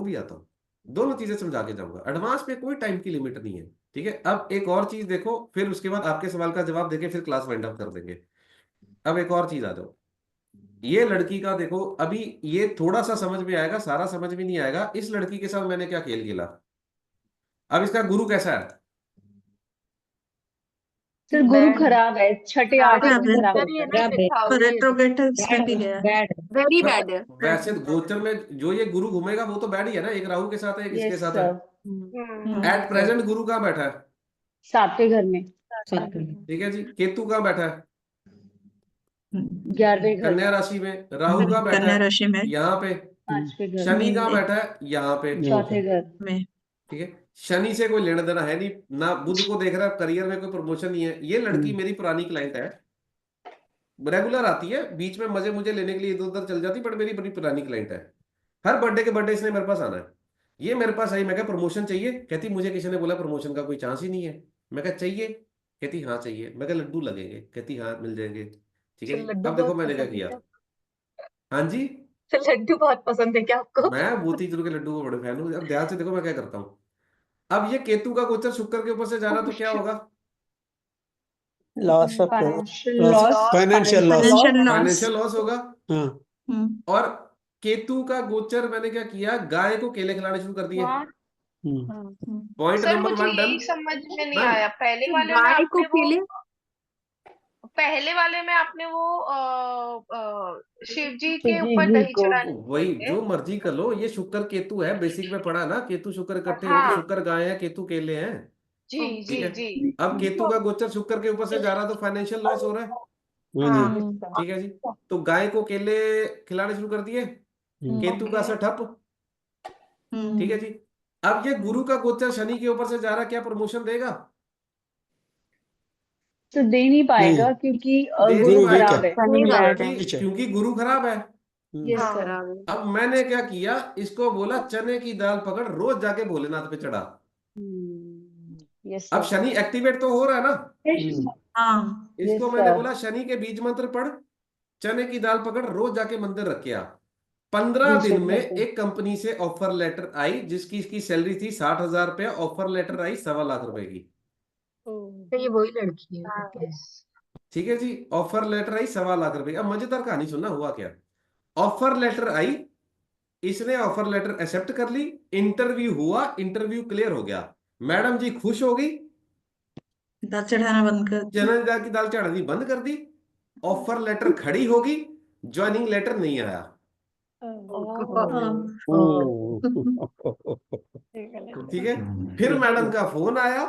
भी आता हूँ। दोनों चीजें समझा के जाऊंगा, एडवांस में कोई टाइम की लिमिट नहीं है। ठीक है, अब एक और चीज देखो, फिर उसके बाद आपके सवाल का जवाब देके फिर क्लास वाइंड अप कर देंगे। अब एक और चीज आ जाओ, ये लड़की का देखो, अभी ये थोड़ा सा समझ में आएगा, सारा समझ में नहीं आएगा। इस लड़की के साथ मैंने क्या खेल खेला। अब इसका गुरु कैसा है, सर गुरु बैड खराब है, छठे हाँ, आठे में खराब सर ये होता है। ना पर 6,000 रेट्रोगेट इसमें भी गया है। वेरी बैड है। वैसे तो गोचर में जो ये गुरु घूमेगा वो तो बैड ही है ना, एक राहु के साथ है, एक इसके यस साथ है। सर, एट प्रेजेंट गुरु कहाँ बैठा है, सातवें घर में, ठीक है जी। केतु कहाँ बैठा है, 11वें घर कन्या में, राशि में। राहु कहाँ बैठा कन्या है, राशि में, यहाँ पे। 5वें घर शनि में, कहाँ बैठा है, यहाँ पे। चौथे घर में ठीक है, शनि से कोई लेना देना है नहीं ना, बुध को देख रहा है, करियर में कोई प्रमोशन नहीं है। ये लड़की मेरी पुरानी क्लाइंट है, रेगुलर आती है, बीच में मजे मुझे लेने के लिए इधर उधर चल जाती, बट मेरी बड़ी पुरानी क्लाइंट है। हर बर्थडे इसने मेरे पास आना है। ये मेरे पास आई, मैं कहा प्रमोशन चाहिए, कहती मुझे किसी ने बोला प्रमोशन का कोई चांस ही नहीं है। मैं कहा चाहिए, कहती हाँ चाहिए। मैं कहा लड्डू लगेंगे, कहती हाँ मिल जाएंगे। ठीक है सर जी, लड्डू अब देखो बहुत मैंने क्या पसंद है किया। क्या? हाँ जी, सर लड्डू बहुत पसंद है क्या आपको? मैं मोतीचूर के लड्डू को बड़े फैन हूँ। अब ध्यान से देखो मैं क्या करता हूँ। अब ये केतु का गोचर शुक्र के ऊपर से जा रहा तो क्या होगा, loss of financial loss, financial loss. Financial loss. Financial loss होगा। हाँ और केतु का गोचर मैंने क्या किया, गाय को केले खिलाने शुरू कर दिए। पॉइंट सर नंबर मुझे 1 डन। यही समझ में नहीं मैम आया। पहले वाले में गाय को आपने वो केले, पहले वाले में आपने वो शिव जी के शिव ऊपर जी दही को, चढ़ाने वही थे। जो मर्जी कर लो, ये शुक्र केतु है, बेसिक में पढ़ा ना, केतु शुक्र इकट्ठे हो तो हाँ शुक्र गाय है, केतु केले हैं। जी ठीक जी है, जी। अब केतु का गोचर शुक्र के ऊपर से जा रहा तो फाइनेंशियल लॉस हो रहा है। हाँ जी। हाँ ठीक है जी, तो गाय को केले खिलाने शुरू कर दिए, केतु का असर ठप। ठीक है जी, अब ये गुरु का गोचर शनि के ऊपर से जा रहा, क्या प्रमोशन देगा, तो दे नहीं पाएगा क्योंकि दे नहीं गुरु पाएगा, खराब है। क्योंकि गुरु खराब है। यस हाँ। सर, खराब है। अब मैंने क्या किया, इसको बोला चने की दाल पकड़, रोज जाके भोलेनाथ पे चढ़ा। यस अब सर, शनि एक्टिवेट तो हो रहा है ना, हाँ इसको यस मैंने सर, बोला शनि के बीज मंत्र पढ़, चने की दाल पकड़, रोज जाके मंदिर रख के आ। 15 दिन में एक कंपनी से ऑफर लेटर आई, जिसकी इसकी सैलरी थी 60,000 रुपया, ऑफर लेटर आई 2.25 लाख रुपए की। तो ये वही लड़की है ओके। ठीक है जी, ऑफर लेटर आई 2.25 लाख रुपए की। अब मजेदार कहानी सुनना, हुआ क्या, ऑफर लेटर आई, इसने ऑफर लेटर एक्सेप्ट कर ली, इंटरव्यू हुआ, इंटरव्यू क्लियर हो गया, मैडम जी खुश हो गई, दाल चढ़ाना बंद कर दिया। चना दाल की दाल चढ़ानी बंद कर दी, ऑफर लेटर खड़ी होगी, ज्वाइनिंग लेटर नहीं आया। ठीक है, फिर मैडम का फोन आया,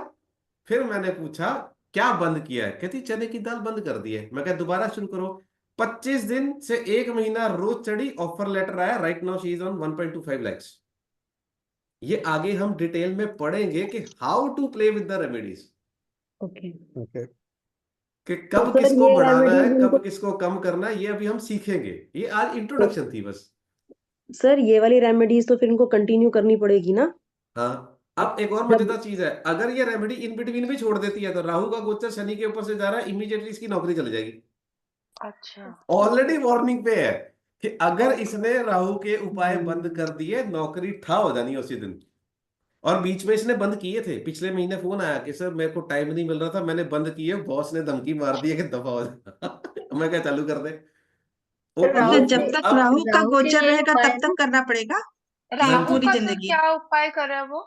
फिर मैंने पूछा क्या बंद किया है, कहती चने की दाल बंद कर दी है। मैं कहा दोबारा शुरू करो। 25 दिन से 1 महीना रोज चढ़ी, ऑफर लेटर आया, right now she is on 1.25 lakhs। ये आगे हम डिटेल में पढ़ेंगे कि how to play with the remedies, okay. कि कब किसको बढ़ाना है, कब किसको कम करना है, ये अभी हम सीखेंगे। ये आज इंट्रोडक्शन थी बस। सर ये वाली रेमेडीज तो फिर इनको कंटिन्यू करनी पड़ेगी ना। हाँ, अब एक और मजेदार चीज है, अगर ये रेमेडी इन बिटवीन भी छोड़ देती है तो राहु का गोचर शनि के ऊपर से जा रहा है, इमीडिएटली इसकी नौकरी चली जाएगी। अच्छा ऑलरेडी वार्निंग पे है कि अगर इसने राहु के उपाय बंद कर दिए, नौकरी ठा हो जानी है उसी दिन। और बीच में इसने बंद किए थे, पिछले महीने फोन आया कि सर मेरे को टाइम नहीं मिल रहा था, मैंने बंद किए, बॉस ने धमकी मार दी है कि दफा हो जा। मैं क्या चालू कर दे। सर और मतलब लोग जब तक अब राहु का राहु के गोचर ये रहेगा उपाय तब है ना। तक करना पड़ेगा या हाँ राहु जी, पूरी का सर जिंदगी? क्या उपाय कर रहा है वो?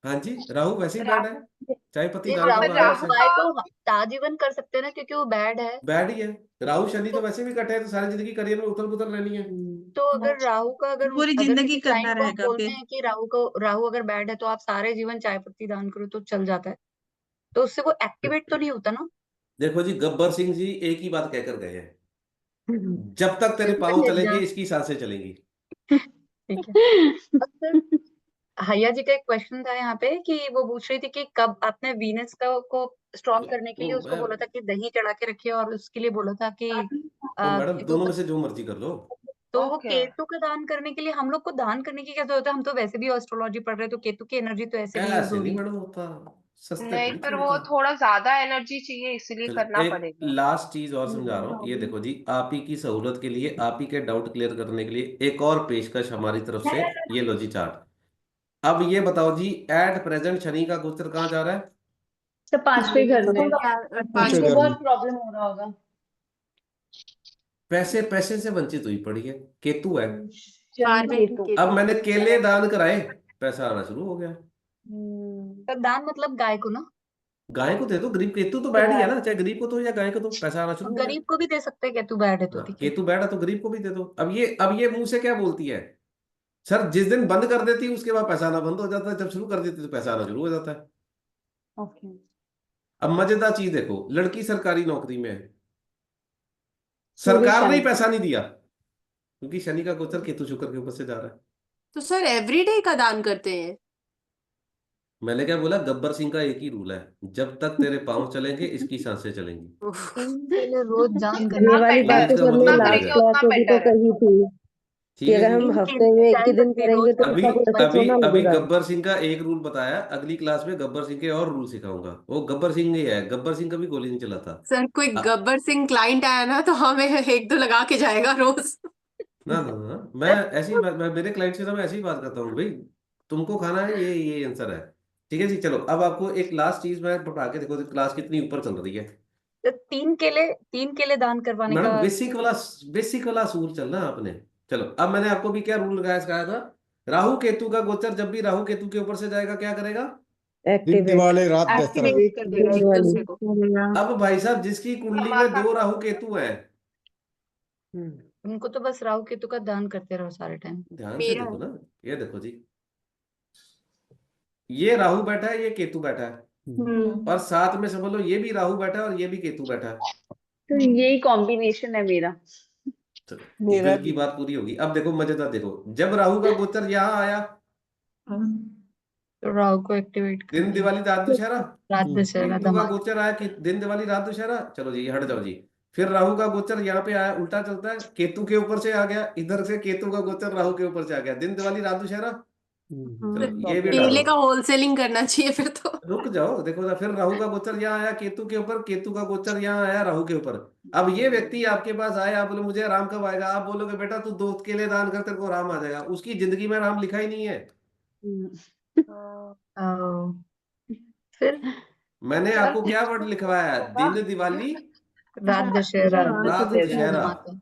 हाँ जी, राहु वैसे ही बैड है, राहु चाय पत्ती ये दान राहु पर करवा का रहा है राहु उसे। उपाय का तो आजीवन कर सकते हैं ना, क्योंकि वो बैड है। बैड ही है, राहु शनि तो तो वैसे भी कटे हैं, तो सारी जिंदगी करियर में उथल पुथल रहनी है। तो अगर राहु का तो पूरी अगर जिंदगी किसी करना क्लाइंट को हम रहेगा बोलते फिर? हैं कि राहु अगर बैड है तो आप सारे जीवन चाय पत्ती दान करो तो चल जाता है, तो उससे वो एक्टिवेट तो नहीं होता ना। देखो जी, गब्बर सिंह जी एक ही बात कहकर गए हैं, जब तक तेरे जब पाँव तक चलेंगे एग्जाम। इसकी सांसें चलेंगी। ठीक है। अब सर हैया जी का एक क्वेश्चन था यहाँ पे कि वो पूछ रही थी कि कब आपने वीनस को स्ट्रॉन्ग करने के लिए वो उसको मैं बोला था कि दही चढ़ा के रखिए, और उसके लिए बोला था कि वो मैडम केतु दोनों का। में से जो मर्जी कर लो। तो वो ओके। केतु का दान करने के लिए हम लोग को दान करने की क्या जरूरत है? हम तो वैसे भी एस्ट्रोलॉजी पढ़ रहे हैं, तो केतु की एनर्जी तो ऐसे भी यूज ऐसे हो नहीं रही है। मैडम होता, सस्ते नहीं, थोड़ी पर चलते वो हैं। थोड़ा ज्यादा एनर्जी चाहिए, इसलिए चलो करना एक पड़ेगा। लास्ट चीज और समझा रहा हूँ, ये देखो जी, आप ही की सहूलत के लिए, आप ही के डाउट क्लियर करने के लिए एक और पेशकश हमारी तरफ से। ये लो जी चार्ट। अब ये बताओ जी, एट प्रेजेंट शनि का गोचर कहाँ जा रहा है? तो 5वें घर में पांचवें इसको घर बहुत में। प्रॉब्लम हो रहा होगा। पैसे पैसे से वंचित हुई पड़ी है, केतु है। शनि फार्मिंग केतु। अब केतु। मैंने केले दान कराए, पैसा आना शुरू हो गया। तो दान मतलब गाय को ना, गाय को दे दो, गरीब, केतु तो बैड ही है ना, चाहे गरीब को दो या गाय को दो, पैसा आना और शुरू हो गया। गरीब को भी दे सकते हैं केतु बैड है तो, हाँ, ठीक है। केतु बैड है तो गरीब को भी दे दो। अब ये मुंह से क्या बोलती है? सर जिस दिन बंद कर देती है उसके बाद पैसा आना बंद हो जाता है, जब शुरू कर देती है तो पैसा आना शुरू हो जाता है। ओके। अब मजेदार चीज देखो, लड़की सरकारी नौकरी में है, सूर्य सरकार ने ही शनि। पैसा नहीं दिया, क्योंकि शनि का गोचर केतु शुक्र के ऊपर से जा रहा है। तो सर एवरीडे का दान करते हैं? मैंने क्या बोला, गब्बर सिंह का एक ही रूल है, जब तक तेरे पांव चलेंगे इसकी सांसें चलेंगी। उफ। इनके लिए रोज दान ये करना ये वाली ये बेटर बात है, तो इसका सर ने मतलब जितना समझ लास्ट करेंगे जाए। क्लास उतना में भी तो बेटर है। कही थी कि ठीक है अगर जी। हम 3 हफ्ते केले में एक चाय ही दिन पत्ती करेंगे रोज तो अभी उसका कोई असर अभी थोड़ा अभी लगेगा। गब्बर सिंह का एक रूल बताया, अगली क्लास में गब्बर सिंह के और रूल सिखाऊंगा। वो गब्बर सिंह ही है, गब्बर सिंह कभी गोली नहीं चलाता। सर कोई आ, गब्बर सिंह क्लाइंट आया ना तो हमें एक दो लगा के जाएगा रोज। ना ना ना, मैं ऐसी बात, मैं मेरे क्लाइंट से ना मैं ऐसी बात करता हूँ भाई, तुमको खाना है, ये आंसर है। ठीक है जी, चलो अब आपको एक लास्ट चीज मैं पढ़ा के देखो, क्लास कितनी ऊपर चल रही है। तो 3 केले दान करवाने का। मैडम बेसिक वाला असूल चलना आपने। चलो अब मैंने आपको भी क्या रूल लगाया सिखाया था, राहु केतु का गोचर जब भी राहु केतु के ऊपर से जाएगा क्या करेगा? दिन एक्टिवेट। दिवाली रात बेहतर। एक्टिवेट कर देगा दिन एक वाली। दूसरे को। अब भाई साहब जिसकी कुंडली में धमाका। 2 राहु केतु हैं, उनको तो बस राहु केतु का दान करते रहो सारे टाइम। ध्यान से मेरा देखो है। ना, ये देखो जी, ये राहु बैठा है, ये केतु बैठा है, और साथ में समझ लो ये भी राहु बैठा है और ये भी केतु बैठा है। तो यही कॉम्बिनेशन है मेरा। चलो दिल की बात पूरी होगी। अब देखो मजेदार, देखो जब राहु का गोचर यहाँ आया, तो राहु को एक्टिवेट कर दिन दिया। दिवाली रात दुशहरा। रात दशहरा केतु का धमाका। गोचर आया कि दिन दिवाली रात दुशहरा, चलो जी हट जाओ जी। फिर राहु का गोचर यहाँ पे आया, उल्टा चलता है, केतु के ऊपर से आ गया, इधर से केतु का गोचर राहु के ऊपर से आ गया, दिन दिवाली रात दुशहरा। सर चलो ये भी हटा केले दो, का होलसेलिंग करना चाहिए फिर तो। रुक जाओ, देखो ना, फिर राहु का गोचर यहाँ आया केतु के ऊपर, केतु का गोचर यहाँ आया राहु के ऊपर। अब ये व्यक्ति आपके पास आया, आप बोले मुझे आराम कब आएगा, आप बोलोगे बेटा तू 2 केले दान कर तेरे को आराम आ जाएगा, उसकी जिंदगी में आराम लिखा ही नहीं है। फिर मैंने सर आपको क्या वर्ड लिखवाया है, होगा। दिन दिवाली रात दशहरा रात दुशहरा। धमाका।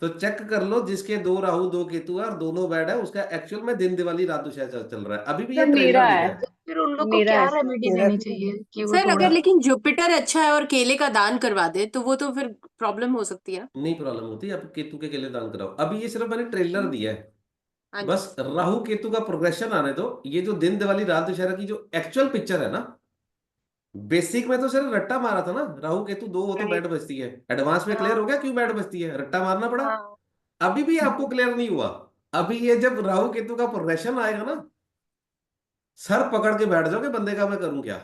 तो चेक कर लो, जिसके 2 राहु 2 केतु है और दोनों बैड है, उसका एक्चुअल में दिन दिवाली रात दुशहरा चल रहा है, अभी भी ये सब मेरा ट्रेलर दिखा है। है। तो फिर उन लोग को मेरा क्या है सब। रेमेडी देनी चाहिए कि वो सर थोड़ा। अगर लेकिन जुपिटर अच्छा है और केले का दान करवा दे तो वो तो फिर प्रॉब्लम हो सकती है ना। नहीं प्रॉब्लम होती, अब केतु के केले दान कराओ, अभी ये सिर्फ मैंने ट्रेलर दिया है। हाँ जी। बस राहु केतु का प्रोग्रेशन आने दो, ये जो दिन दिवाली रात दुशहरा की जो एक्चुअल पिक्चर है ना, बेसिक में तो सिर्फ रट्टा मारा था ना, राहु केतु 2 वो तो बैड बजती है, एडवांस में क्लियर हो गया क्यों बैड बजती है, रट्टा मारना पड़ा। हाँ। अभी भी आपको क्लियर नहीं हुआ। अभी ये जब राहु केतु का प्रोग्रेशन आएगा ना, सर पकड़ के बैठ जाओगे बंदे का मैं करूं क्या।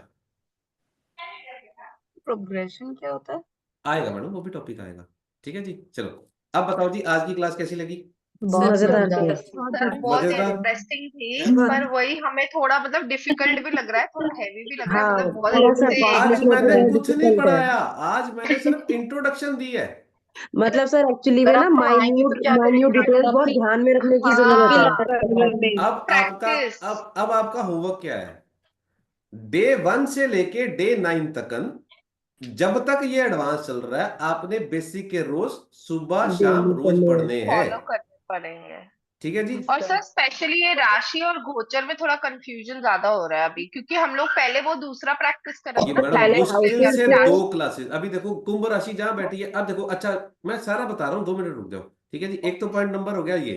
प्रोग्रेशन क्या होता है? आएगा मैडम, वो भी टॉपिक आएगा। ठीक है जी, चलो अब बताओ जी, आज की क्लास कैसी लगी? बहुत मजेदार जोरदार। थी। सर बहुत मजेदार। इंटरेस्टिंग थी, पर वही हमें थोड़ा मतलब डिफिकल्ट भी लग रहा है, थोड़ा हैवी भी लग रहा है, हाँ मतलब बहुत थोड़ा एकदम सा से आज कॉम्प्लिकेटेड मैंने है, कुछ नहीं डिफिकल्ट है। पढ़ाया, आज मैंने सिर्फ इंट्रोडक्शन दी है। मतलब सर एक्चुअली अगर में ना आप पढ़ाएंगे तो माइन्यूट क्या माइन्यूट करेंगे डिटेल्स बहुत अपनी ध्यान में रखने की अपनी जरूरत है। अब आपका प्रैक्टिस। अब आपका होमवर्क क्या है? डे 1 से लेके डे 9 तकन, जब तक ये एडवांस चल रहा है, आपने बेसिक के रोज सुबह शाम डेली रोज करने हैं। पढ़ने हैं। फॉलो करने पड़ेंगे। ठीक है जी। और सर स्पेशली ये राशि और गोचर में थोड़ा कंफ्यूजन ज्यादा हो रहा है अभी, क्योंकि हम लोग पहले वो दूसरा प्रैक्टिस कर रहे ये थे ना, मैडम पहले प्लेनेटरी मुश्किल या हाउसेस से फिर थे। 2 राशि। क्लासेस। अभी देखो कुंभ राशि जहां बैठी है, अब देखो, अच्छा मैं सारा बता रहा हूँ, 2 मिनट रुक जाओ। ठीक है जी, एक तो पॉइंट नंबर हो गया ये।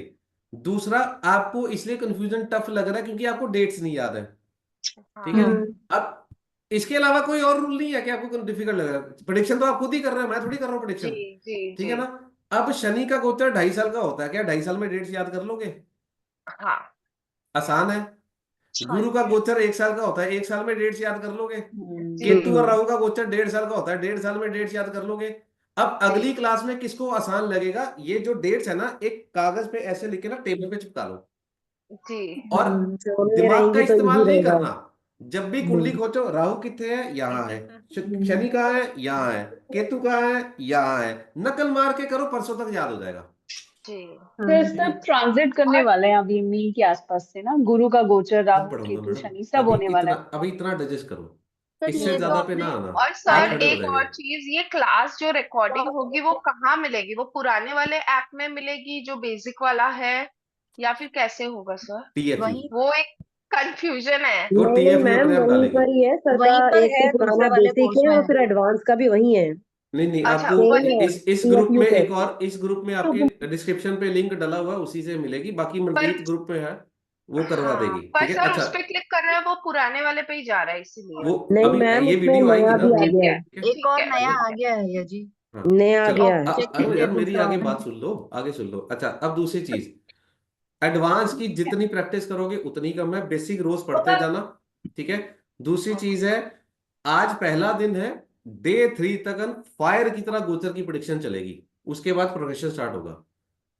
दूसरा, आपको इसलिए कंफ्यूजन टफ लग रहा है क्योंकि आपको डेट्स नहीं याद है। ठीक है हाँ जी। अब इसके अलावा कोई और रूल नहीं है कि आपको डिफिकल्ट लग रहा है। प्रेडिक्शन तो आप खुद ही कर रहे हैं, मैं थोड़ी कर रहा हूँ जी प्रेडिक्शन। जी ठीक जी। है ना। अब शनि का गोचर 2.5 साल का होता है, क्या 2.5 साल में डेट्स याद कर लोगे? हाँ आसान है। हाँ गुरु का जी गोचर 1 साल का होता है, 1 साल में डेट्स याद कर लोगे? जी केतु और राहु का गोचर 1.5 साल का होता है, 1.5 साल में डेट्स याद कर लोगे? अब जी अगली क्लास में किसको आसान लगेगा, ये जो डेट्स है ना, एक कागज पे ऐसे लिख के ना टेबल पे चिपका लो। जी। और सामने दिमाग का रहेंगी तो इजी इस्तेमाल नहीं रहेगा। करना। जब भी कुंडली खोचो, राहु कितने है, यहाँ है। शनि कहाँ है, यहाँ है। केतु कहाँ है, यहाँ है। नकल मार के करो, परसों तक याद हो जाएगा। जी। सर ठीक है। सब ट्रांजिट करने और वाले हैं अभी मीन के आसपास से ना, गुरु का गोचर, सब राहु पढ़ूंगा केतु मैडम। शनि सब होने वाला है। अभी इतना डाइजेस्ट करो। सर इससे ये तो ज्यादा पे ना आपने आना। और हाथ सर खड़े हो एक जाएंगे। और चीज, ये क्लास जो रिकॉर्डिंग होगी वो कहाँ मिलेगी? वो पुराने वाले ऐप में मिलेगी जो बेसिक वाला है, या फिर कैसे होगा सर? टीएफयू। वहीं वो एक कंफ्यूजन है। वो नहीं नहीं टीएफयू मैम, अपने आप वहीं डालेगी। पर ही है सर का। वहीं पर एक है, तो दूसरे पुराना वाले बेसिक कोर्स है में और है। फिर एडवांस का भी वही है। नहीं नहीं, अच्छा आपको सेम है इस ग्रुप टीएफयू में पे। एक और, इस ग्रुप में आपके डिस्क्रिप्शन पे लिंक डला हुआ है, उसी से मिलेगी। बाकी पर मनप्रीत ग्रुप में है, वो करवा हाँ, देगी। पर ठीक है। सर अच्छा, उस पे क्लिक कर रहे हैं वो पुराने वाले पे ही जा रहा है इसीलिए। वो नहीं अभी मैम, ये उसमें वीडियो आएगी नया ना। भी आ ठीक गया है है। ठीक है। एक और नया ठीक आ है। गया है ये जी। हाँ नया आ चलो। गया है। चेक अरे कीजिए यार मेरी दूसरा आगे वाला। बात सुन लो, आगे सुन लो। अच्छा, अब दूसरी चीज, एडवांस की जितनी प्रैक्टिस करोगे उतनी कम है, बेसिक रोज पढ़ते जाना। ठीक है। दूसरी चीज है, आज पहला दिन है, डे 3 तक फायर की तरह गोचर की प्रेडिक्शन चलेगी, उसके बाद प्रोग्रेशन स्टार्ट होगा।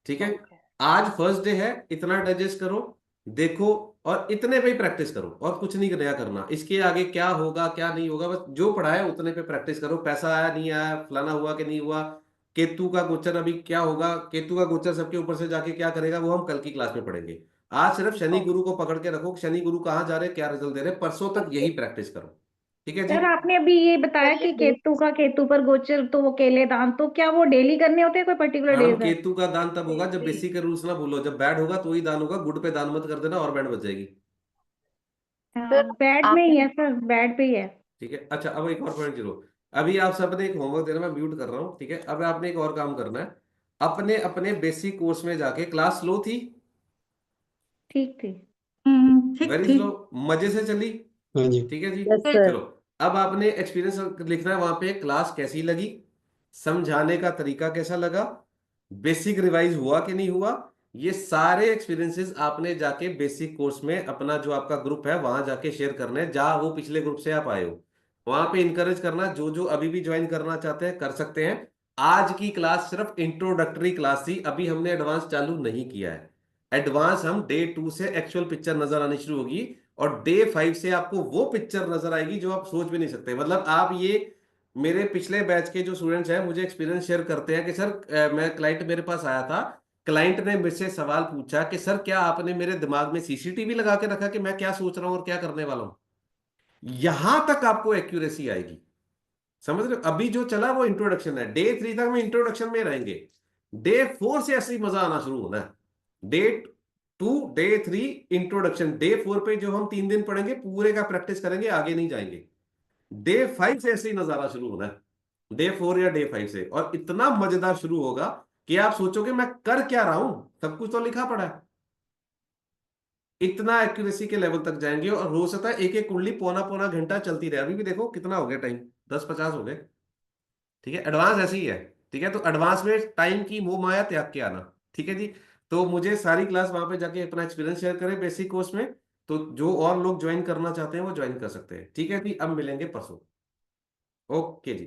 ठीक है। ओके। आज फर्स्ट डे है, इतना डाइजेस्ट करो, देखो, और इतने पे ही प्रैक्टिस करो, और कुछ नहीं नया करना। इसके आगे क्या होगा क्या नहीं होगा, बस जो पढ़ा है उतने पे प्रैक्टिस करो। पैसा आया नहीं आया, फलाना हुआ कि नहीं हुआ, केतु का गोचर अभी क्या होगा, केतु का गोचर सबके ऊपर से जाके क्या करेगा, वो हम कल की क्लास में पढ़ेंगे। आज सिर्फ शनि गुरु को पकड़ के रखो, शनि गुरु कहाँ जा रहे, क्या रिजल्ट दे रहे, परसों तक यही प्रैक्टिस करो। ठीक है जी। सर आपने अभी ये बताया सर कि ये केतु पर गोचर, तो वो केले दान तो क्या वो डेली करने होते हैं, कोई पर्टिकुलर मैडम डेज है? केतु का दान तब होगा जब जी बेसिक के रूल्स ना भूलो। जब बैड होगा तो ही दान होगा, गुड पे दान मत कर देना और बैंड बच जाएगी। हाँ, सर बैड में ही आपने है सर, बैड पे ही है। ठीक है। अच्छा, अब एक और पॉइंट जीरो। अभी आप सबने एक होमवर्क देना, मैं म्यूट कर रहा हूँ। ठीक है। अब आपने एक और काम करना है, अपने अपने बेसिक कोर्स में जाके, क्लास स्लो थी, ठीक थी। ठीक वेरी थी। स्लो, मजे से चली। हाँ जी। ठीक है जी। Yes sir sir. चलो, अब आपने एक्सपीरियंस लिखना है वहां पे, क्लास कैसी लगी, समझाने का तरीका कैसा लगा, बेसिक रिवाइज हुआ कि नहीं हुआ। ये सारे एक्सपीरियंसेस आपने जाके बेसिक कोर्स में अपना जो आपका ग्रुप है वहां जाके शेयर करने हैं, जहां वो पिछले ग्रुप से आप आए हो, वहां पे इनकरेज करना। जो जो अभी भी ज्वाइन करना चाहते हैं कर सकते हैं। आज की क्लास सिर्फ इंट्रोडक्टरी क्लास थी, अभी हमने एडवांस चालू नहीं किया है। एडवांस हम डे 2 से एक्चुअल पिक्चर नजर आनी शुरू होगी, और डे 5 से आपको वो पिक्चर नजर आएगी जो आप सोच भी नहीं सकते। मतलब आप ये, मेरे पिछले बैच के जो स्टूडेंट्स हैं मुझे एक्सपीरियंस शेयर करते हैं कि सर मैं क्लाइंट मेरे पास आया था, क्लाइंट ने मेरे से सवाल पूछा कि सर क्या आपने मेरे दिमाग में सीसीटीवी लगा के रखा कि मैं क्या सोच रहा हूं और क्या करने वाला हूं। यहां तक आपको एक्यूरेसी आएगी। समझ रहे हो? अभी जो चला वो इंट्रोडक्शन है, डे 3 तक हम इंट्रोडक्शन में रहेंगे। डे 4 से ऐसे ही मजा आना शुरू होना है। डे 2, डे 3 इंट्रोडक्शन, डे 4 पे जो हम 3 दिन पढ़ेंगे पूरे का प्रैक्टिस करेंगे, आगे नहीं जाएंगे। डे 5 से ऐसे ही नजारा शुरू होना है, डे 4 या डे 5 से, और इतना मजेदार शुरू होगा कि आप सोचोगे मैं कर क्या रहा हूं, सब कुछ तो लिखा पड़ा है। इतना एक्यूरेसी के लेवल तक जाएंगे, और हो सकता है एक एक कुंडली पौना पौना घंटा चलती रहे। अभी भी देखो कितना हो गया टाइम, 10:50 हो गए। ठीक है। एडवांस ऐसे ही है। ठीक है। तो एडवांस में टाइम की मोह माया त्याग के आना। ठीक है जी। तो मुझे सारी क्लास वहां पे जाके अपना एक्सपीरियंस शेयर करें बेसिक कोर्स में। तो जो और लोग ज्वाइन करना चाहते हैं वो ज्वाइन कर सकते हैं। ठीक है जी। अब मिलेंगे परसों। ओके जी।